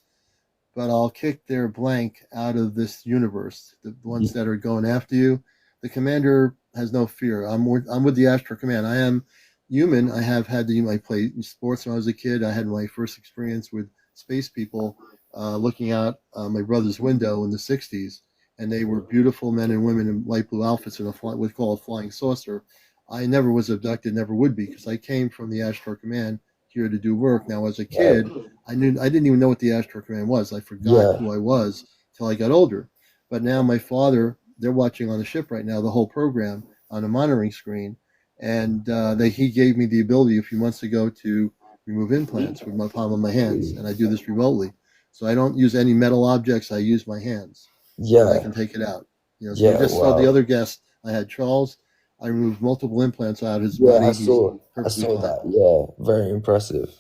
but I'll kick their blank out of this universe. The ones that are going after you, the commander has no fear. I'm with the Astro Command. I am human. I have had I played sports when I was a kid. I had my first experience with space people, looking out my brother's window in the '60s, and they were beautiful men and women in light blue outfits in what's called a flying saucer. I never was abducted, never would be, because I came from the Astro Command here to do work. Now, as a right. kid, I didn't even know what the Astro Command was. I forgot Yeah, who I was till I got older. But now my father, they're watching on the ship right now the whole program on a monitoring screen, and he gave me the ability a few months ago to remove implants with my palm of my hands, and I do this remotely. So I don't use any metal objects. I use my hands, and I yeah, can take it out. So you yeah. just saw the Wow. other guest. I had Charles. I removed multiple implants out of his Yeah, body. He's I perfectly saw fine. that. Yeah, very impressive.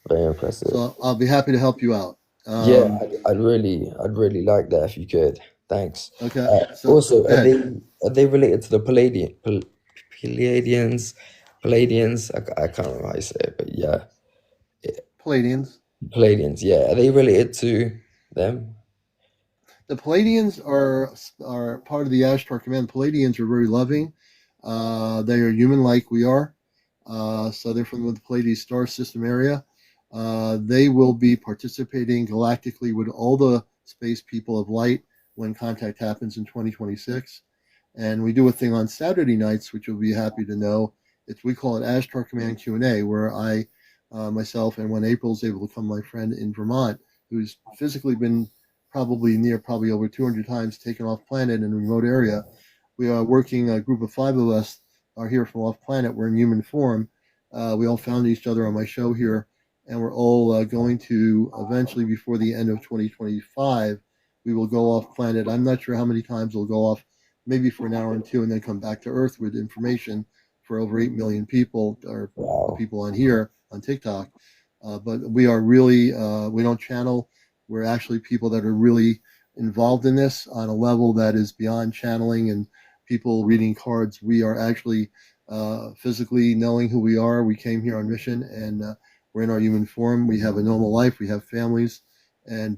Very impressive. So I'll be happy to help you out. Yeah, I'd really like that if you could. Thanks. Okay. So Also, go ahead. are they related to the Palladians? Palladians? I can't remember how you say it, but yeah, Palladians. Palladians. Yeah, are they related to them? The Palladians are part of the Ashtar Command. Palladians are very loving. They are human-like we are. So they're from the Pleiades star system area. They will be participating galactically with all the space people of light when contact happens in 2026. And we do a thing on Saturday nights, which you'll be happy to know. We call it Ashtar Command Q&A, where I myself, and when April's able to come, my friend in Vermont, who's physically been probably over 200 times taken off planet in a remote area. We are working, a group of five of us are here from off planet. We're in human form. We all found each other on my show here, and we're all going to eventually, before the end of 2025, we will go off planet. I'm not sure how many times we'll go off, maybe for an hour and two, and then come back to Earth with information for over 8 million people, or the Wow. people on here on TikTok. But we are really, we don't channel. We're actually people that are really involved in this on a level that is beyond channeling and people reading cards. We are actually physically knowing who we are. We came here on mission, and we're in our human form. We have a normal life. We have families,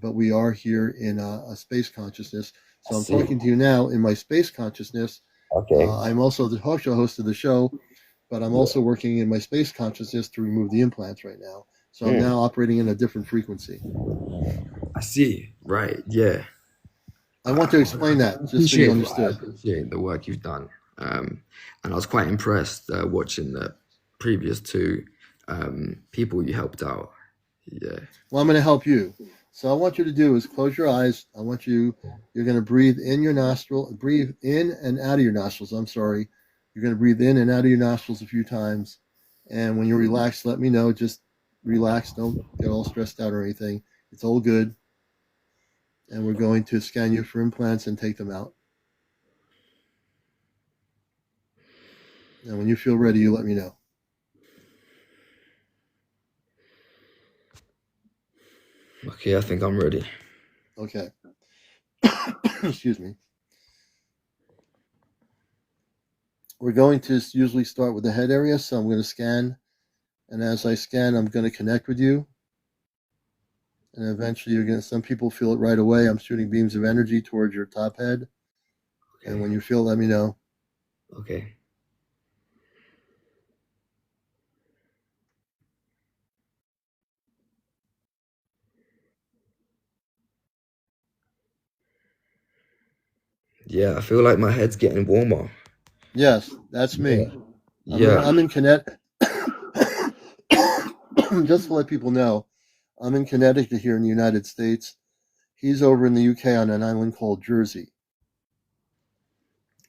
but we are here in a space consciousness. I So I'm see. talking to you now in my space consciousness. Okay. I'm also the talk show host of the show, but I'm Yeah. also working in my space consciousness to remove the implants right now. So I'm Mm, now operating in a different frequency. I see. Right. Yeah. I want to explain that just so you I understood. appreciate the work you've done. And I was quite impressed watching the previous two people you helped out. Yeah. Well, I'm going to help you. So I want you to do is close your eyes. You're going to breathe in your nostril, breathe in and out of your nostrils. I'm sorry. You're going to breathe in and out of your nostrils a few times. And when you're relaxed, let me know. Just relax. Don't get all stressed out or anything. It's all good. And we're going to scan you for implants and take them out. And when you feel ready, you let me know. Okay, I think I'm ready. Okay. Excuse me. We're going to usually start with the head area, so I'm going to scan. And as I scan, I'm going to connect with you. And eventually, you're going to, some people feel it right away. I'm shooting beams of energy towards your top head. Okay. And when you feel, let me know. Okay. Yeah, I feel like my head's getting warmer. Yes, that's me. Yeah. I'm in Connecticut. Just to let people know, I'm in Connecticut here in the United States. He's over in the UK on an island called Jersey,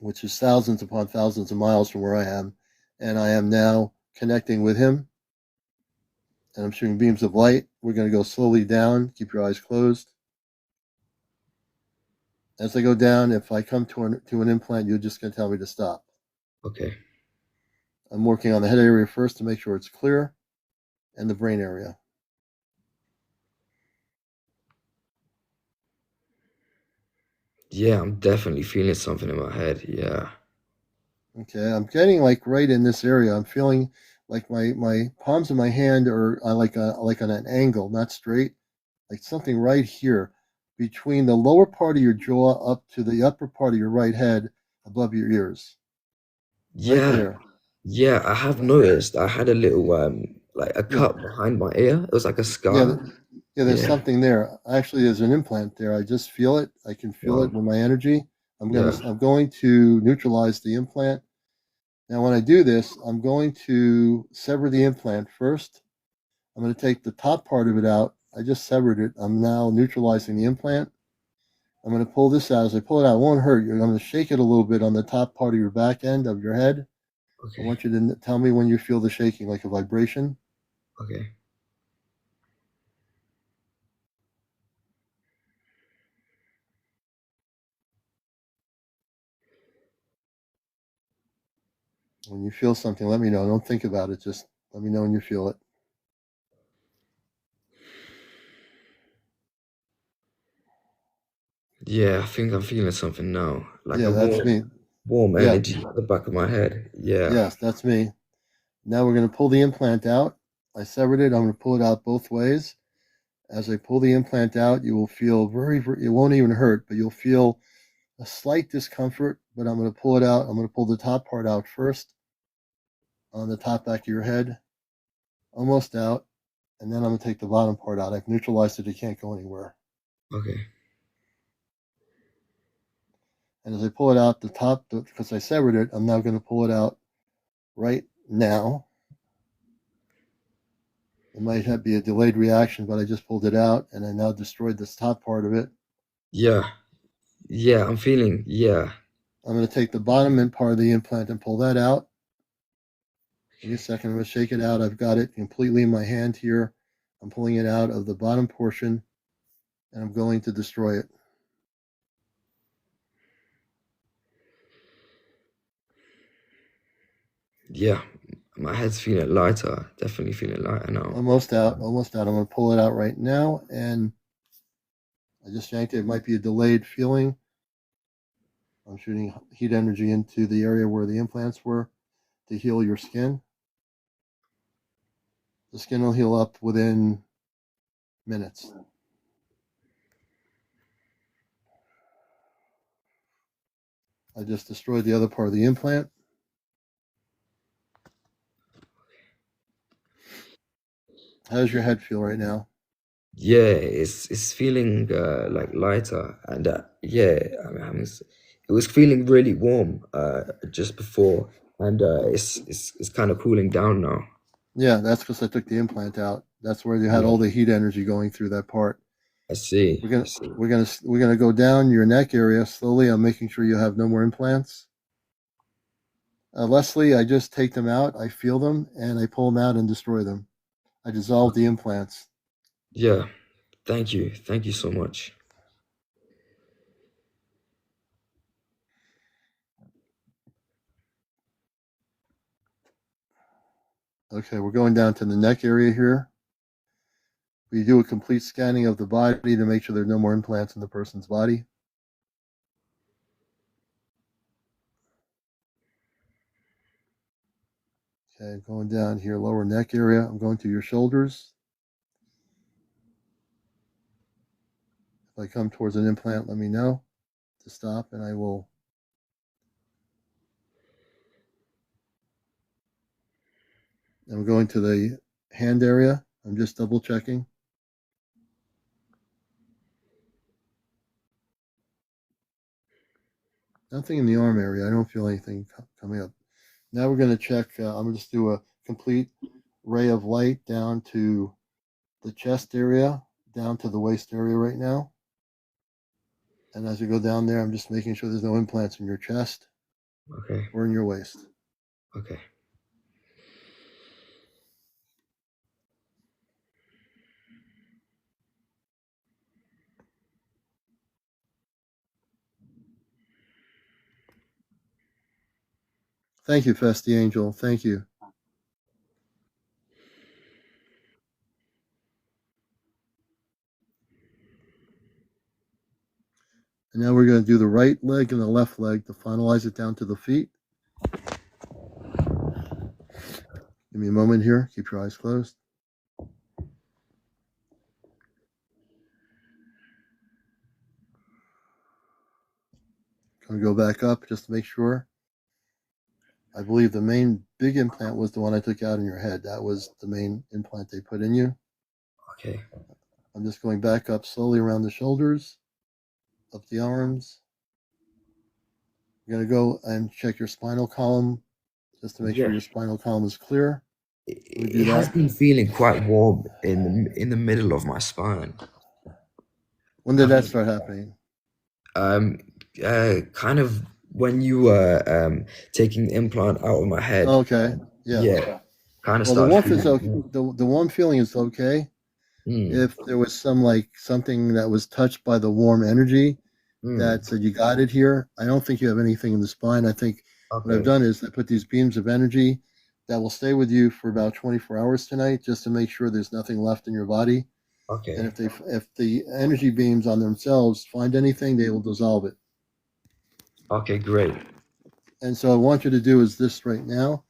which is thousands upon thousands of miles from where I am. And I am now connecting with him. And I'm shooting beams of light. We're going to go slowly down. Keep your eyes closed. As I go down, if I come to an implant, you're just going to tell me to stop. Okay. I'm working on the head area first to make sure it's clear, and the brain area. Yeah, I'm definitely feeling something in my head. Yeah. Okay, I'm getting like right in this area. I'm feeling like my palms of my hand are like on an angle, not straight, like something right here between the lower part of your jaw up to the upper part of your right head above your ears. Right Yeah. there. Yeah, I have noticed I had a little like a Yeah. cut behind my ear. It was like a Yeah, scar. yeah, there's Yeah. something there. Actually, there's an implant there. I just feel it. I can feel it Wow. with my energy. Yeah. I'm going to neutralize the implant. Now, when I do this, I'm going to sever the implant first. I'm going to take the top part of it out. I just severed it. I'm now neutralizing the implant. I'm going to pull this out. As I pull it out, it won't hurt you. I'm going to shake it a little bit on the top part of your back end of your head. I Okay. want you to tell me when you feel the shaking, like a vibration. Okay. When you feel something, let me know. Don't think about it. Just let me know when you feel it. Yeah, I think I'm feeling something now. Like Yeah, a that's me. warm Yeah, energy at the back of my head. Yeah. yes, that's me. Now we're going to pull the implant out. I severed it. I'm going to pull it out both ways. As I pull the implant out, you will feel it won't even hurt, but you'll feel a slight discomfort. But I'm going to pull it out. I'm going to pull the top part out first on the top back of your head, almost out. And then I'm going to take the bottom part out. I've neutralized it. It can't go anywhere. Okay. And as I pull it out, the top, because I severed it, I'm now going to pull it out right now. It might be a delayed reaction, but I just pulled it out and I now destroyed this top part of it. Yeah. Yeah, I'm feeling, yeah. I'm going to take the bottom end part of the implant and pull that out. Give me a second. I'm going to shake it out. I've got it completely in my hand here. I'm pulling it out of the bottom portion and I'm going to destroy it. Yeah. My head's feeling lighter. Definitely feeling lighter now. Almost out. Almost out. I'm going to pull it out right now. And I just yanked it. It might be a delayed feeling. I'm shooting heat energy into the area where the implants were to heal your skin. The skin will heal up within minutes. I just destroyed the other part of the implant. How does your head feel right now? Yeah, it's feeling like lighter and yeah, it was feeling really warm just before and it's kind of cooling down now. Yeah, that's because I took the implant out. That's where you had Yeah. all the heat energy going through that part. I see. We're gonna go down your neck area slowly. I'm making sure you have no more implants. Leslie, I just take them out. I feel them and I pull them out and destroy them. I dissolve the implants. Yeah. Thank you. Thank you so much. Okay, we're going down to the neck area here. We do a complete scanning of the body to make sure there's no more implants in the person's body. Okay, going down here, lower neck area. I'm going to your shoulders. If I come towards an implant, let me know to stop, and I will. I'm going to the hand area. I'm just double checking. Nothing in the arm area. I don't feel anything coming up. Now we're going to check. I'm going to just do a complete ray of light down to the chest area, down to the waist area right now. And as you go down there, I'm just making sure there's no implants in your chest Okay. or in your waist. Okay. Thank you, Festy Angel. Thank you. And now we're going to do the right leg and the left leg to finalize it down to the feet. Give me a moment here. Keep your eyes closed. Going to go back up just to make sure. I believe the main big implant was the one I took out in your head. That was the main implant they put in you. Okay. I'm just going back up slowly around the shoulders, up the arms. You're going to go and check your spinal column just to make sure Yeah. your spinal column is clear. It has been feeling quite warm in the middle of my spine. When did that start happening? Kind of when you were taking the implant out of my head. Okay. Yeah. Yeah. Kind of Well, the started warmth is feeling. okay. The warm feeling is okay. If there was something that was touched by the warm energy that said you got it here, I don't think you have anything in the spine. I think what I've Okay. done is I put these beams of energy that will stay with you for about 24 hours tonight, just to make sure there's nothing left in your body. Okay. And if the energy beams on themselves find anything, they will dissolve it. Okay, great. And so I want you to do is this right now.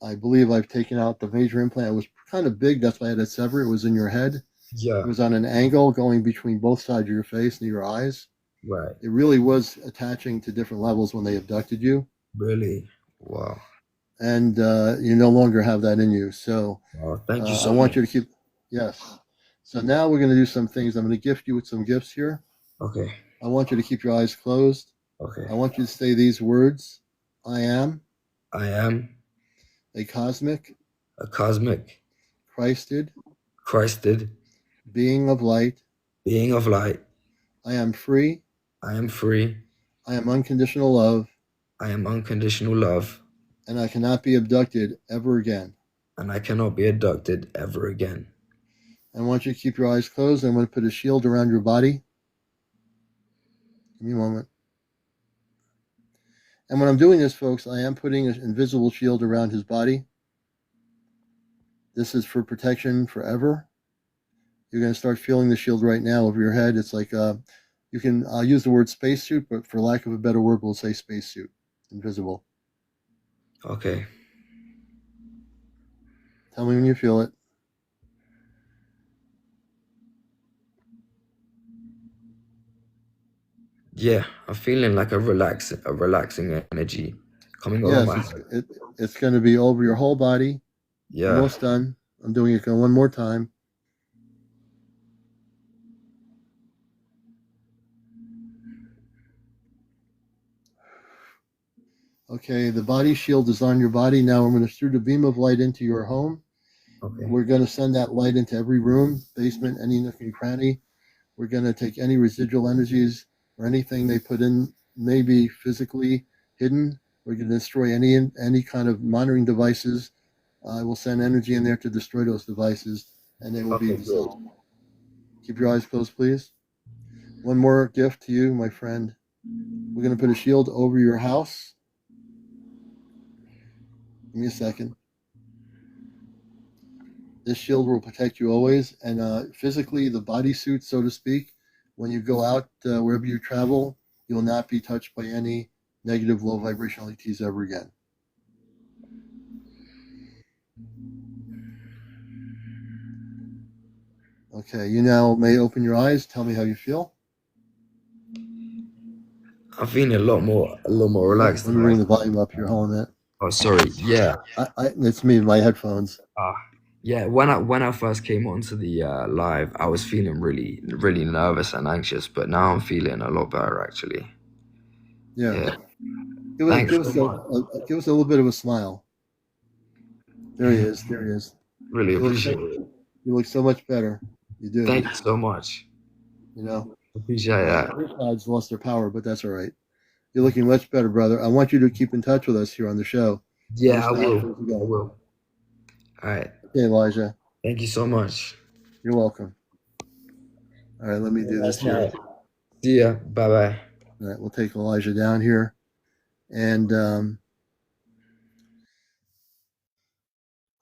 I believe I've taken out the major implant. It was kind of big. That's why I had to sever it. It was in your head. Yeah. It was on an angle going between both sides of your face and your eyes. Right. It really was attaching to different levels when they abducted you. Really? Wow. And you no longer have that in you. So Wow. Thank you I so want much. you to keep, yes. So now we're going to do some things. I'm going to gift you with some gifts here. Okay. I want you to keep your eyes closed. Okay. I want you to say these words. I am I am a cosmic, a cosmic, Christed Christed being of light. being of light. I am free. I am free. I am unconditional love. I am unconditional love. And I cannot be abducted ever again. And I cannot be abducted ever again. I want you to keep your eyes closed. I'm going to put a shield around your body. Give me a moment. And when I'm doing this, folks, I am putting an invisible shield around his body. This is for protection forever. You're going to start feeling the shield right now over your head. It's like you can use the word spacesuit, but for lack of a better word, we'll say spacesuit. Invisible. Okay. Tell me when you feel it. Yeah, I'm feeling like a relaxing energy coming over Yes, my head. it's going to be over your whole body. Yeah. Almost done. I'm doing it one more time. Okay, the body shield is on your body. Now I'm going to shoot a beam of light into your home. Okay. We're going to send that light into every room, basement, any nook and cranny. We're going to take any residual energies or anything they put in, maybe physically hidden. We're going to destroy any kind of monitoring devices. I will send energy in there to destroy those devices, and they will be dissolved. Keep your eyes closed, please. One more gift to you, my friend. We're going to put a shield over your house. Give me a second. This shield will protect you always, and physically, the bodysuit, so to speak, when you go out wherever you travel, you will not be touched by any negative low vibrational ETs ever again. Okay, you now may open your eyes. Tell me how you feel. I'm feeling a lot more relaxed Let me than bring the volume up here. Hold on a minute. Oh, sorry. Yeah. It's me, my headphones. Yeah. When I first came onto the live, I was feeling really nervous and anxious, but now I'm feeling a lot better actually. Yeah. Yeah. Give Thanks us so much. give us a little bit of a smile. There he is. There he is. Really You look appreciate it. you look so much better. You do. Thank you so much. You know, Appreciate that. AirPods lost their power, but that's all right. You're looking much better, brother. I want you to keep in touch with us here on the show. Let Yeah, us I know how will. things are I going. will. All right. Okay, Elijah. Thank you so much. You're welcome. All right, let me do this Last here. night. See ya. Bye bye. All right, we'll take Elijah down here. And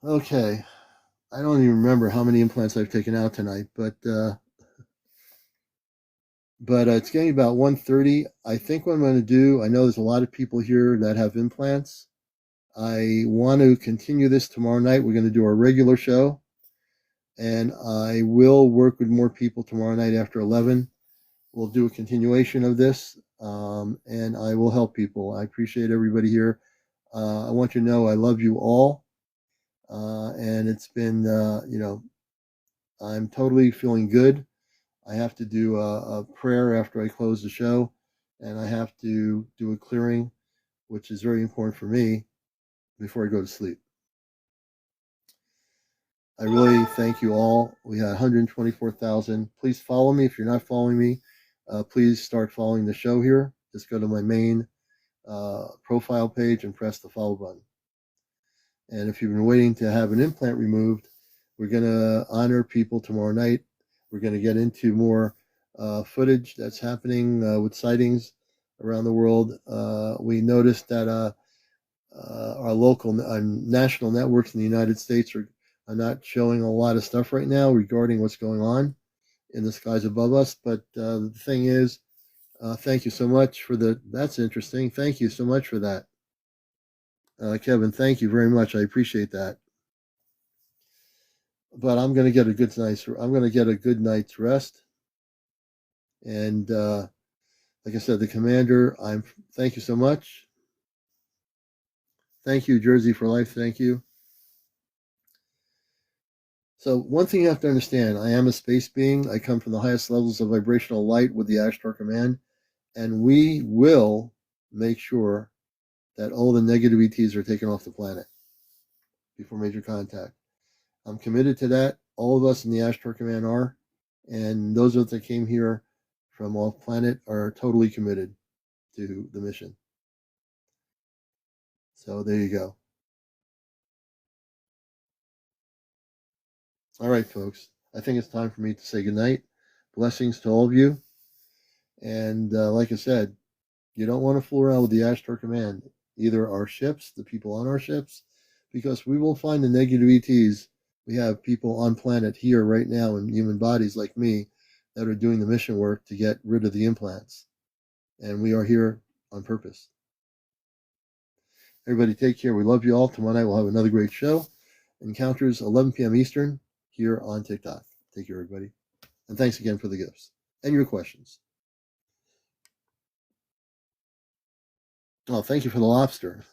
okay. I don't even remember how many implants I've taken out tonight, but it's getting about 1:30. I think what I'm going to do, I know there's a lot of people here that have implants. I want to continue this tomorrow night. We're going to do our regular show, and I will work with more people tomorrow night after 11. We'll do a continuation of this, and I will help people. I appreciate everybody here. I want you to know I love you all, and it's been, I'm totally feeling good. I have to do a prayer after I close the show, and I have to do a clearing, which is very important for me before I go to sleep. I really thank you all. We had 124,000. Please follow me if you're not following me. Please start following the show here. Just go to my main profile page and press the follow button. And if you've been waiting to have an implant removed, we're going to honor people tomorrow night. We're going to get into more footage that's happening with sightings around the world. We noticed that our local national networks in the United States are not showing a lot of stuff right now regarding what's going on in the skies above us. But the thing is, thank you so much for that's interesting. Thank you so much for that. Kevin, thank you very much. I appreciate that. But I'm going to get a good night's rest. And like I said, the commander, thank you so much. Thank you, Jersey for Life. Thank you. So one thing you have to understand, I am a space being. I come from the highest levels of vibrational light with the Ashtar Command, and we will make sure that all the negative ETs are taken off the planet before major contact. I'm committed to that. All of us in the Ashtar Command are, and those of us that came here from off planet are totally committed to the mission. So there you go. All right, folks. I think it's time for me to say goodnight. Blessings to all of you. And like I said, you don't want to fool around with the Ashtar Command, either our ships, the people on our ships, because we will find the negative ETs. We have people on planet here right now in human bodies like me that are doing the mission work to get rid of the implants. And we are here on purpose. Everybody take care. We love you all. Tomorrow night we'll have another great show. Encounters 11 p.m. Eastern here on TikTok. Take care, everybody. And thanks again for the gifts and your questions. Oh, thank you for the lobster.